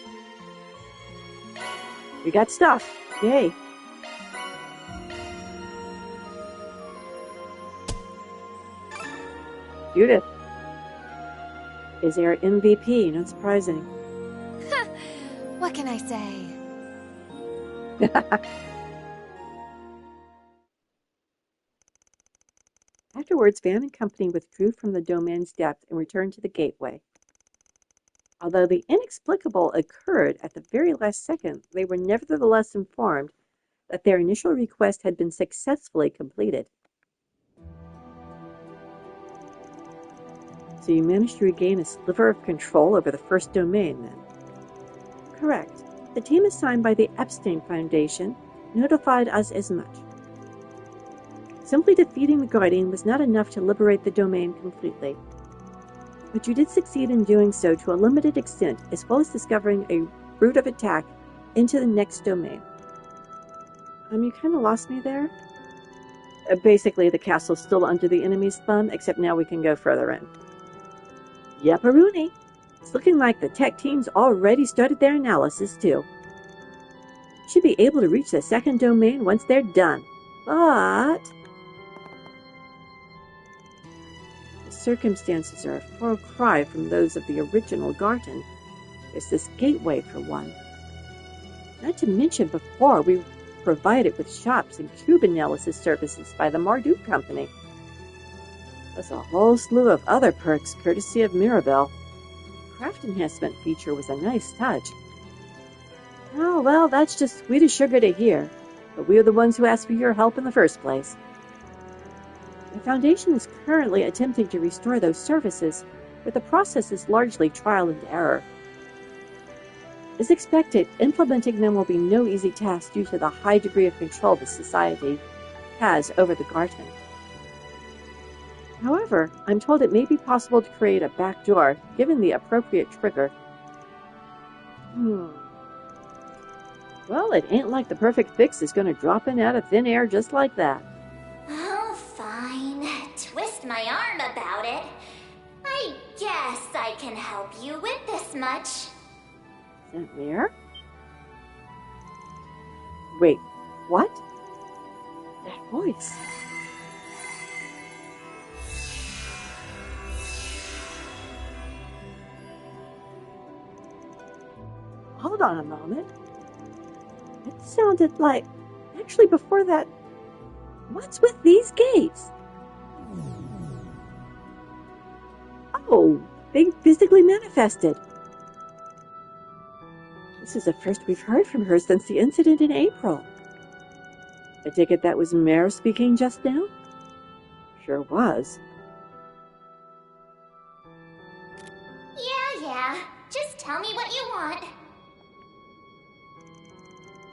We got stuff. Yay. Judith is our MVP, not surprising. What can I say? Afterwards, Van and company withdrew from the domain's depth and returned to the gateway. Although the inexplicable occurred at the very last second, they were nevertheless informed that their initial request had been successfully completed. So you managed to regain a sliver of control over the first domain, then? Correct. The team assigned by the Epstein Foundation notified us as much. Simply defeating the Guardian was not enough to liberate the domain completely. But you did succeed in doing so to a limited extent, as well as discovering a route of attack into the next domain. You kind of lost me there. Basically, the castle's still under the enemy's thumb, except now we can go further in. Yep-a-rooney. It's looking like the tech team's already started their analysis, too. Should be able to reach the second domain once they're done. But the circumstances are a far cry from those of the original Garten. There's this gateway, for one. Not to mention before, we were provided with shops and cube analysis services by the Marduk Company. Plus a whole slew of other perks courtesy of Mirabelle. Craft enhancement feature was a nice touch. Oh, well, that's just sweet as sugar to hear. But we are the ones who asked for your help in the first place. The Foundation is currently attempting to restore those services, but the process is largely trial and error. As expected, implementing them will be no easy task due to the high degree of control the Society has over the Garten. However, I'm told it may be possible to create a backdoor, given the appropriate trigger. Well, it ain't like the perfect fix is going to drop in out of thin air just like that. Oh, fine. Twist my arm about it. I guess I can help you with this much. Is that Mare? Wait, what? That voice. Hold on a moment. It sounded like... Actually, before that... What's with these gates? Oh, they physically manifested. This is the first we've heard from her since the incident in April. I take it that was Mare speaking just now? Sure was. Yeah. Just tell me what you want.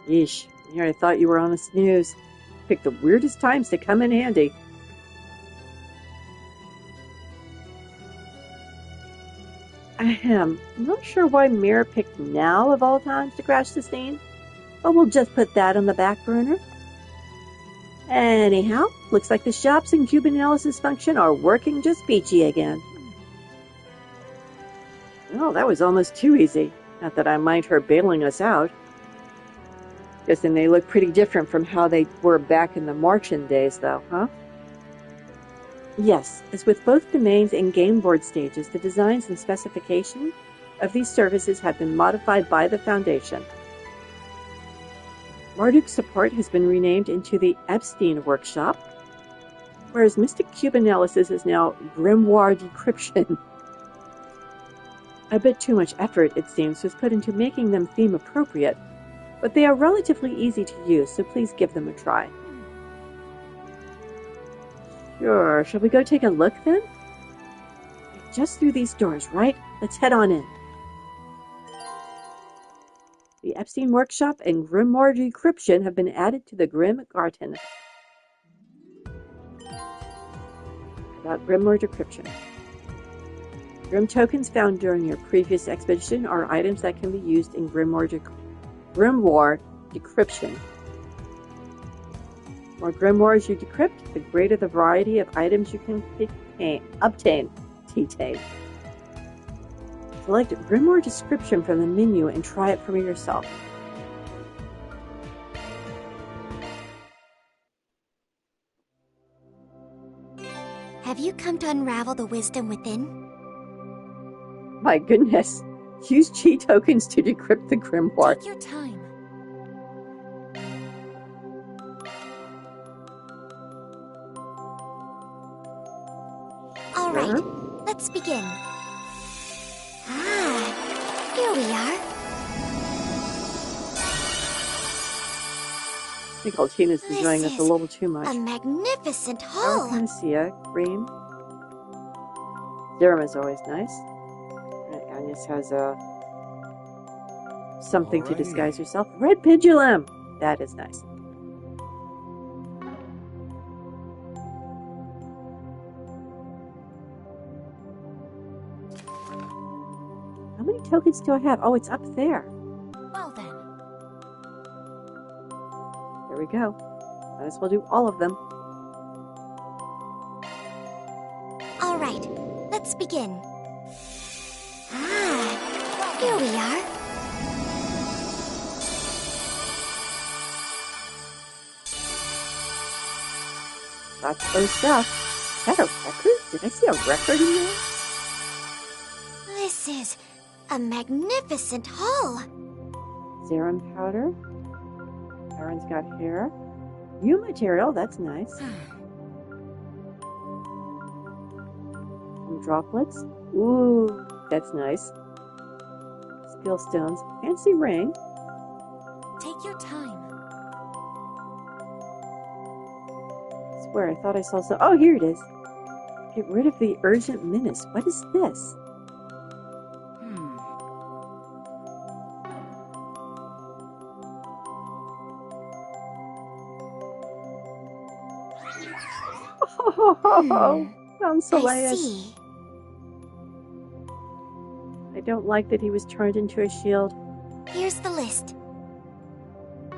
Yeesh, here I thought you were on a snooze. Picked the weirdest times to come in handy. I'm not sure why Mare picked now of all times to crash the scene, but we'll just put that on the back burner. Anyhow, looks like the shops and cube analysis function are working just peachy again. Well, that was almost too easy. Not that I mind her bailing us out. Guessing they look pretty different from how they were back in the Martian days, though, huh? Yes, as with both domains and game board stages, the designs and specifications of these services have been modified by the Foundation. Marduk's support has been renamed into the Epstein Workshop, whereas Mystic Cube Analysis is now Grimoire Decryption. A bit too much effort, it seems, was put into making them theme appropriate, but they are relatively easy to use, so please give them a try. Sure, shall we go take a look then? Just through these doors, right? Let's head on in. The Epstein Workshop and Grimoire Decryption have been added to the Grim Garten. About Grimoire Decryption. Grim tokens found during your previous expedition are items that can be used in Grimoire Decryption. The more grimoires you decrypt, the greater the variety of items you can obtain. Select Grimoire Description from the menu and try it for yourself. Have you come to unravel the wisdom within? My goodness. Use G tokens to decrypt the grimoire. Take your time. All right, let's begin. Here we are. I think Altina's enjoying this a little too much. A magnificent hall. Panacea, cream. Zerum is always nice. Agnes has something to disguise herself. Red Pidulum! That is nice. How many tokens do I have? Oh, it's up there. Well then. There we go. Might as well do all of them. All right, let's begin. Here we are. Lots of stuff. Is that a record? Did I see a record in there? This is a magnificent hall. Zerum powder. Aaron's got hair. New material, that's nice. Some droplets. Ooh, that's nice. Skill stones. Fancy ring. Take your time. I swear, I thought I saw some. Oh, here it is. Get rid of the urgent menace. What is this? Oh, Soleus. I see. I don't like that he was turned into a shield. Here's the list.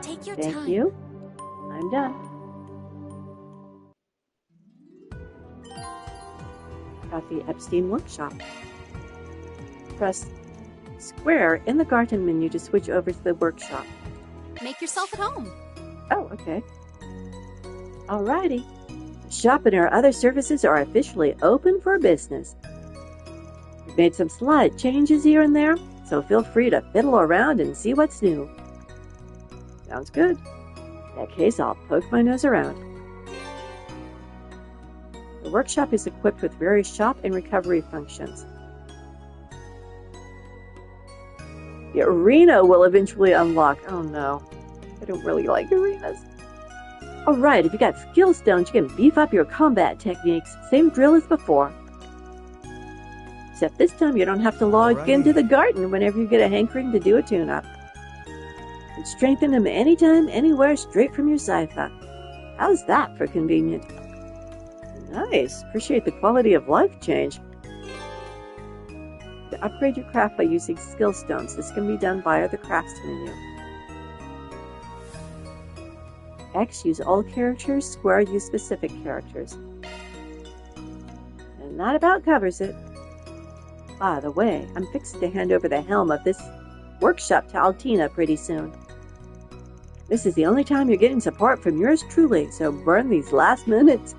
Take your Thank time. you. I'm done. Got the Epstein Workshop. Press square in the Garten menu to switch over to the workshop. Make yourself at home. Oh, okay. Alrighty. The shop and our other services are officially open for business. We've made some slight changes here and there, so feel free to fiddle around and see what's new. Sounds good. In that case, I'll poke my nose around. The workshop is equipped with various shop and recovery functions. The arena will eventually unlock. Oh no, I don't really like arenas. Alright, if you got skill stones, you can beef up your combat techniques. Same drill as before. Except this time you don't have to log into the Garten whenever you get a hankering to do a tune-up. You can strengthen them anytime, anywhere, straight from your sci-fi. How's that for convenient? Nice. Appreciate the quality of life change. To upgrade your craft by using skill stones. This can be done via the crafts menu. X, use all characters. Square, use specific characters. And that about covers it. By the way, I'm fixing to hand over the helm of this workshop to Altina pretty soon. This is the only time you're getting support from yours truly, so burn these last moments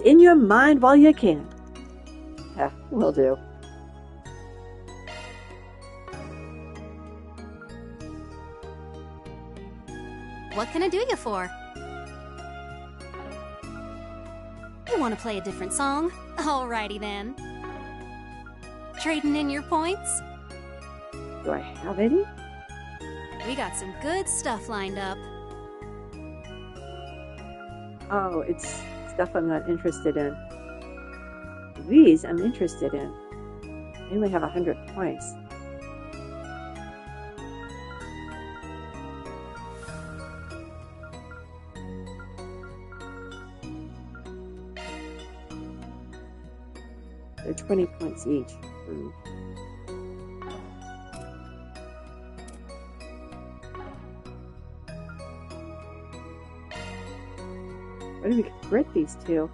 in your mind while you can. Will do. What can I do you for? You want to play a different song? Alrighty then. Trading in your points? Do I have any? We got some good stuff lined up. Oh, it's stuff I'm not interested in. These I'm interested in. I only have 100 points. They're 20 points each. Where do we convert these to?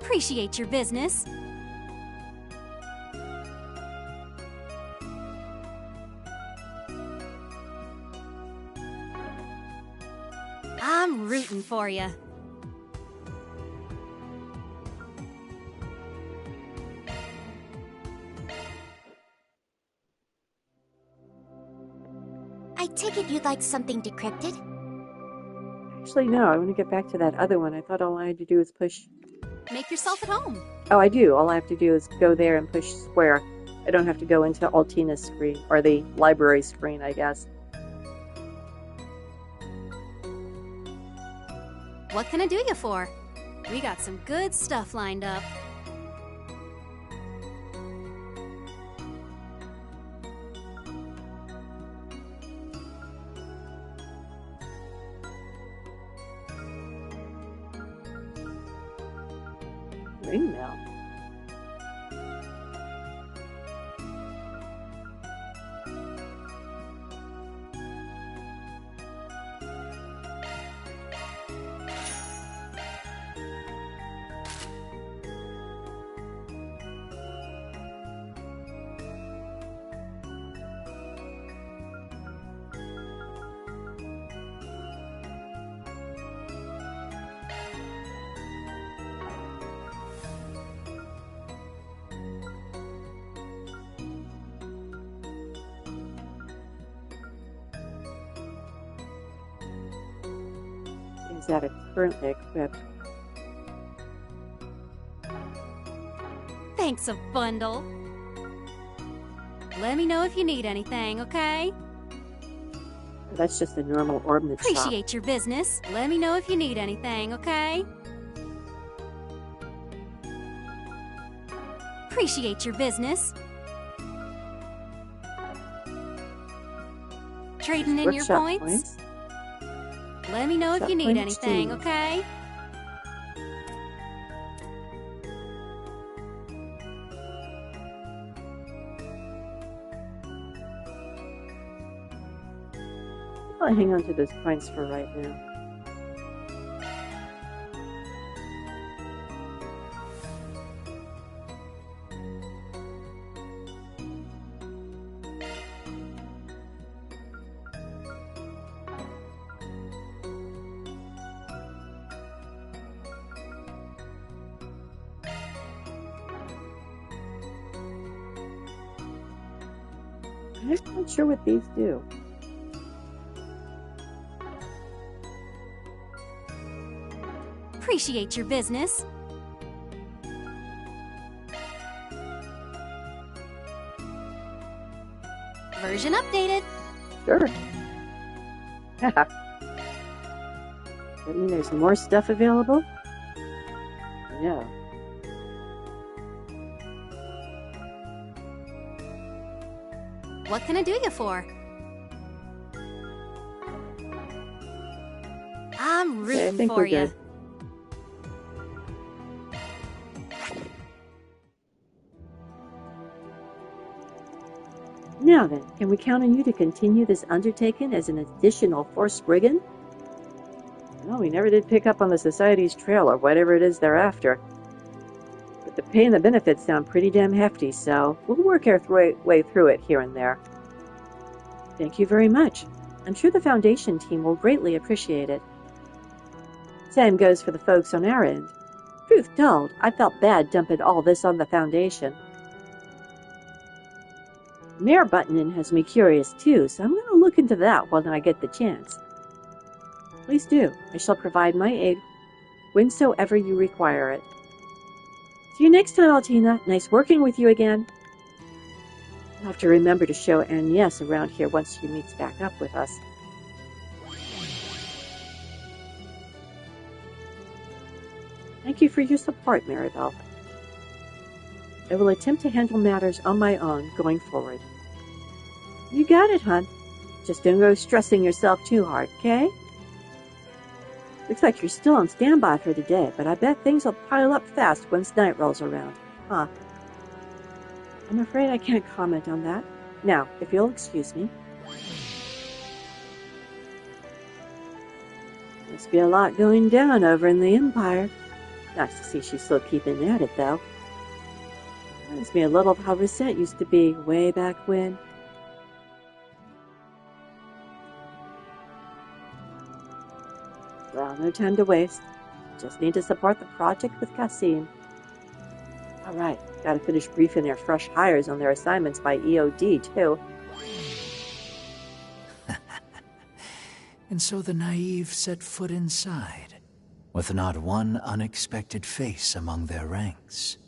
Appreciate your business. I'm rooting for you. I take it you'd like something decrypted? Actually, no. I want to get back to that other one. I thought all I had to do was push... Make yourself at home. Oh, I do. All I have to do is go there and push square. I don't have to go into Altina's screen, or the library screen, I guess. What can I do you for? We got some good stuff lined up. Ring mail. That it's currently equipped. Thanks a bundle. Let me know if you need anything, okay? That's just a normal orb that's Appreciate your business. Let me know if you need anything, okay? Appreciate your business. Trading in your points? Let me know if you need anything, okay? I'll hang on to those points for right now. I'm not sure what these do. Appreciate your business. Version updated. Sure. That mean there's more stuff available? No. What can I do you for? I'm rooting for you. Now then, can we count on you to continue this undertaking as an additional Force Brigand? Well, we never did pick up on the Society's trail or whatever it is they're after. But the pay and the benefits sound pretty damn hefty, so we'll work our way through it here and there. Thank you very much. I'm sure the Foundation team will greatly appreciate it. Same goes for the folks on our end. Truth told, I felt bad dumping all this on the Foundation. Mayor Buttonin has me curious too, so I'm going to look into that when I get the chance. Please do. I shall provide my aid whensoever you require it. See you next time, Altina. Nice working with you again. I'll have to remember to show Agnes around here once she meets back up with us. Thank you for your support, Maribel. I will attempt to handle matters on my own going forward. You got it, hon. Just don't go stressing yourself too hard, okay? Looks like you're still on standby for the day, but I bet things will pile up fast once night rolls around. Huh. I'm afraid I can't comment on that. Now, if you'll excuse me. Must be a lot going down over in the Empire. Nice to see she's still keeping at it, though. Reminds me a little of how Reset used to be way back when. Well, no time to waste. Just need to support the project with Kasim. Alright, gotta finish briefing their fresh hires on their assignments by EOD, too. And so the naive set foot inside, with not one unexpected face among their ranks.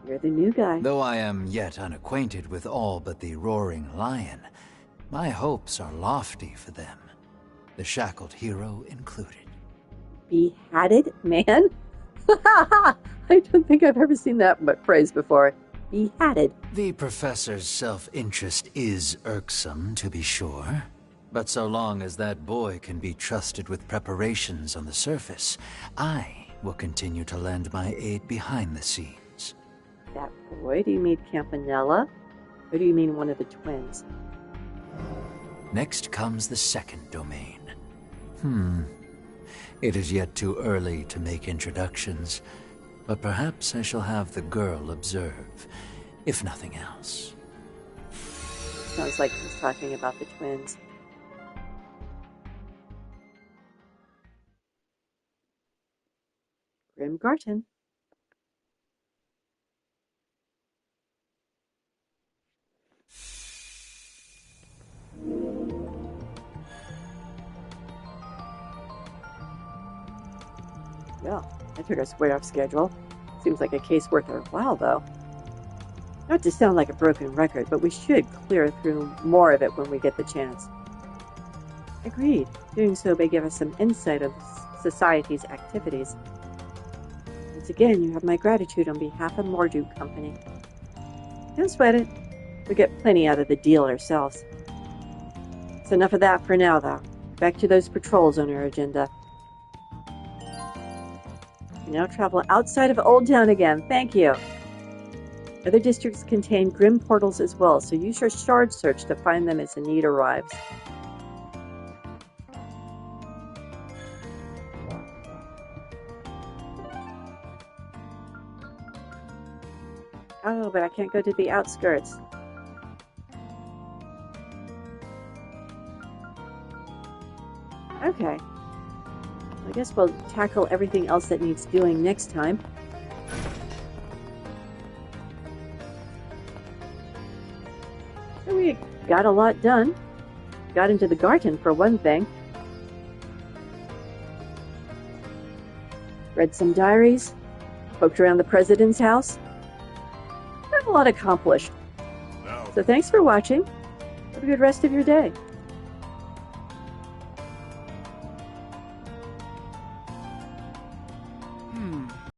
You're the new guy. Though I am yet unacquainted with all but the Roaring Lion, my hopes are lofty for them, the shackled hero included. Beheaded man? I don't think I've ever seen that phrase before. Beheaded. The professor's self-interest is irksome, to be sure. But so long as that boy can be trusted with preparations on the surface, I will continue to lend my aid behind the scenes. That boy? Do you mean Campanella? Or do you mean one of the twins? Next comes the second domain. It is yet too early to make introductions, but perhaps I shall have the girl observe, if nothing else. Sounds like he's talking about the twins. Grim Garten. Well, I took us way off schedule. Seems like a case worth our while, though. Not to sound like a broken record, but we should clear through more of it when we get the chance. Agreed. Doing so may give us some insight of society's activities. Once again, you have my gratitude on behalf of Marduk Company. Don't sweat it. We get plenty out of the deal ourselves. It's enough of that for now, though. Back to those patrols on our agenda. We now travel outside of Old Town again. Thank you. Other districts contain grim portals as well, so use your shard search to find them as the need arrives. Oh, but I can't go to the outskirts. Okay. I guess we'll tackle everything else that needs doing next time. So we got a lot done. Got into the Garten for one thing. Read some diaries. Poked around the president's house. Got a lot accomplished. So thanks for watching. Have a good rest of your day.